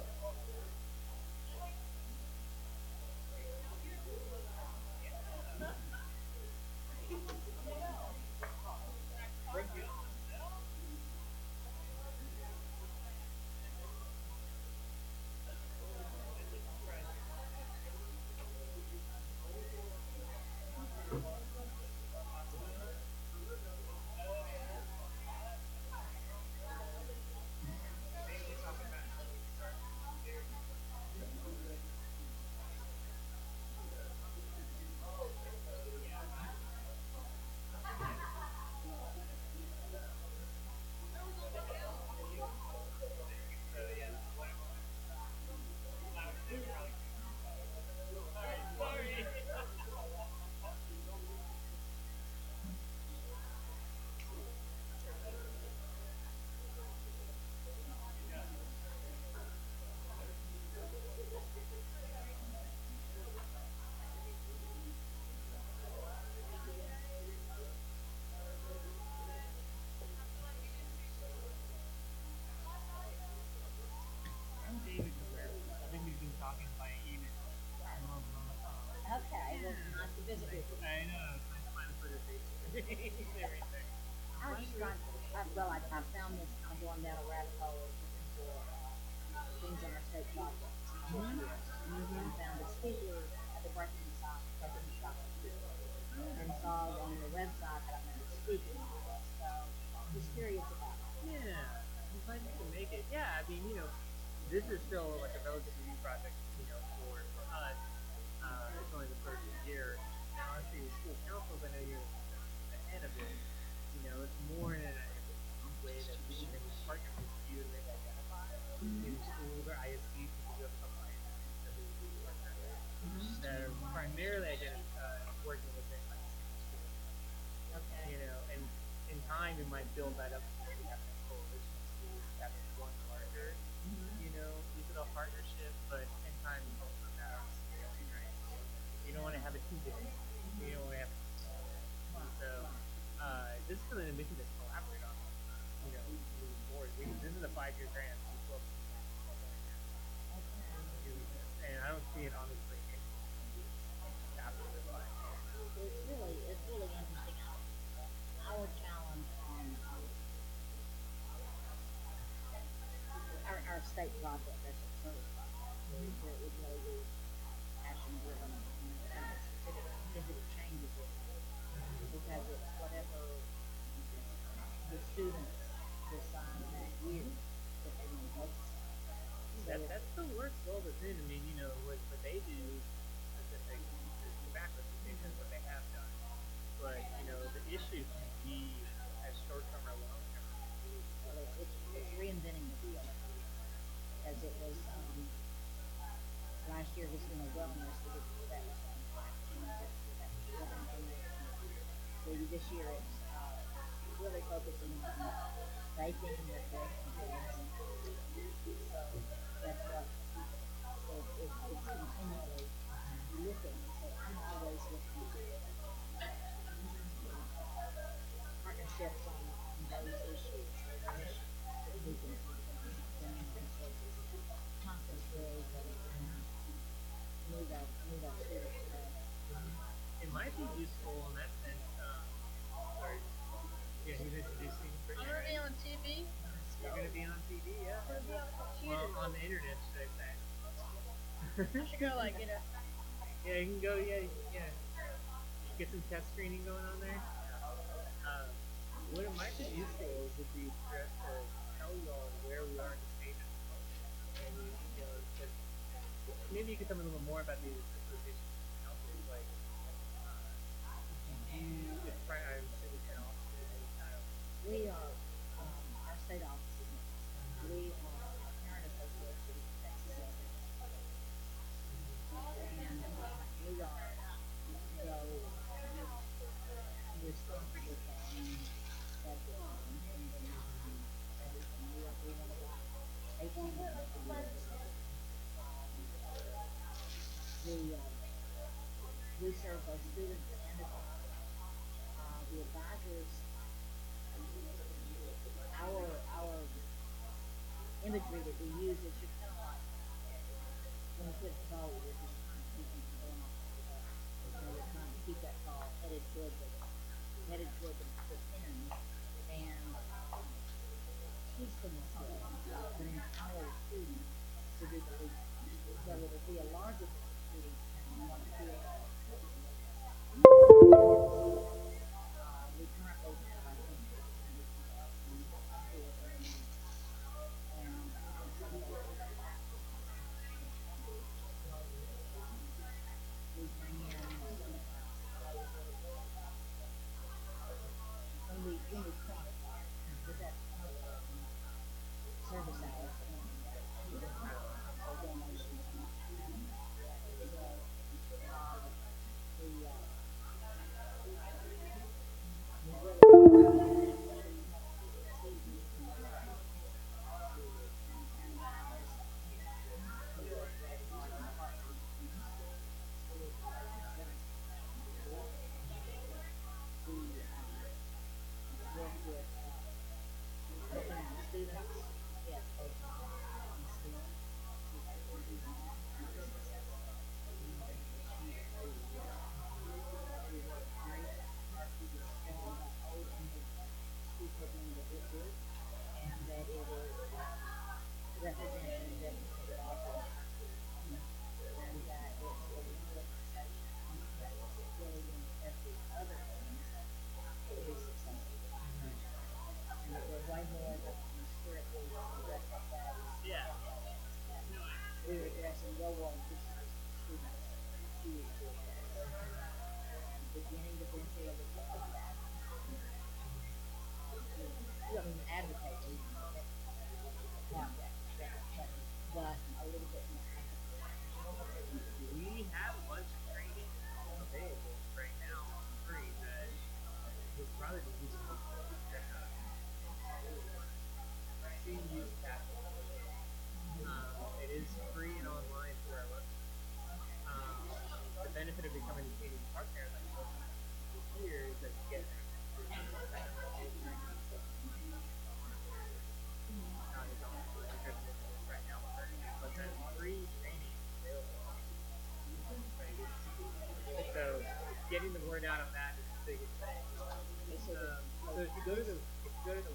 I know. I'm trying to put it everything. I was trying, I found this, I'm going down a rabbit hole looking for things on our state projects. And found a speaker at the Breaking Stop, and saw on the website that I'm going to be speaking on it. So I'm just curious about it. Yeah, I'm glad you can make it. Yeah, I mean, this is still like a relatively new project, for us. It's only the first year. Now, honestly, the school councils, I know you're ahead of it. It's more in a way that we can partner with you and maybe identify in schools or ISDs to do something like that. So primarily, working with them, like Okay. and in time we might build that up to maybe having a coalition of schools, having one larger, digital partnership, but in time it's also about scaling, right? You don't want to have it too big. You don't want to have it too small. So this is something that we can just collaborate on, moving forward. This is a 5-year grant. So and I don't see it honestly after the 5 years. It's really interesting. Our challenge on our state project, our service project, is really passion driven and specific changes because it's whatever the students decide that year that they want to focus on. That's the work well within. I mean, what they do specific to backwards is what they have done. But, the issue can be as short term or long term. Well, it's reinventing the wheel. As it was, last year was, wellness, that was maybe this year it's really focusing on vaping and recreational kids. So that's what, so it's continually looking. So I'm always looking at partnerships on those issues, those issues that we can conferences and move our students around. It might be useful in that sense. Sorry. Yeah, he's introducing. I'm gonna be on TV. You're going to be on TV, yeah? I'm gonna be on the computer. Well, on the internet, should I say. I should go Yeah, you can go, yeah. Get some test screening going on there. What it might be useful would be to tell you all where we are in the state at the moment. And, maybe you could tell me a little more about these associations and councils, like, it's probably, I'm sure we can also We are, our state offices, we are a parent association in Texas. And we are, responsible for that we have about 18 we serve both students and adults. The advisors, our imagery that we use is just kind of like when you put a bowl, you're just trying to keep them going off the bowl. You're trying to keep that ball headed toward the pin and teaching the entire student to do the lead. So it'll be a larger group of students and we want to feel we currently have, I think, we bring in when we quantify with that service hours and donations. don't even advocate leaving it without that, but a little bit more. We have a bunch of training available right now for free that would probably be useful to check out. See Youth Capital. It is free and online through our website. The benefit of becoming a Canadian partner like here is that you get right now, but there's free training available. So getting the word out on that is the biggest thing. So if you go to the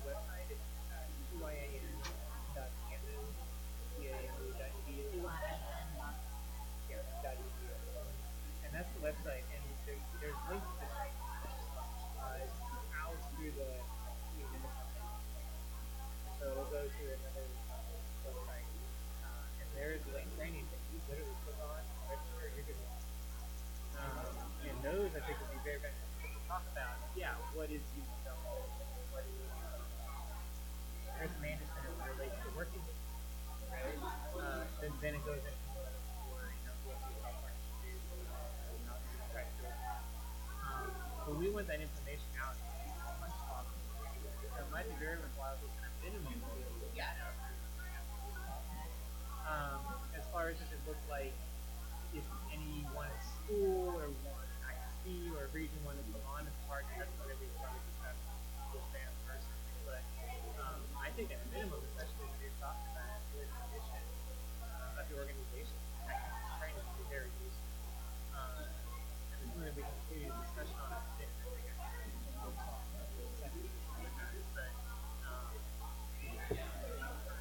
website, it's cyan.camu.edu. And that's the website, and there's links to this. It's housed through the so it'll go to another website, and there is link training that you literally click on, register, you're good. And those I think would be very beneficial to talk about. Yeah, what is youth development? What is risk management as it relates to working with youth, right? Then it goes into more, what we help our students do, how to try to do it. But we want that information out as much as possible. So it might be very worthwhile to kind of minimum to be able to get out. As far as if it looks like if anyone at school or one ISD or a region wanted to come on as a partner, that's whatever we probably discuss with them personally. But I think at a minimum, especially if you're talking about the mission of the organization, training would be very useful. And the sooner we can continue the discussion on it, I think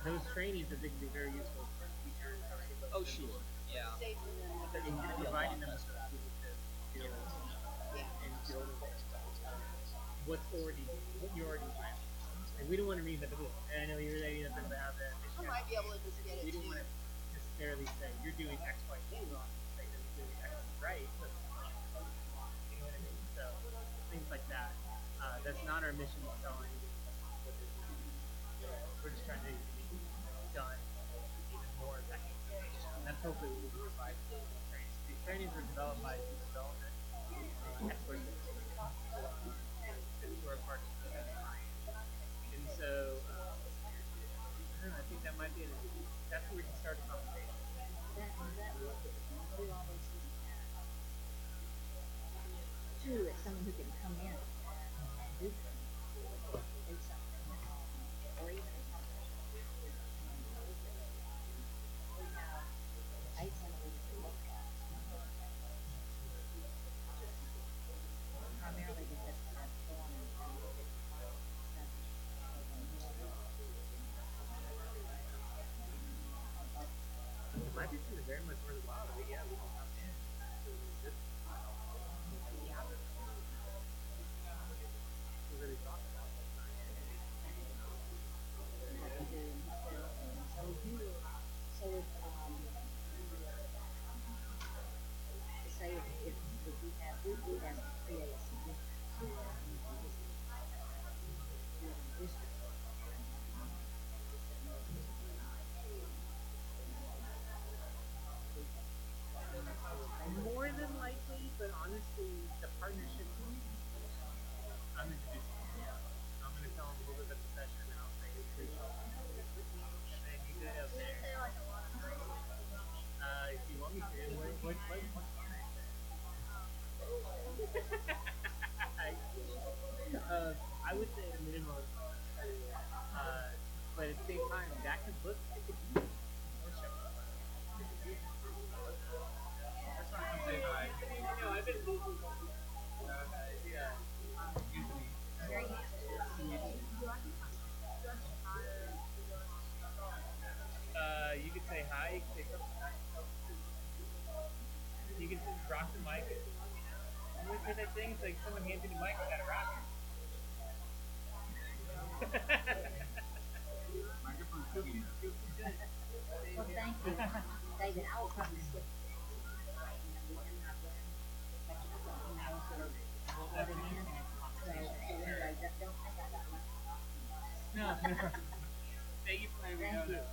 those trainings I think would be very useful for teachers or anybody. Oh, sure. Yeah. Providing them with skills and building what you already have. And we don't want to reinvent the wheel. And I know you're ready to have that mission. I might be able to just get it. We don't want to necessarily say you're doing X, Y, Z wrong. Say that you're doing X right, but you know what I mean? So things like that. That's not our mission to sell anything. We're just trying to get it done even more effectively. And that's hopefully what we can provide for these trainings. These trainings are developed by youth development experts and who are part of the and so I don't know, I think that might be that's where we can start a conversation. Two, it's someone who can come in and do something, or even a conversation. We have 8 centimeters to look at. Primarily because that's going and look at It might be something very much worthwhile, but yeah, we can come in. To really talk about that. Say if we have PASD More than likely, but honestly, the partnership. I'm introducing them. I'm going to tell them a little bit about the session, and I'll say it's pretty cool. And then you go up there. If you want me to, what I would say at a minimum, but at the same time, that could look, it could be worship. That's why I'm saying, no, I've been busy. Yeah. You could say hi, you could say something nice. You can just rock the mic. And with that thing, it's like someone hands you the mic, you gotta rock it. Well, thank you, David. I will probably skip. No, Thank you for letting me know that.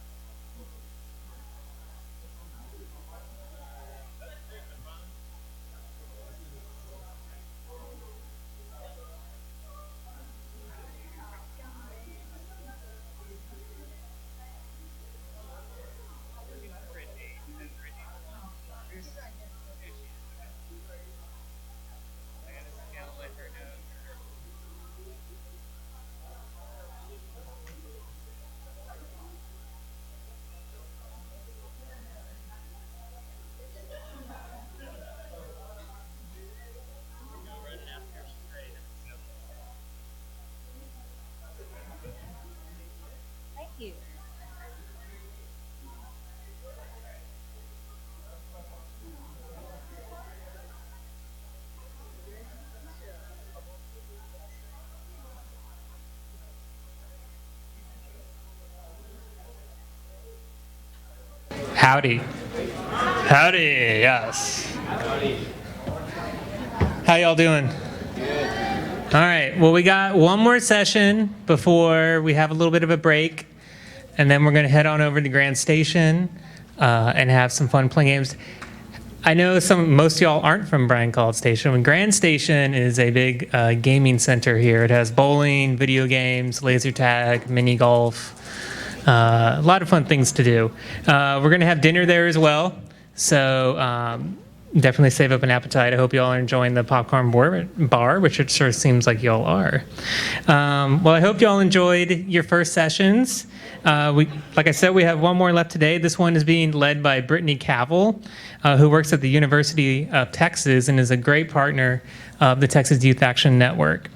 Thank you. Howdy. Howdy, yes. How y'all doing? All right, well, we got one more session before we have a little bit of a break, and then we're going to head on over to Grand Station and have some fun playing games. I know most of y'all aren't from Bryan College Station. Grand Station is a big gaming center here. It has bowling, video games, laser tag, mini golf, a lot of fun things to do. We're going to have dinner there as well, so definitely save up an appetite. I hope you all are enjoying the popcorn bar, which it sure seems like you all are. Well, I hope you all enjoyed your first sessions. Like I said, we have one more left today. This one is being led by Brittany Cavill, who works at the University of Texas and is a great partner of the Texas Youth Action Network.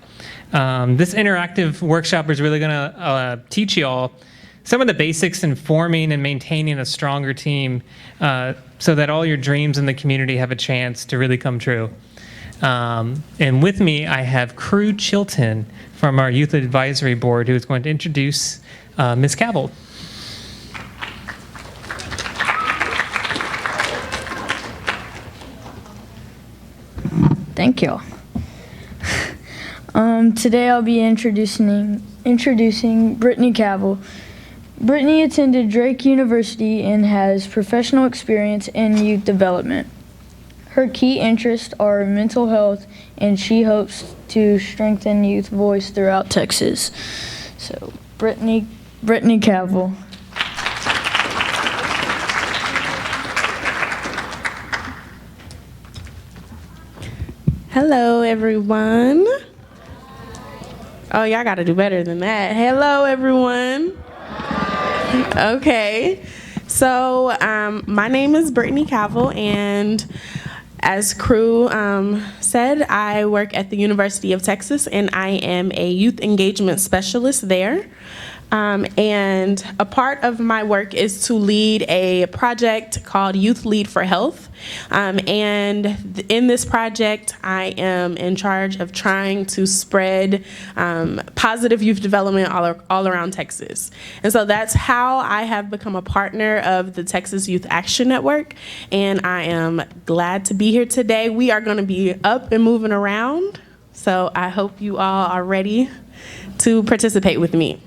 This interactive workshop is really going to teach you all some of the basics in forming and maintaining a stronger team so that all your dreams in the community have a chance to really come true. And with me, I have Crew Chilton from our Youth Advisory Board, who is going to introduce Ms. Cavill. Thank you. Today I'll be introducing Brittany Cavill. Brittany attended Drake University and has professional experience in youth development. Her key interests are mental health, and she hopes to strengthen youth voice throughout Texas. So, Brittany Cavill. Hello, everyone. Oh, y'all got to do better than that. Hello, everyone. Okay, so my name is Brittany Cavill, and as Crew said, I work at the University of Texas, and I am a youth engagement specialist there. And a part of my work is to lead a project called Youth Lead for Health. And in this project, I am in charge of trying to spread positive youth development all around Texas. And so that's how I have become a partner of the Texas Youth Action Network. And I am glad to be here today. We are going to be up and moving around. So I hope you all are ready to participate with me.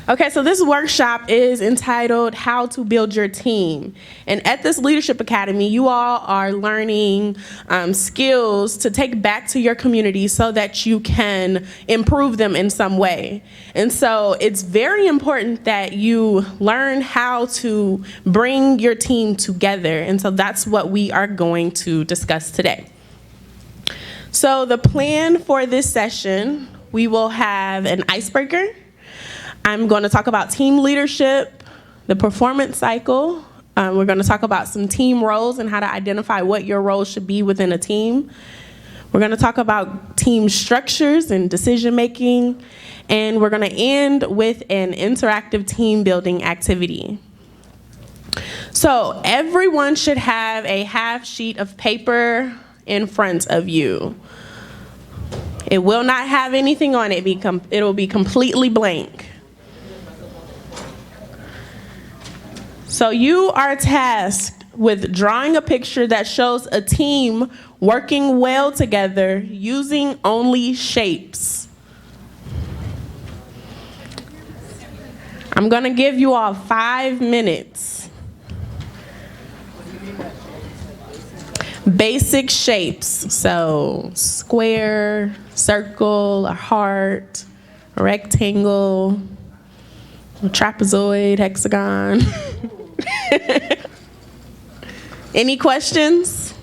Okay, so this workshop is entitled How to Build Your Team. And at this Leadership Academy, you all are learning skills to take back to your community so that you can improve them in some way. And so it's very important that you learn how to bring your team together. And so that's what we are going to discuss today. So the plan for this session, we will have an icebreaker. I'm going to talk about team leadership, the performance cycle. We're going to talk about some team roles and how to identify what your role should be within a team. We're going to talk about team structures and decision making. And we're going to end with an interactive team building activity. So everyone should have a half sheet of paper in front of you. It will not have anything on it. It will be completely blank. So you are tasked with drawing a picture that shows a team working well together using only shapes. I'm gonna give you all 5 minutes. Basic shapes, so square, circle, a heart, a rectangle, a trapezoid, hexagon. Any questions?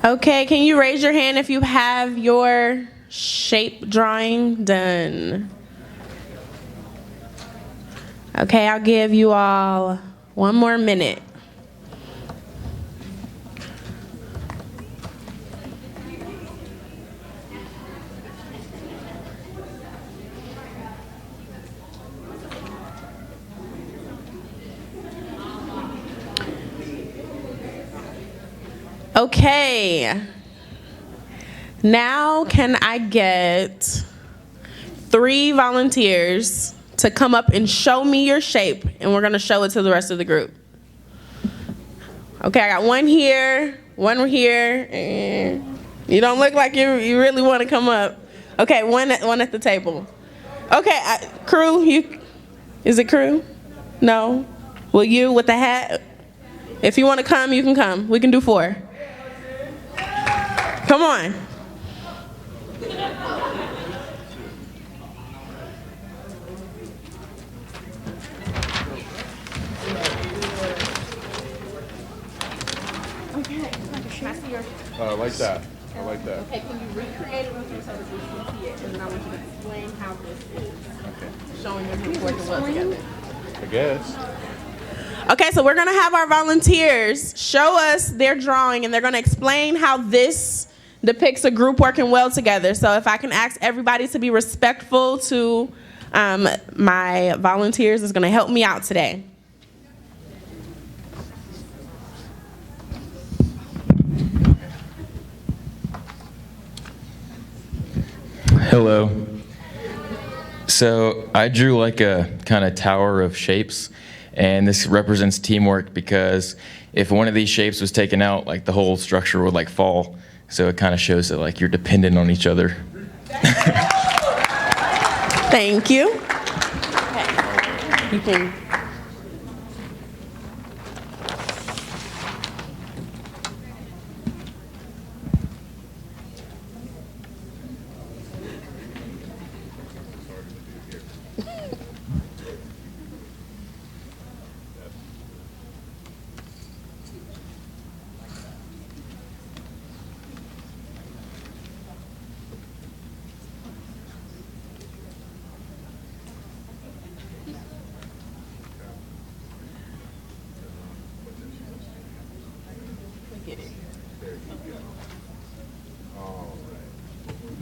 Okay, can you raise your hand if you have your shape drawing done? Okay, I'll give you all 1 more minute. Okay, now can I get 3 volunteers to come up and show me your shape, and we're gonna show it to the rest of the group. Okay, I got 1 here, 1 here, and you don't look like you really wanna come up. Okay, one at the table. Okay, crew, is it crew? No? Will you with the hat? If you wanna come, you can come. We can do 4. Come on. Okay, can I see your... I like that. I like that. Okay, can you recreate it with me so that we can see it? And then I want you to explain how this is. Okay. Showing them who's working well together. I guess. Okay, so we're gonna have our volunteers show us their drawing, and they're gonna explain how this depicts a group working well together. So if I can ask everybody to be respectful to my volunteers, is gonna help me out today. Hello. So I drew like a kind of tower of shapes, and this represents teamwork because if one of these shapes was taken out, like the whole structure would like fall. So it kind of shows that like you're dependent on each other. Thank you. Okay. You can.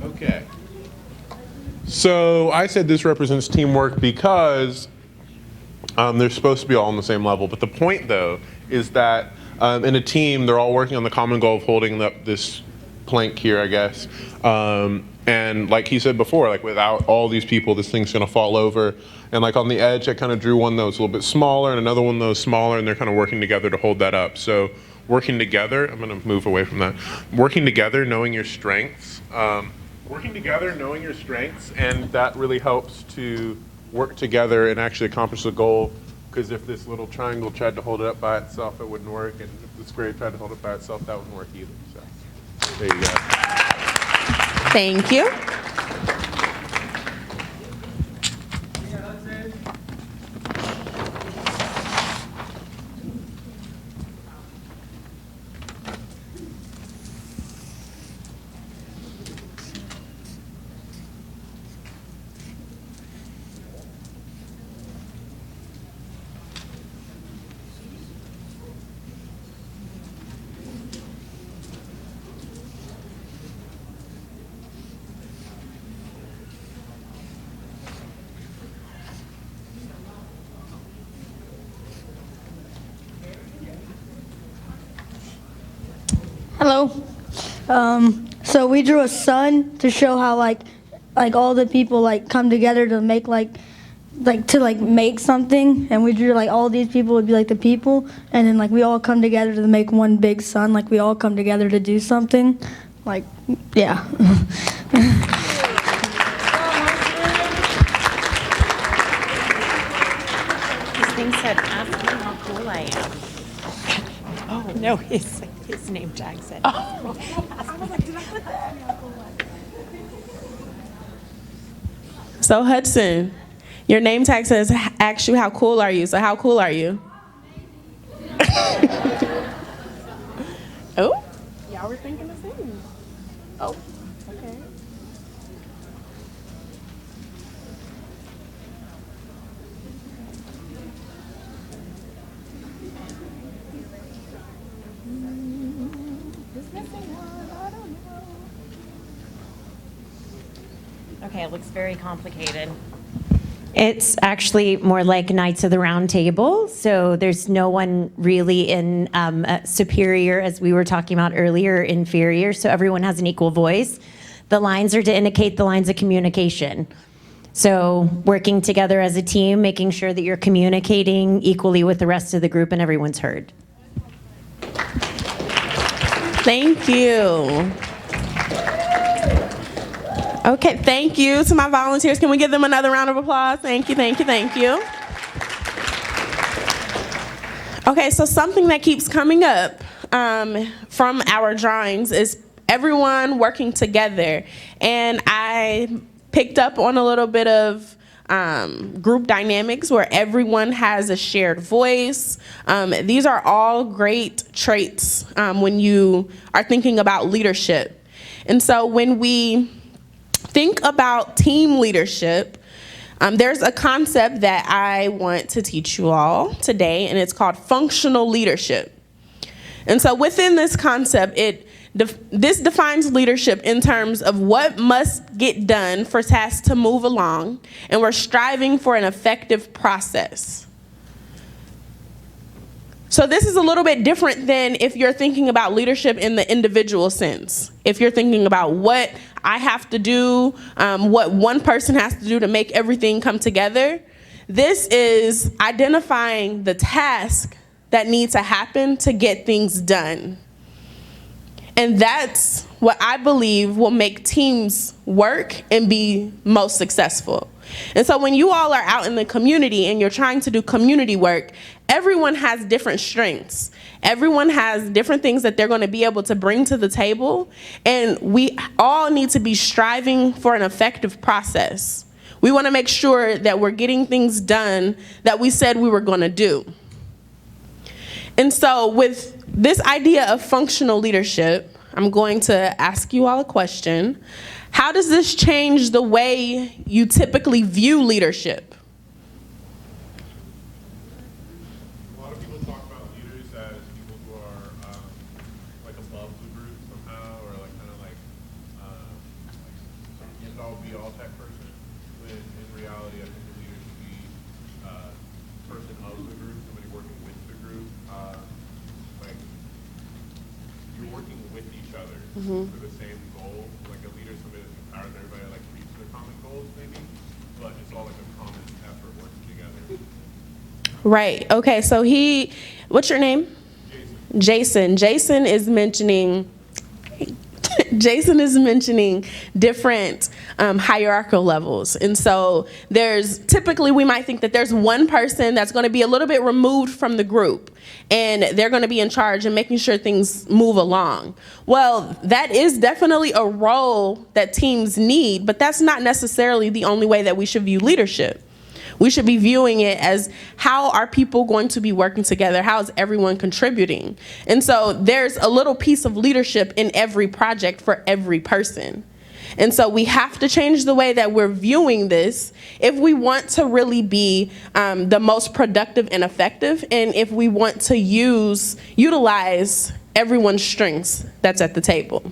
Okay. So I said this represents teamwork because they're supposed to be all on the same level. But the point, though, is that in a team, they're all working on the common goal of holding up this plank here, I guess. And like he said before, like without all these people, this thing's gonna fall over. And like on the edge, I kind of drew one that was a little bit smaller and another one that was smaller, and they're kind of working together to hold that up. So working together, I'm gonna move away from that. Working together, knowing your strengths. And that really helps to work together and actually accomplish the goal. Because if this little triangle tried to hold it up by itself, it wouldn't work. And if the square tried to hold it by itself, that wouldn't work either. So there you go. Thank you. Hello. So we drew a sun to show how like all the people like come together to make make something, and we drew like all these people would be like the people, and then like we all come together to make one big sun, like we all come together to do something, like yeah. This thing said, ask me how cool I am. Oh, no, his name tag said. I was like, did I put that? So Hudson, your name tag says, ask you how cool are you. So how cool are you? Oh, y'all were thinking the same. Oh, okay. Okay, it looks very complicated. It's actually more like Knights of the Round Table. So there's no one really in superior, as we were talking about earlier, inferior. So everyone has an equal voice. The lines are to indicate the lines of communication. So working together as a team, making sure that you're communicating equally with the rest of the group and everyone's heard. Thank you. Okay, thank you to my volunteers. Can we give them another round of applause? Thank you, thank you, thank you. Okay, so something that keeps coming up from our drawings is everyone working together. And I picked up on a little bit of group dynamics where everyone has a shared voice. These are all great traits when you are thinking about leadership. And so when we think about team leadership, there's a concept that I want to teach you all today, and it's called functional leadership. And so within this concept, this defines leadership in terms of what must get done for tasks to move along, and we're striving for an effective process. So this is a little bit different than if you're thinking about leadership in the individual sense. If you're thinking about what I have to do, what one person has to do to make everything come together, this is identifying the task that needs to happen to get things done. And that's what I believe will make teams work and be most successful. And so when you all are out in the community and you're trying to do community work, everyone has different strengths. Everyone has different things that they're going to be able to bring to the table. And we all need to be striving for an effective process. We want to make sure that we're getting things done that we said we were going to do. And so with this idea of functional leadership, I'm going to ask you all a question. How does this change the way you typically view leadership? A lot of people talk about leaders as people who are like above the group somehow, or like kind of like some end-all be-all type person. When in reality, I think the leader should be a person of the group, somebody working with the group. Like you're working with each other for the same goal. Like a leader is somebody that empowers everybody to like reach their common goals, maybe. But it's all like a common effort working together. Right. Okay. So what's your name? Jason. Jason is mentioning different hierarchical levels. And so typically we might think that there's one person that's going to be a little bit removed from the group, and they're going to be in charge and making sure things move along. Well, that is definitely a role that teams need, but that's not necessarily the only way that we should view leadership. We should be viewing it as, how are people going to be working together? How is everyone contributing? And so there's a little piece of leadership in every project for every person. And so we have to change the way that we're viewing this if we want to really be the most productive and effective, and if we want to utilize everyone's strengths that's at the table.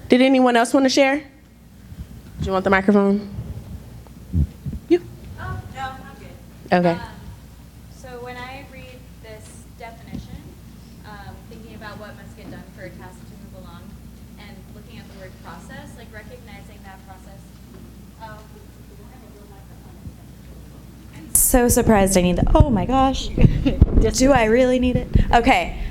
Did anyone else want to share? Do you want the microphone? No, I'm good. Okay. So when I read this definition, thinking about what must get process, like recognizing that process. So surprised I need that. Oh my gosh. Do I really need it? Okay.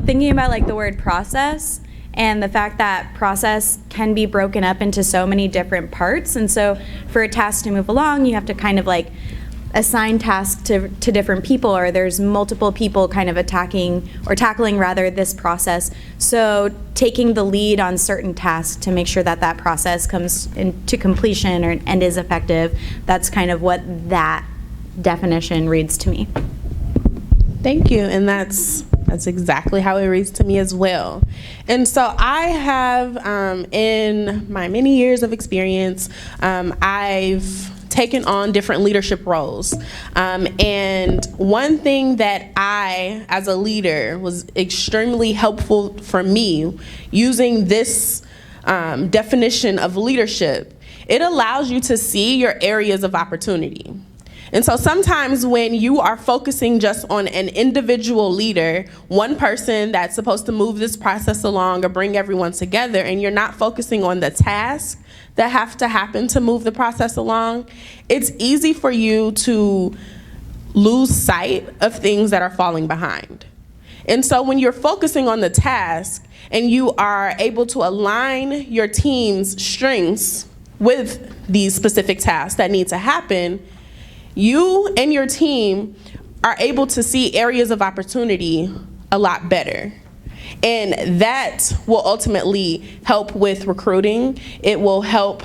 Thinking about like the word process and the fact that process can be broken up into so many different parts. And so for a task to move along, you have to kind of like assign tasks to different people, or there's multiple people kind of attacking or tackling rather this process. So taking the lead on certain tasks to make sure that that process comes into completion and is effective. That's kind of what that definition reads to me. Thank you, and that's exactly how it reads to me as well. And so I have, in my many years of experience, I've taken on different leadership roles. And one thing that I, as a leader, was extremely helpful for me using this definition of leadership, it allows you to see your areas of opportunity. And so sometimes when you are focusing just on an individual leader, one person that's supposed to move this process along or bring everyone together, and you're not focusing on the tasks that have to happen to move the process along, it's easy for you to lose sight of things that are falling behind. And so when you're focusing on the task and you are able to align your team's strengths with these specific tasks that need to happen, you and your team are able to see areas of opportunity a lot better. And that will ultimately help with recruiting. It will help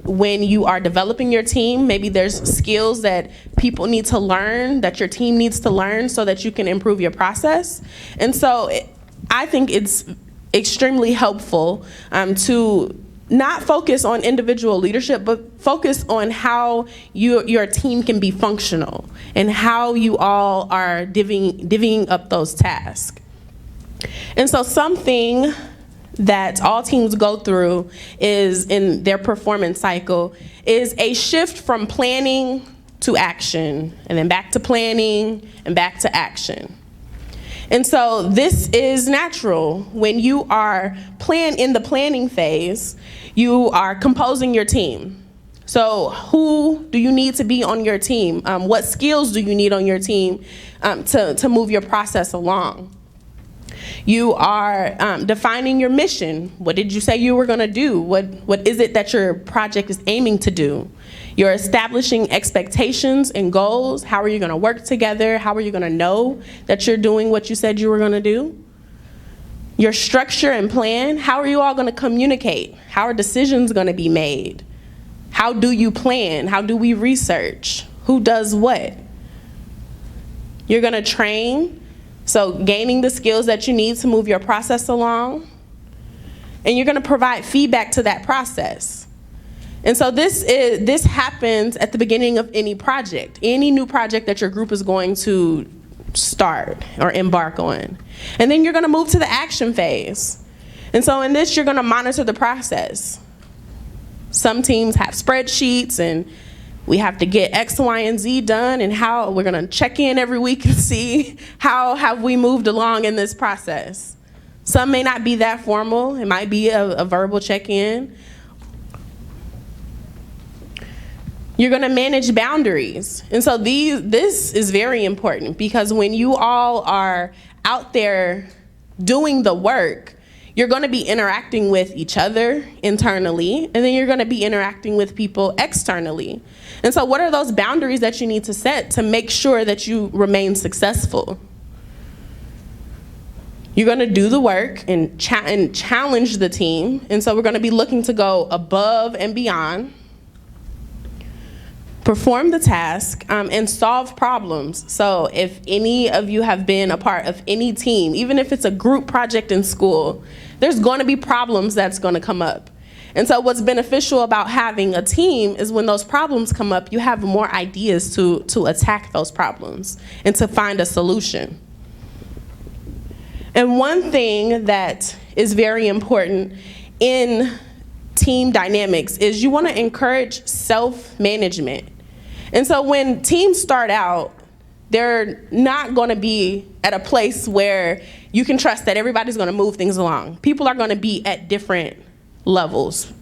when you are developing your team. Maybe there's skills that people need to learn, that your team needs to learn so that you can improve your process. And so I think it's extremely helpful to not focus on individual leadership, but focus on how your team can be functional and how you all are divvying up those tasks. And so something that all teams go through is in their performance cycle is a shift from planning to action, and then back to planning and back to action. And so this is natural. When you are in the planning phase, you are composing your team. So who do you need to be on your team? What skills do you need on your team to move your process along? You are defining your mission. What did you say you were going to do? What is it that your project is aiming to do? You're establishing expectations and goals. How are you going to work together? How are you going to know that you're doing what you said you were going to do? Your structure and plan. How are you all going to communicate? How are decisions going to be made? How do you plan? How do we research? Who does what? You're going to train. So gaining the skills that you need to move your process along. And you're going to provide feedback to that process. And so this happens at the beginning of any project, any new project that your group is going to start or embark on. And then you're going to move to the action phase. And so in this, you're going to monitor the process. Some teams have spreadsheets, and we have to get X, Y, and Z done, and how we're going to check in every week and see how have we moved along in this process. Some may not be that formal. It might be a verbal check-in. You're going to manage boundaries. And so this is very important, because when you all are out there doing the work, you're going to be interacting with each other internally, and then you're going to be interacting with people externally. And so what are those boundaries that you need to set to make sure that you remain successful? You're going to do the work and challenge the team. And so we're going to be looking to go above and beyond, perform the task, and solve problems. So if any of you have been a part of any team, even if it's a group project in school, there's going to be problems that's going to come up. And so what's beneficial about having a team is when those problems come up, you have more ideas to attack those problems and to find a solution. And one thing that is very important in team dynamics is you want to encourage self-management. And so when teams start out, they're not going to be at a place where you can trust that everybody's going to move things along. People are going to be at different levels.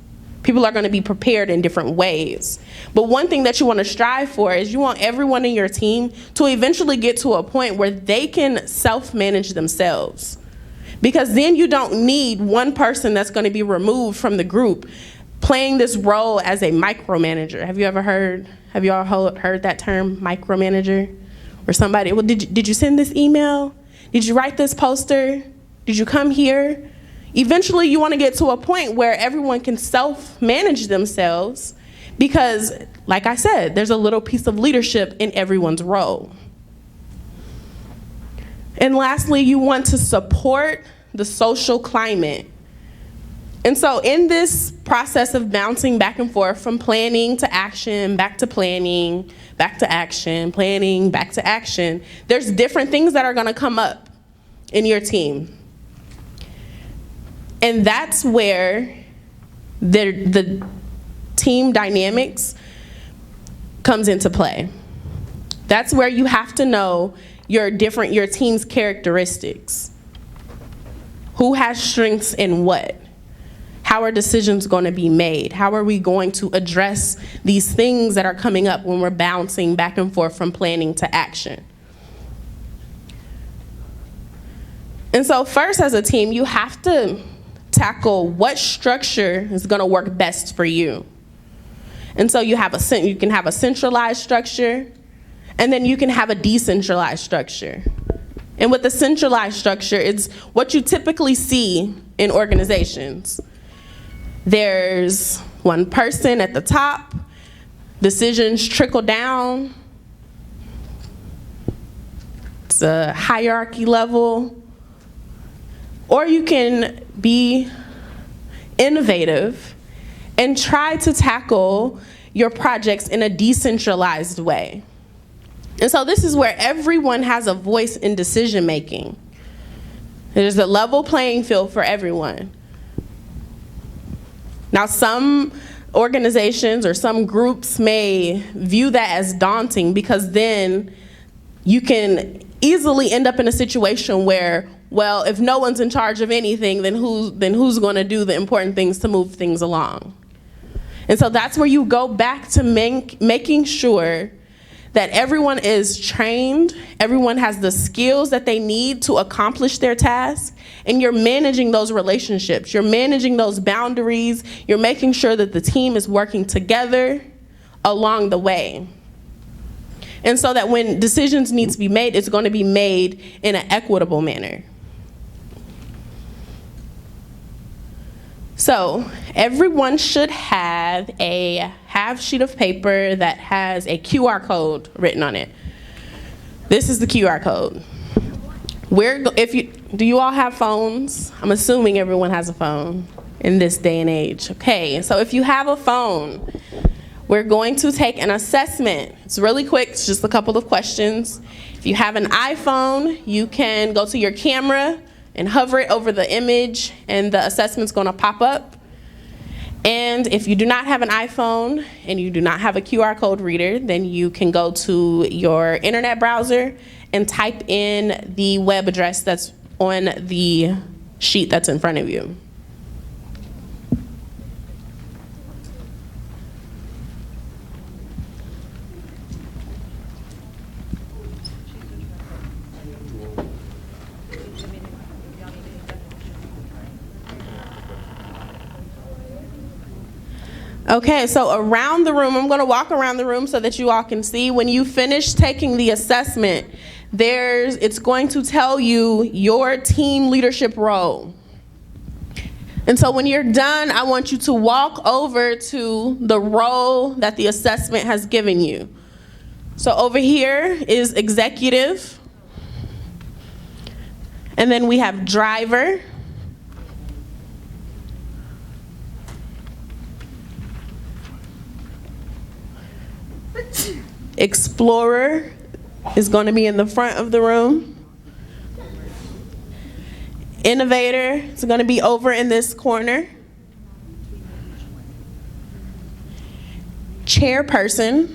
People are going to be prepared in different ways. But one thing that you want to strive for is you want everyone in your team to eventually get to a point where they can self-manage themselves. Because then you don't need one person that's going to be removed from the group playing this role as a micromanager. Have you all heard that term, micromanager? Where somebody, well, did you send this email? Did you write this poster? Did you come here? Eventually, you want to get to a point where everyone can self-manage themselves because, like I said, there's a little piece of leadership in everyone's role. And lastly, you want to support the social climate. And so in this process of bouncing back and forth from planning to action, back to planning, back to action, planning, back to action, there's different things that are going to come up in your team. And that's where the team dynamics comes into play. That's where you have to know your team's characteristics. Who has strengths in what? How are decisions going to be made? How are we going to address these things that are coming up when we're bouncing back and forth from planning to action? And so first, as a team, you have to tackle what structure is going to work best for you. And so you can have a centralized structure, and then you can have a decentralized structure. And with the centralized structure, it's what you typically see in organizations. There's one person at the top, decisions trickle down, it's a hierarchy level. Or you can be innovative and try to tackle your projects in a decentralized way. And so this is where everyone has a voice in decision making. There's a level playing field for everyone. Now, some organizations or some groups may view that as daunting because then you can easily end up in a situation where, well, if no one's in charge of anything, then who's going to do the important things to move things along? And so that's where you go back to making sure that everyone is trained, everyone has the skills that they need to accomplish their task, and you're managing those relationships, you're managing those boundaries, you're making sure that the team is working together along the way. And so that when decisions need to be made, it's going to be made in an equitable manner. So everyone should have a half sheet of paper that has a QR code written on it. This is the QR code. Do you all have phones? I'm assuming everyone has a phone in this day and age. Okay, so if you have a phone, we're going to take an assessment. It's really quick, it's just a couple of questions. If you have an iPhone, you can go to your camera and hover it over the image, and the assessment's gonna pop up. And if you do not have an iPhone and you do not have a QR code reader, then you can go to your internet browser and type in the web address that's on the sheet that's in front of you. Okay, so around the room, I'm going to walk around the room so that you all can see. When you finish taking the assessment, it's going to tell you your team leadership role. And so when you're done, I want you to walk over to the role that the assessment has given you. So over here is executive. And then we have driver. Explorer is going to be in the front of the room. Innovator is going to be over in this corner. Chairperson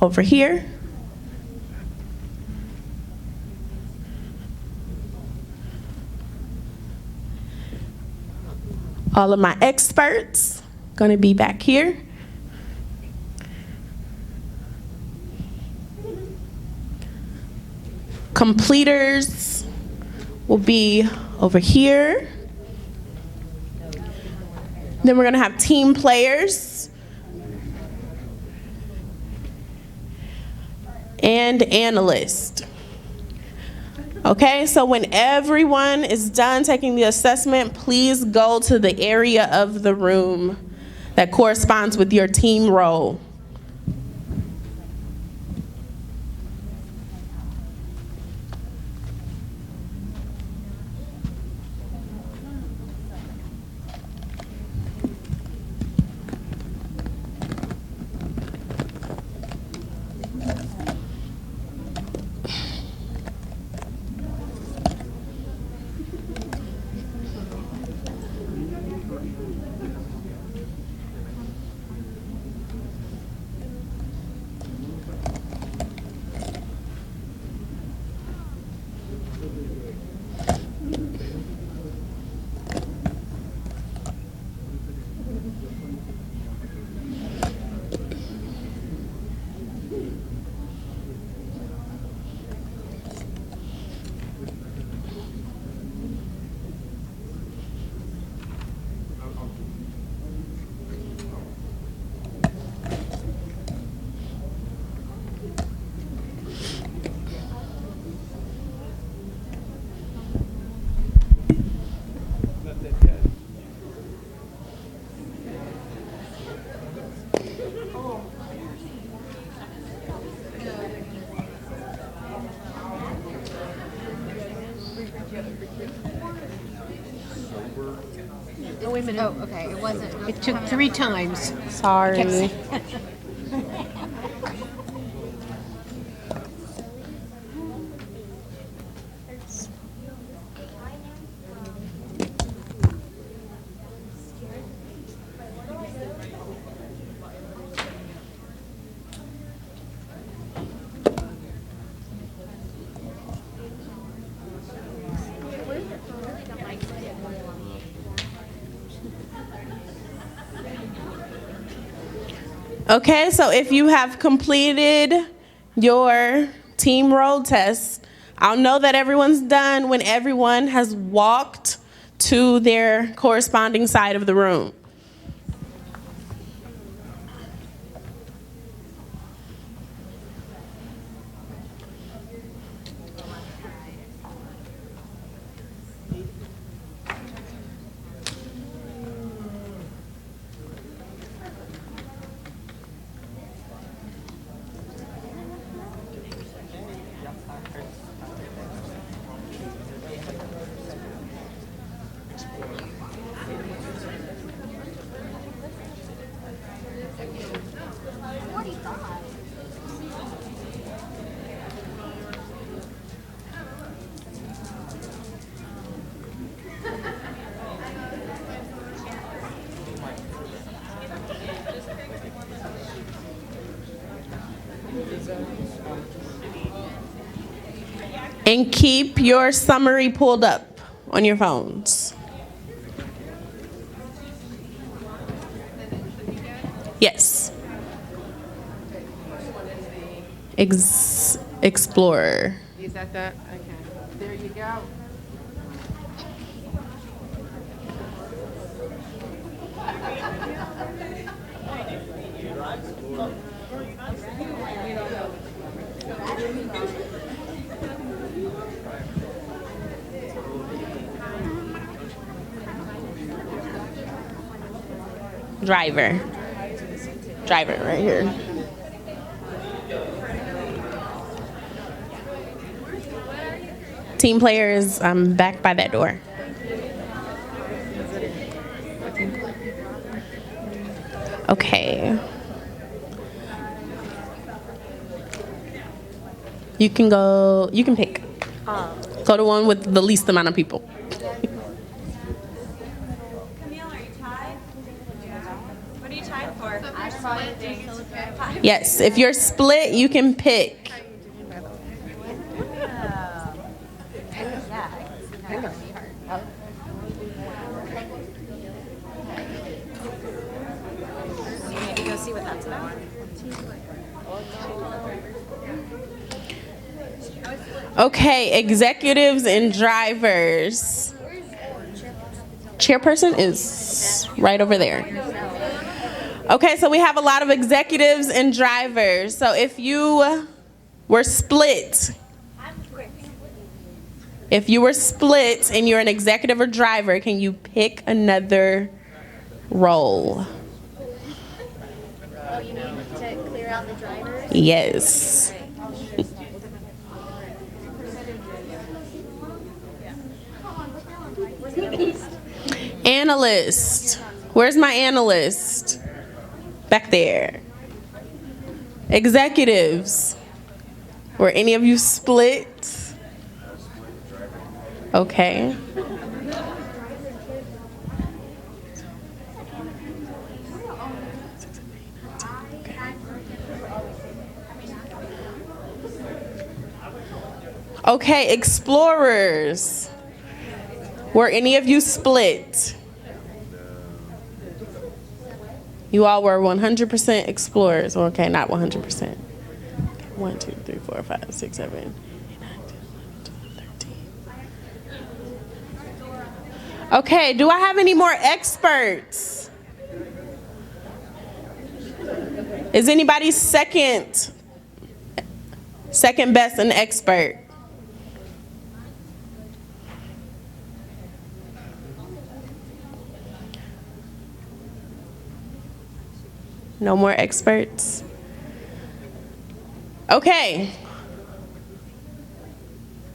over here. All of my experts going to be back here. Completers will be over here. Then we're going to have team players and analysts. Okay, so when everyone is done taking the assessment, please go to the area of the room that corresponds with your team role. Oh, wait a minute. Oh, okay. It wasn't. It took 3 times. Sorry. Okay, so if you have completed your team role test, I'll know that everyone's done when everyone has walked to their corresponding side of the room. And keep your summary pulled up on your phones. Yes. Explorer. Is that the? Okay. There you go. Driver right here. Team players, back by that door. Okay. You can go, you can pick. Go to one with the least amount of people. What are you tied for? Yes, if you're split, you can pick. see what that's about? Okay, executives and drivers. Chairperson is right over there. Okay, so we have a lot of executives and drivers. So if you were split, and you're an executive or driver, can you pick another role? Oh, you mean to clear out the drivers? Yes. Analyst. Where's my analyst? Back there. Executives. Were any of you split? Okay. Okay, explorers. Were any of you split? You all were 100% explorers. Okay, not 100%. 1, 2, 3, 4, 5, 6, 7, 8, 9, 10, 11, 12, 13. Okay, do I have any more experts? Is anybody second best an expert? No more experts? Okay.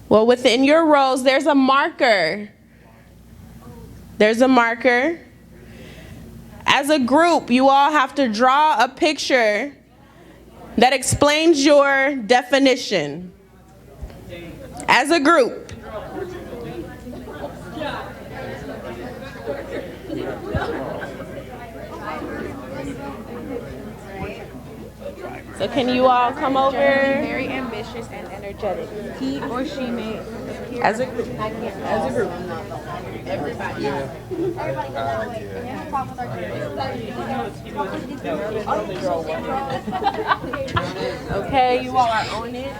Well, within your roles, there's a marker. There's a marker. As a group, you all have to draw a picture that explains your definition. As a group. So can you all come over? Very ambitious and energetic. He or she may appear As a group. As a group. Everybody. Okay, you all are on it.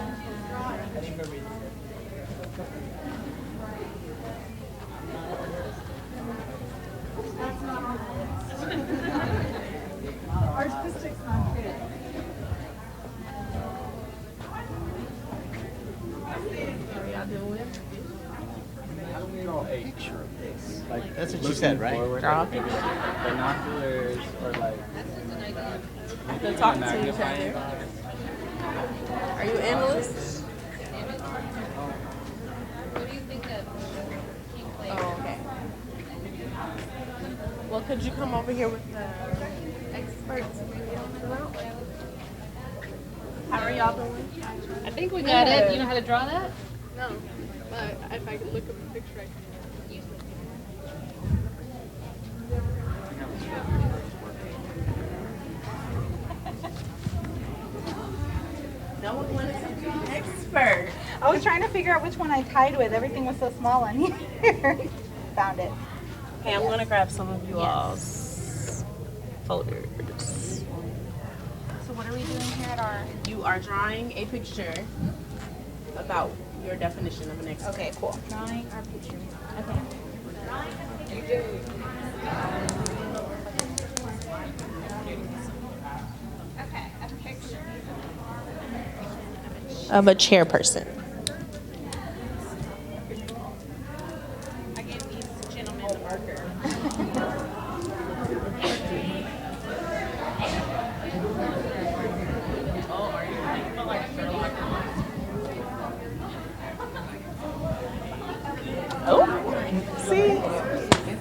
Like that's what you said, right? Draw. Binoculars or like. They're talking to each other. Are you analysts? What do you think of team play? Oh, okay. Well, could you come over here with the experts? How are y'all doing? I think we got it. You know how to draw that? No, but if I could look up a picture, I could use it. No one wanted to be an expert. I was trying to figure out which one I tied with. Everything was so small on here. Found it. Okay, I'm gonna grab some of you all's folders. So what are we doing here at our? You are drawing a picture about your definition of an expert. Okay, cool. Drawing our picture. Okay, a picture. Of a chairperson. I gave these gentlemen the marker. Oh, see?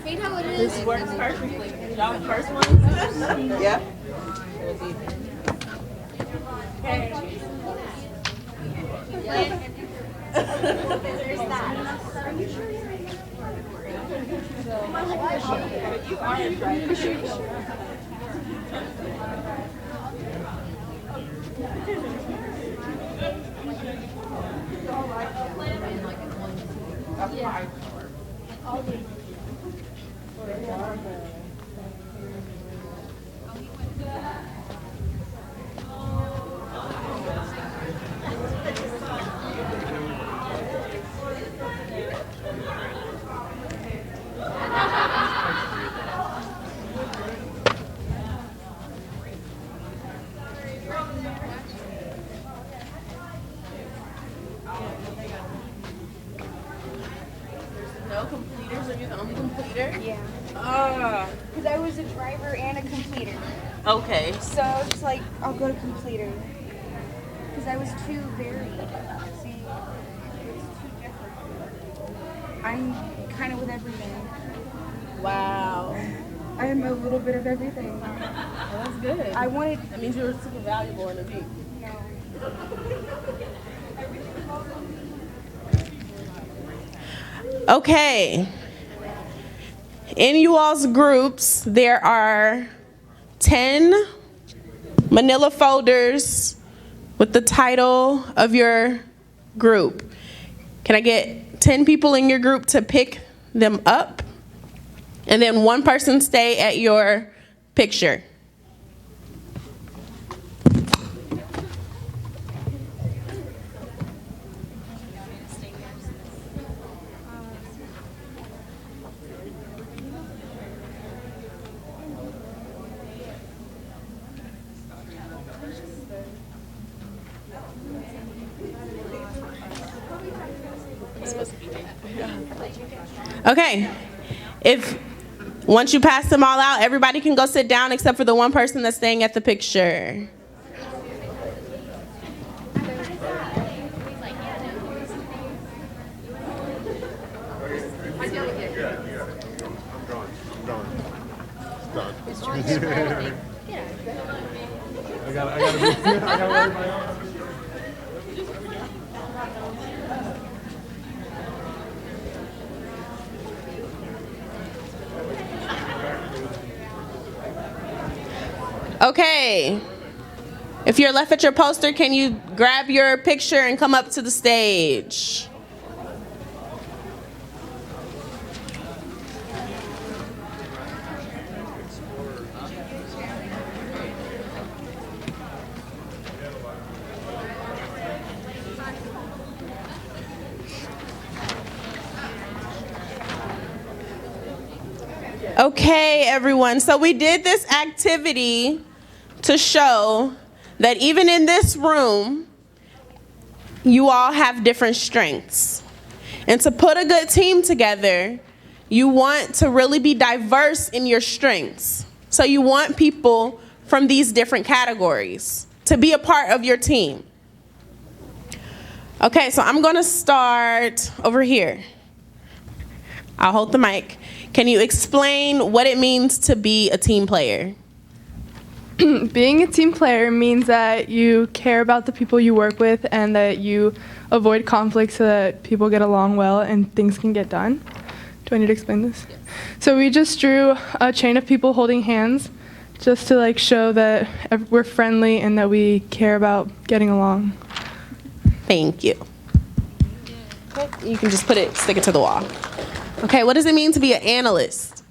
See how it is? This works perfectly. Y'all the first one? Yeah. Okay. Because I was a driver and a completer. Okay. So just like, I'll go to completer. Because I was too varied. See, it's too different. I'm kind of with everything. Wow. I am a little bit of everything. Well, that's good. I wanted. That means you're super valuable in the team. Okay. In you all's groups, there are 10 manila folders with the title of your group. Can I get 10 people in your group to pick them up? And then one person stay at your picture. Okay. Once you pass them all out, everybody can go sit down except for the one person that's staying at the picture. Okay. If you're left at your poster, can you grab your picture and come up to the stage? Okay, everyone. So we did this activity to show that even in this room, you all have different strengths. And to put a good team together, you want to really be diverse in your strengths. So you want people from these different categories to be a part of your team. Okay, so I'm going to start over here. I'll hold the mic. Can you explain what it means to be a team player? Being a team player means that you care about the people you work with and that you avoid conflict so that people get along well and things can get done. Do I need to explain this? Yes. So we just drew a chain of people holding hands just to like show that we're friendly and that we care about getting along. Thank you. Okay, you can just stick it to the wall. Okay, what does it mean to be an analyst?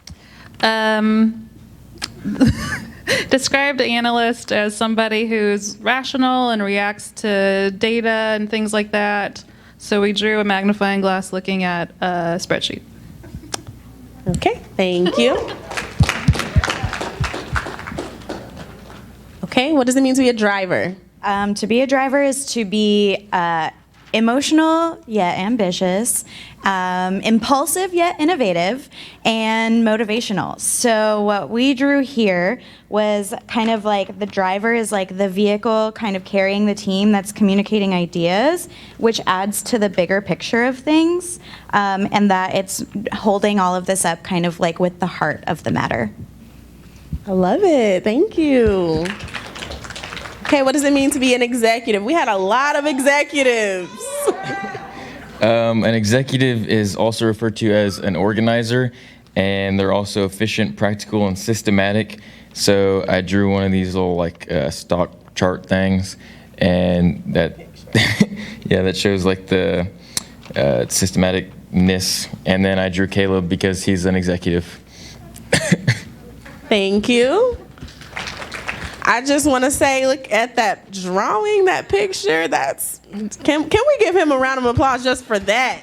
Described analyst as somebody who's rational and reacts to data and things like that. So we drew a magnifying glass looking at a spreadsheet. Okay, thank you. Okay, what does it mean to be a driver? To be a driver is to be emotional yet ambitious, impulsive yet innovative, and motivational. So what we drew here was kind of like the driver is like the vehicle kind of carrying the team that's communicating ideas, which adds to the bigger picture of things, and that it's holding all of this up kind of like with the heart of the matter. I love it. Thank you. Okay, what does it mean to be an executive? We had a lot of executives. An executive is also referred to as an organizer, and they're also efficient, practical, and systematic. So I drew one of these little like stock chart things, and that that shows like the systematicness. And then I drew Caleb because he's an executive. Thank you. I just want to say, look at that drawing, that picture. Can we give him a round of applause just for that?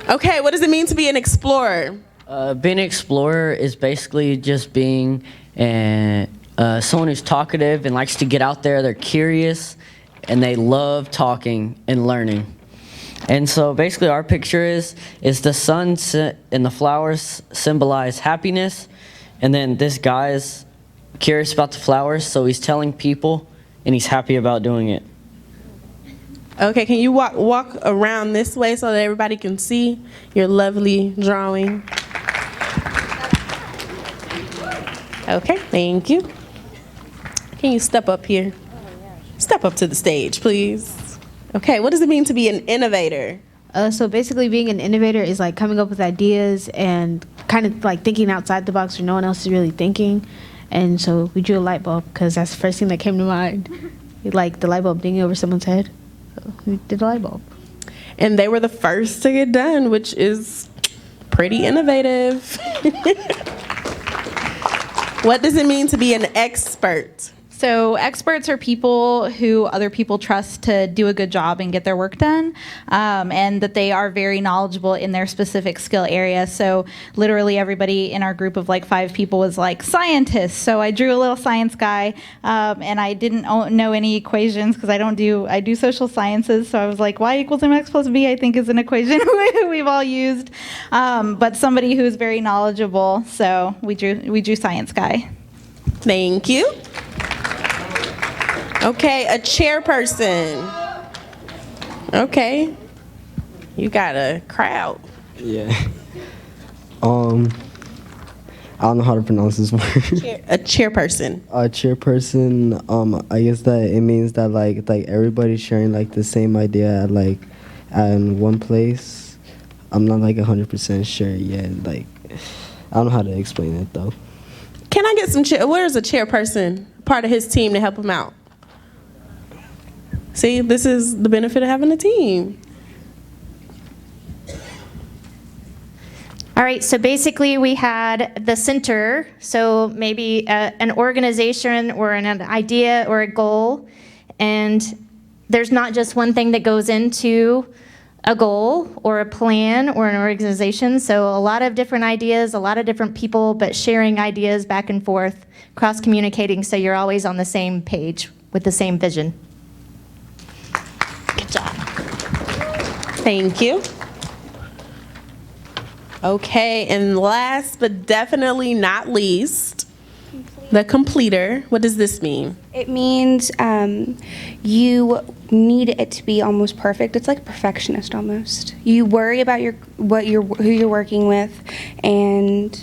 Okay, what does it mean to be an explorer? Being an explorer is basically just being someone who's talkative and likes to get out there. They're curious, and they love talking and learning. And so basically our picture is the sun and the flowers symbolize happiness. And then this guy is curious about the flowers, so he's telling people and he's happy about doing it. Okay, can you walk around this way so that everybody can see your lovely drawing? Okay, thank you. Can you step up here? Step up to the stage, please. Okay, what does it mean to be an innovator? So basically being an innovator is like coming up with ideas and kind of like thinking outside the box where no one else is really thinking. And so we drew a light bulb because that's the first thing that came to mind. Like the light bulb dinging over someone's head. So we did a light bulb. And they were the first to get done, which is pretty innovative. What does it mean to be an expert? So experts are people who other people trust to do a good job and get their work done, and that they are very knowledgeable in their specific skill area. So literally everybody in our group of like 5 people was like scientists. So I drew a little science guy, and I didn't know any equations because I do social sciences. So I was like, y equals mx plus b, I think is an equation we've all used, but somebody who's very knowledgeable. So we drew science guy. Thank you. Okay, a chairperson. Okay. You got a crowd. Yeah. I don't know how to pronounce this word. A chairperson. A chairperson. I guess that it means that like everybody's sharing like the same idea in one place. I'm not like 100% sure yet. Like I don't know how to explain it though. Can I get some where's a chairperson part of his team to help him out? See, this is the benefit of having a team. All right, so basically we had the center, so maybe an organization or an idea or a goal, and there's not just one thing that goes into a goal or a plan or an organization, so a lot of different ideas, a lot of different people, but sharing ideas back and forth, cross-communicating so you're always on the same page with the same vision. Good job. Thank you. Okay, and last but definitely not least, the completer. What does this mean? It means you need it to be almost perfect. It's like a perfectionist almost. You worry about who you're working with, and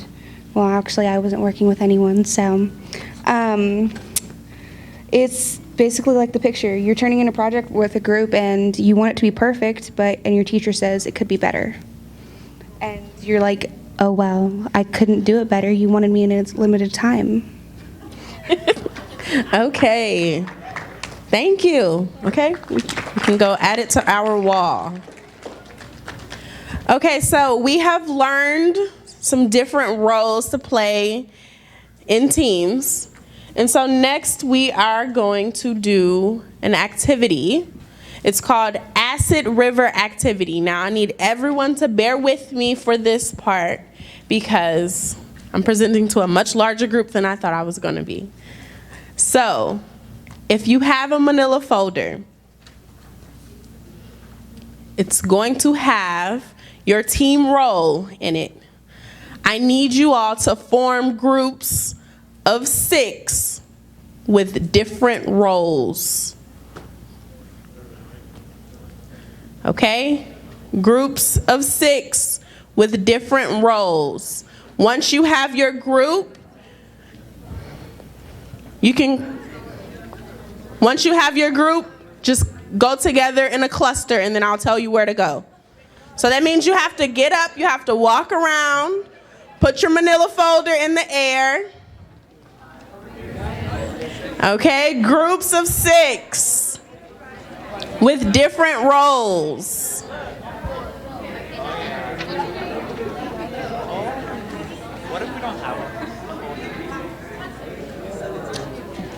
well, actually, I wasn't working with anyone, so it's basically like the picture. You're turning in a project with a group, and you want it to be perfect, and your teacher says it could be better, and you're like, oh well, I couldn't do it better. You wanted me in a limited time. Okay. Thank you. Okay, we can go add it to our wall. Okay, so we have learned some different roles to play in teams. And so next we are going to do an activity. It's called Acid River Activity. Now I need everyone to bear with me for this part because I'm presenting to a much larger group than I thought I was going to be. So if you have a manila folder, it's going to have your team role in it. I need you all to form groups of 6 with different roles. Okay? Groups of 6 with different roles. Once you have your group, once you have your group, just go together in a cluster and then I'll tell you where to go. So that means you have to get up, you have to walk around, put your manila folder in the air. Okay, groups of 6 with different roles. What if we don't have one?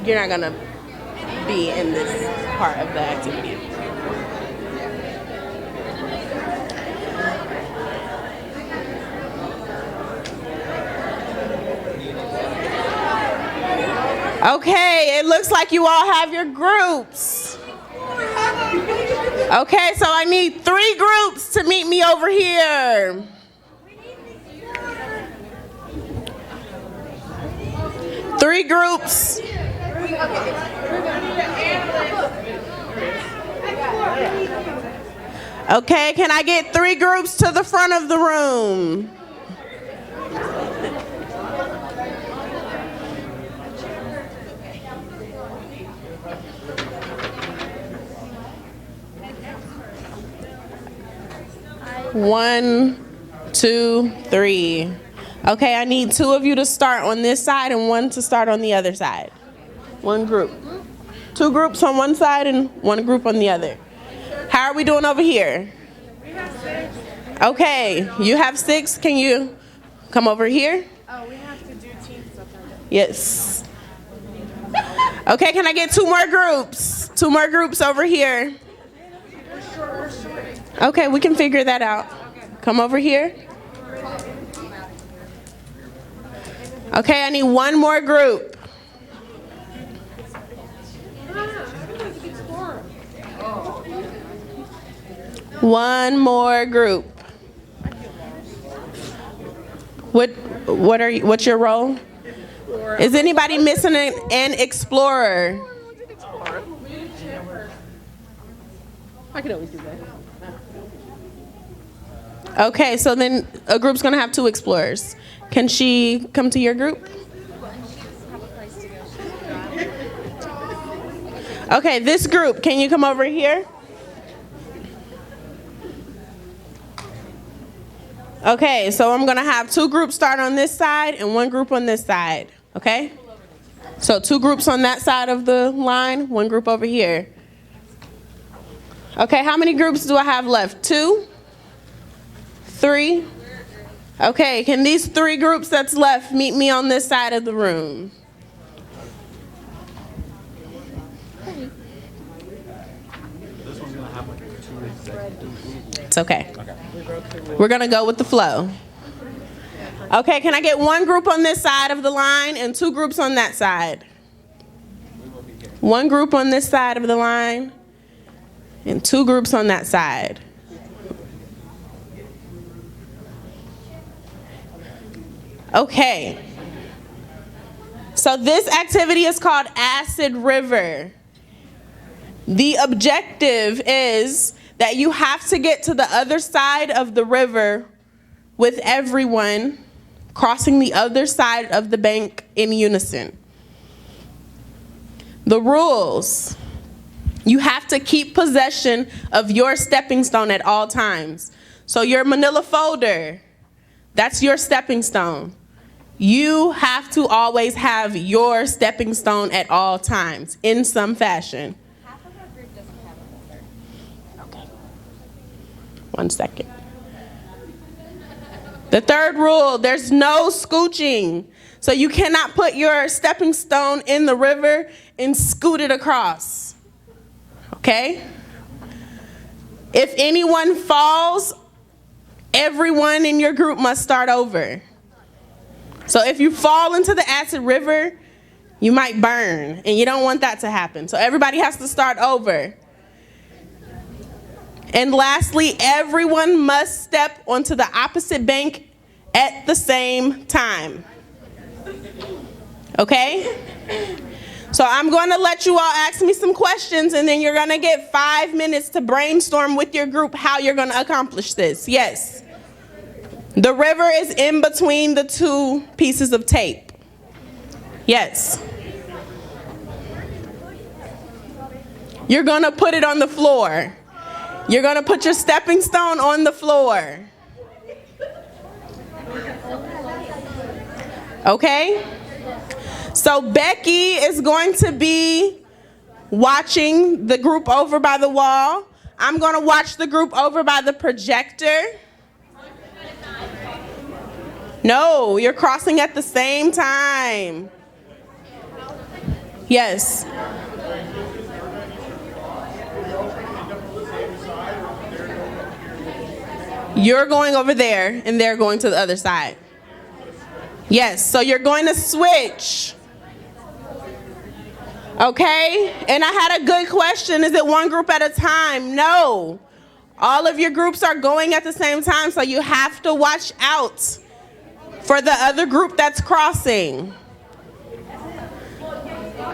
You're not gonna be in this part of the activity. Okay, it looks like you all have your groups. Okay, so I need 3 3 groups to meet me over here. Three groups. Okay, can I get 3 groups to the front of the room? One, 2, 3. Okay, I need 2 of you to start on this side and 1 to start on the other side. 1 group. 2 groups on one side and 1 group on the other. How are we doing over here? Okay, you have 6. Can you come over here? Oh, we have to do team stuff like that. Yes. Okay, can I get 2 more groups? 2 more groups over here. Okay, we can figure that out. Come over here. Okay, I need 1 more group. One more group. What's your role? Is anybody missing an explorer? I could always do that. Okay, so then a group's gonna have 2 explorers. Can she come to your group? Okay, this group, can you come over here? Okay, so I'm gonna have 2 groups start on this side and 1 group on this side, okay? So 2 groups on that side of the line, 1 group over here. Okay, how many groups do I have left? 2? 3? Okay, can these 3 groups that's left meet me on this side of the room? This one's gonna have like 2 executives. It's okay. We're gonna go with the flow. Okay, can I get 1 group on this side of the line and 2 groups on that side? 1 group on this side of the line and 2 groups on that side. Okay. So this activity is called Acid River. The objective is that you have to get to the other side of the river with everyone crossing the other side of the bank in unison. The rules: you have to keep possession of your stepping stone at all times. So your manila folder, that's your stepping stone. You have to always have your stepping stone at all times in some fashion. Half of our group doesn't have a folder. Okay. 1 second. The 3rd rule, there's no scooching. So you cannot put your stepping stone in the river and scoot it across. Okay? If anyone falls, everyone in your group must start over. So if you fall into the acid river, you might burn, and you don't want that to happen. So everybody has to start over. And lastly, everyone must step onto the opposite bank at the same time. Okay? So I'm going to let you all ask me some questions, and then you're going to get 5 minutes to brainstorm with your group how you're going to accomplish this. Yes. The river is in between the 2 pieces of tape. Yes. You're going to put it on the floor. You're going to put your stepping stone on the floor. Okay? So Becky is going to be watching the group over by the wall. I'm going to watch the group over by the projector. No, you're crossing at the same time. Yes. You're going over there, and they're going to the other side. Yes, so you're going to switch. Okay? And I had a good question. Is it 1 group at a time? No. All of your groups are going at the same time, so you have to watch out for the other group that's crossing.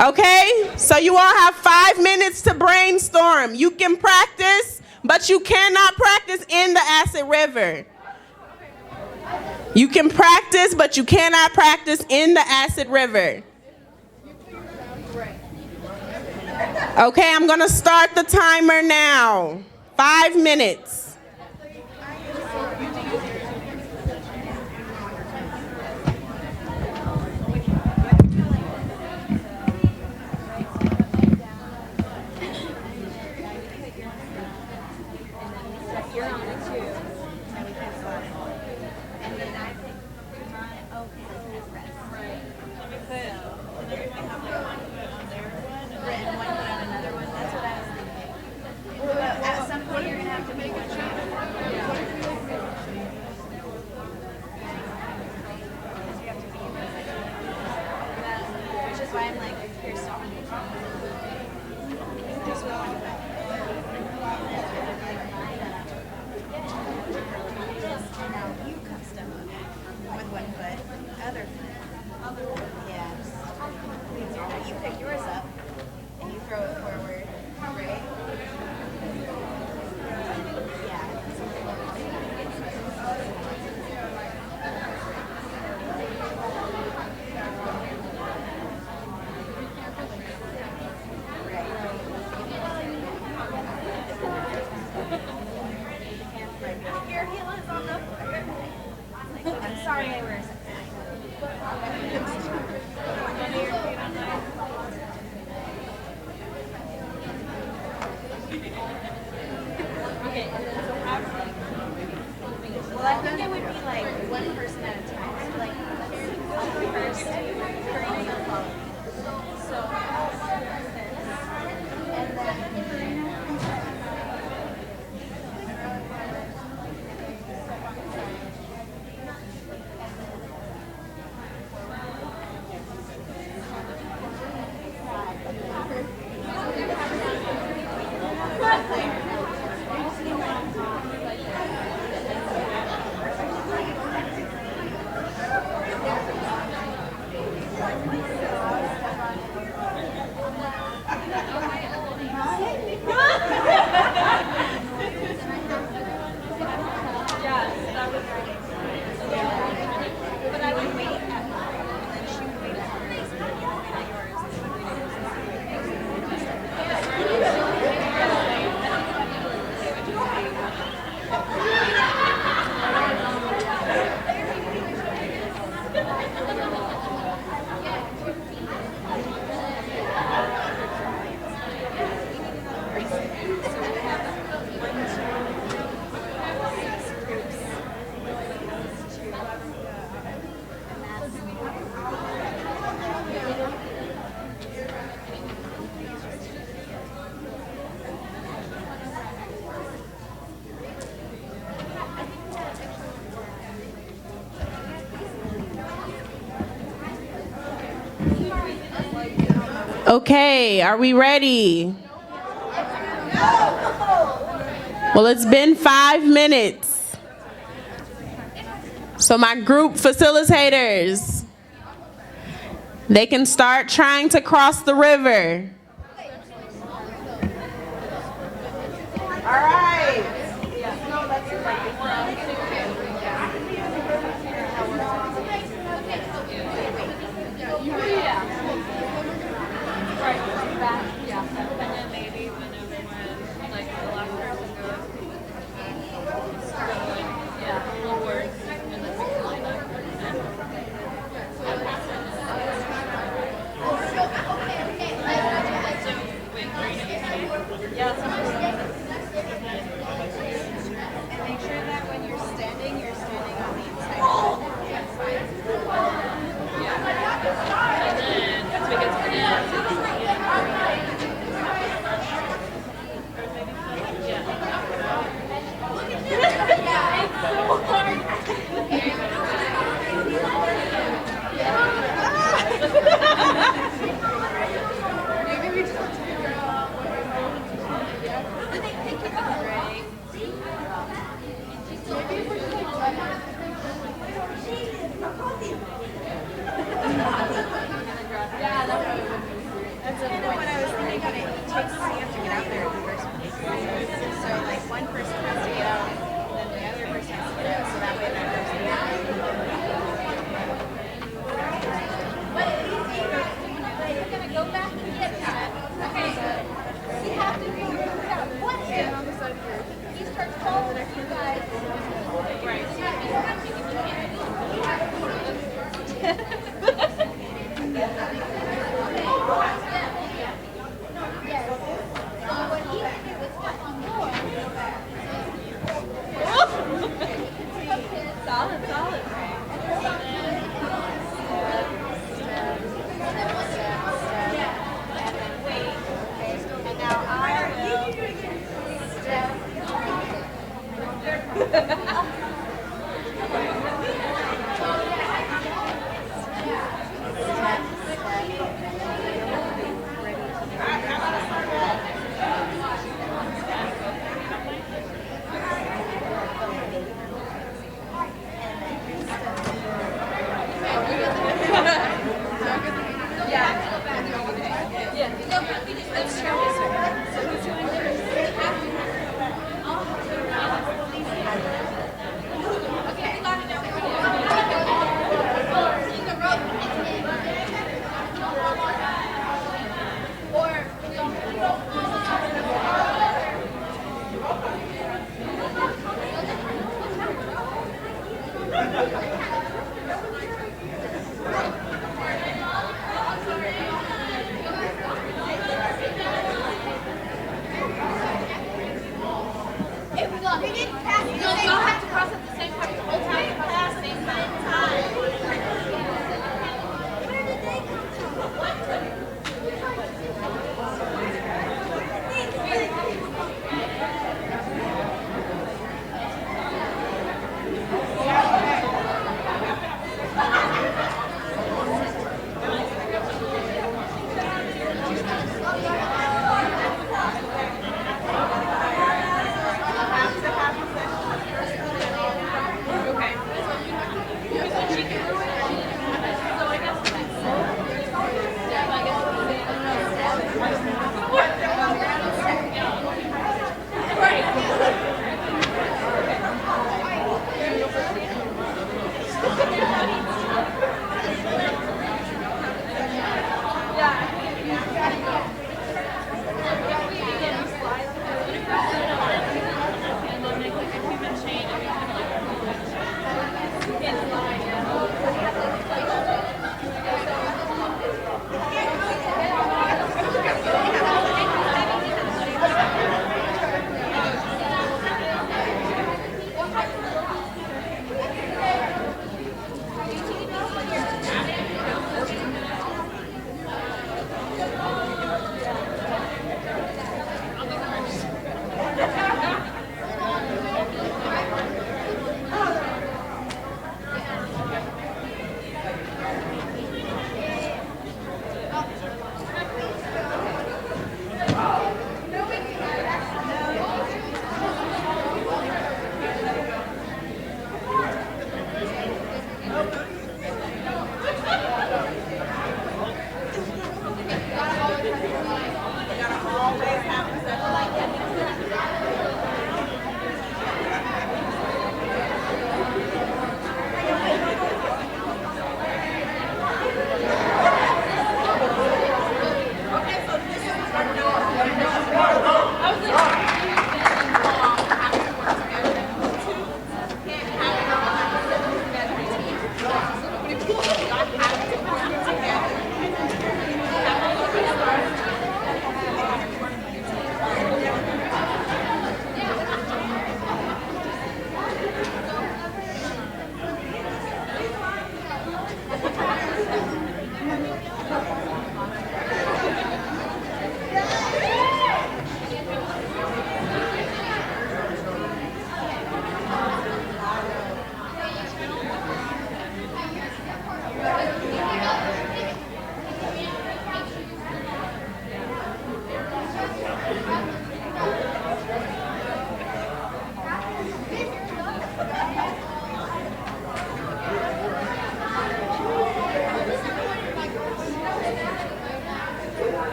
Okay? So you all have 5 minutes to brainstorm. You can practice, but you cannot practice in the acid river. You can practice, but you cannot practice in the acid river. Okay, I'm gonna start the timer now. 5 minutes. Well, I think it would be like one person at a time. So like, I'll go first, Karina, you'll follow. And then Okay, are we ready? Well, it's been 5 minutes. So my group facilitators, they can start trying to cross the river. All right.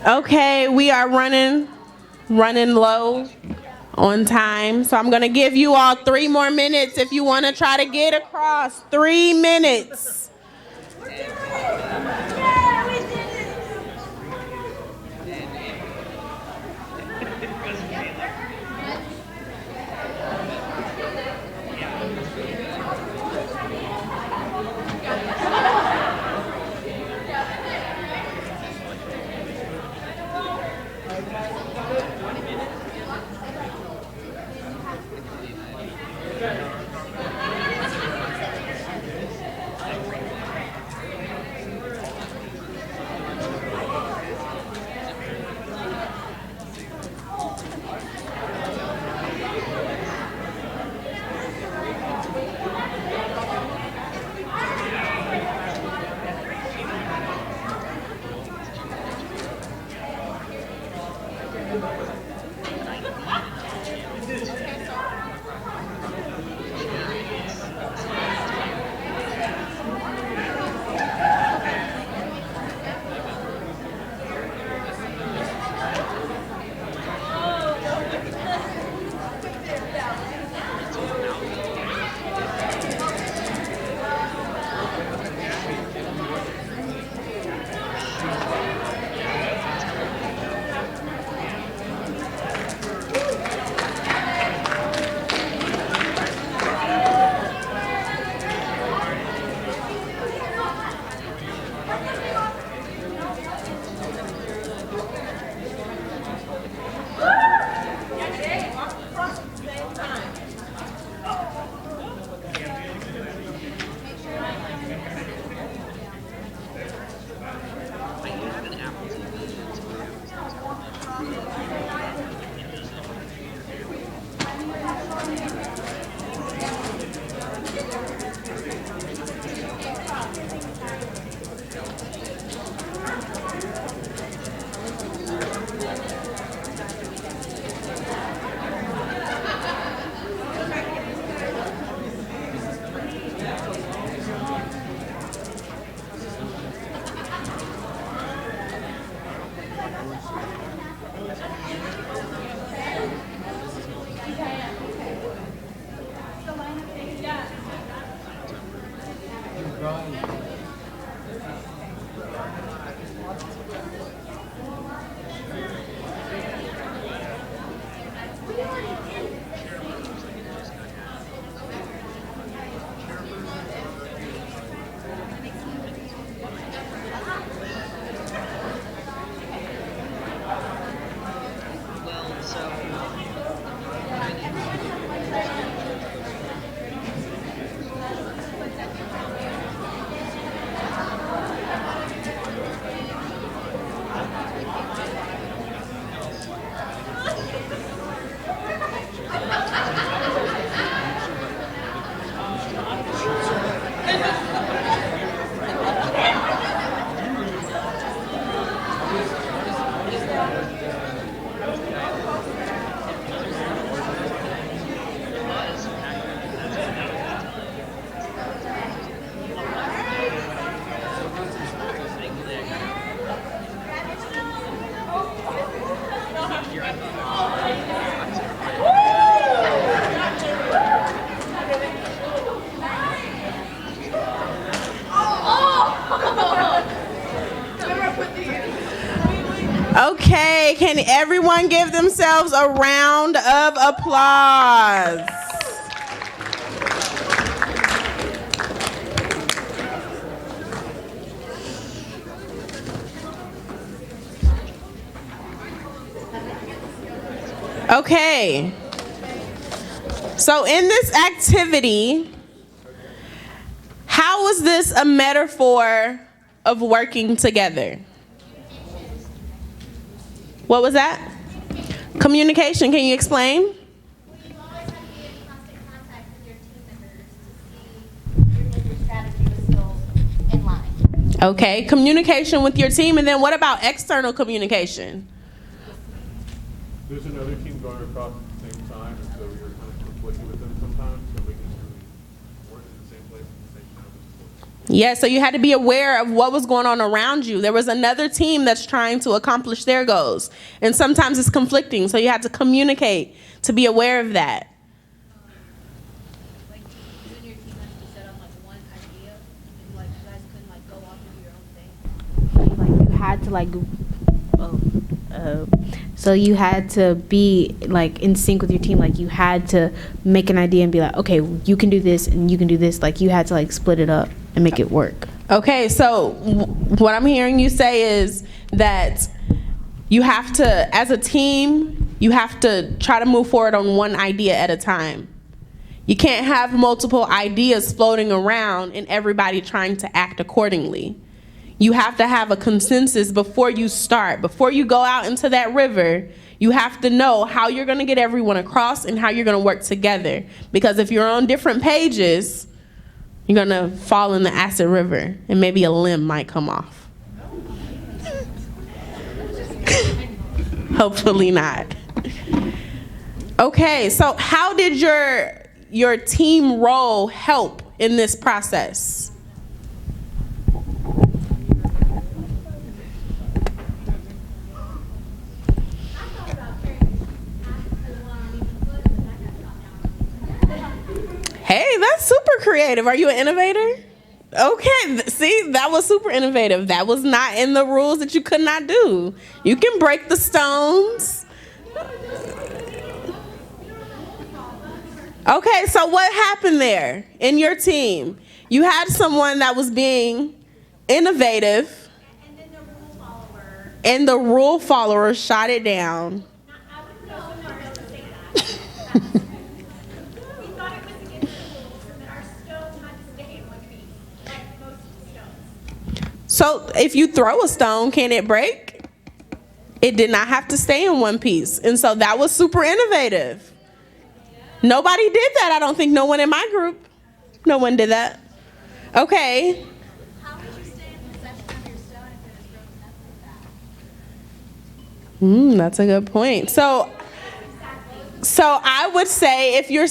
Okay, we are running low on time. So I'm going to give you all 3 more minutes if you want to try to get across. 3 minutes. Okay, can everyone give themselves a round of applause? Okay. So in this activity, how was this a metaphor of working together? What was that? Communication, can you explain? Okay, communication with your team, and then what about external communication? There's another team going across at the same time, and so we were kind of conflicting with them sometimes, so making sure we weren't in the same place at the same time was important. Yeah, so you had to be aware of what was going on around you. There was another team that's trying to accomplish their goals, and sometimes it's conflicting, so you had to communicate to be aware of that. You had to so you had to be like in sync with your team. Like you had to make an idea and be like, okay, you can do this and you can do this. Like you had to like split it up and make it work. Okay, so what I'm hearing you say is that you have to, as a team, you have to try to move forward on one idea at a time. You can't have multiple ideas floating around and everybody trying to act accordingly. You have to have a consensus before you start. Before you go out into that river, you have to know how you're going to get everyone across and how you're going to work together. Because if you're on different pages, you're going to fall in the acid river and maybe a limb might come off. Hopefully not. Okay, so how did your team role help in this process? Hey, that's super creative. Are you an innovator? Okay, see, that was super innovative. That was not in the rules that you could not do. You can break the stones. Okay, so what happened there in your team? You had someone that was being innovative, and the rule follower shot it down. So if you throw a stone, can it break? It did not have to stay in one piece. And so that was super innovative. Nobody did that. I don't think no one in my group. No one did that. Okay. How would you stay in possession of your stone if it was broken up like that? That's a good point. So I would say if you're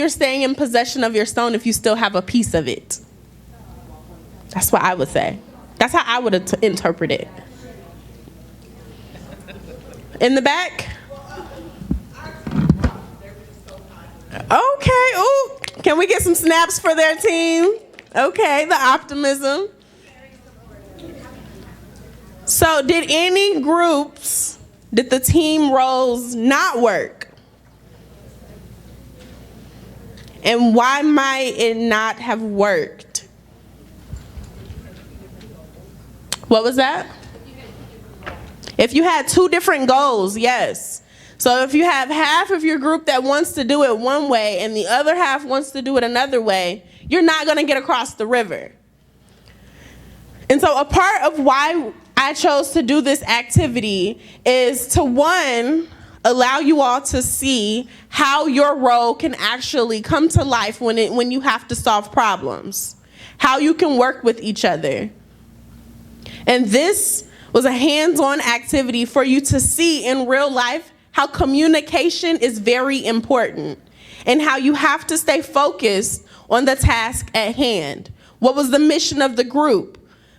staying in possession of your stone if you still have a piece of it. That's what I would say. That's how I would interpret it. In the back? Okay, ooh, can we get some snaps for their team? Okay, the optimism. So did the team roles not work? And why might it not have worked? What was that? If you had two different goals, yes. So if you have half of your group that wants to do it one way and the other half wants to do it another way, you're not going to get across the river. And so a part of why I chose to do this activity is to, one, allow you all to see how your role can actually come to life when you have to solve problems, how you can work with each other. And this was a hands-on activity for you to see in real life how communication is very important and how you have to stay focused on the task at hand. What was the mission of the group?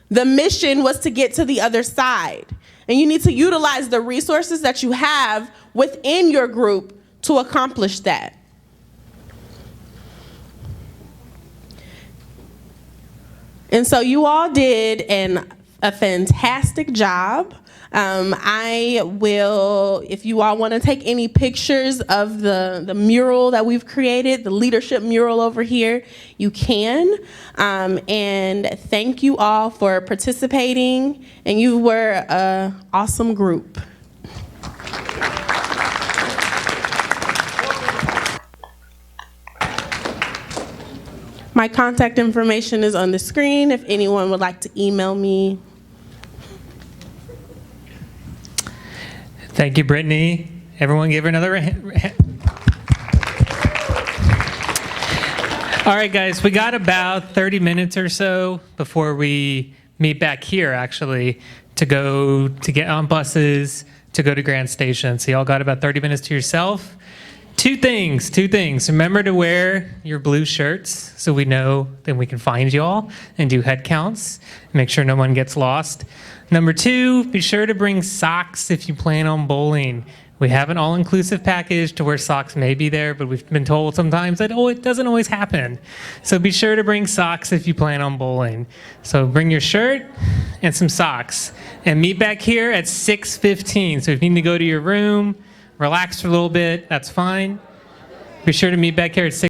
The mission was to get to the other side. And you need to utilize the resources that you have within your group to accomplish that. And so you all did a fantastic job. I will, if you all want to take any pictures of the mural that we've created, the leadership mural over here, you can. And thank you all for participating, and you were an awesome group. My contact information is on the screen if anyone would like to email me. Thank you, Brittany. Everyone give her another hand. All right, guys, we got about 30 minutes or so before we meet back here, actually, to get on buses, to go to Grand Station. So y'all got about 30 minutes to yourself. Two things. Remember to wear your blue shirts so we know that we can find y'all and do head counts. Make sure no one gets lost. Number 2, be sure to bring socks if you plan on bowling. We have an all-inclusive package to where socks may be there, but we've been told sometimes that, it doesn't always happen. So be sure to bring socks if you plan on bowling. So bring your shirt and some socks. And meet back here at 6:15. So if you need to go to your room, relax for a little bit, that's fine. Be sure to meet back here at 6.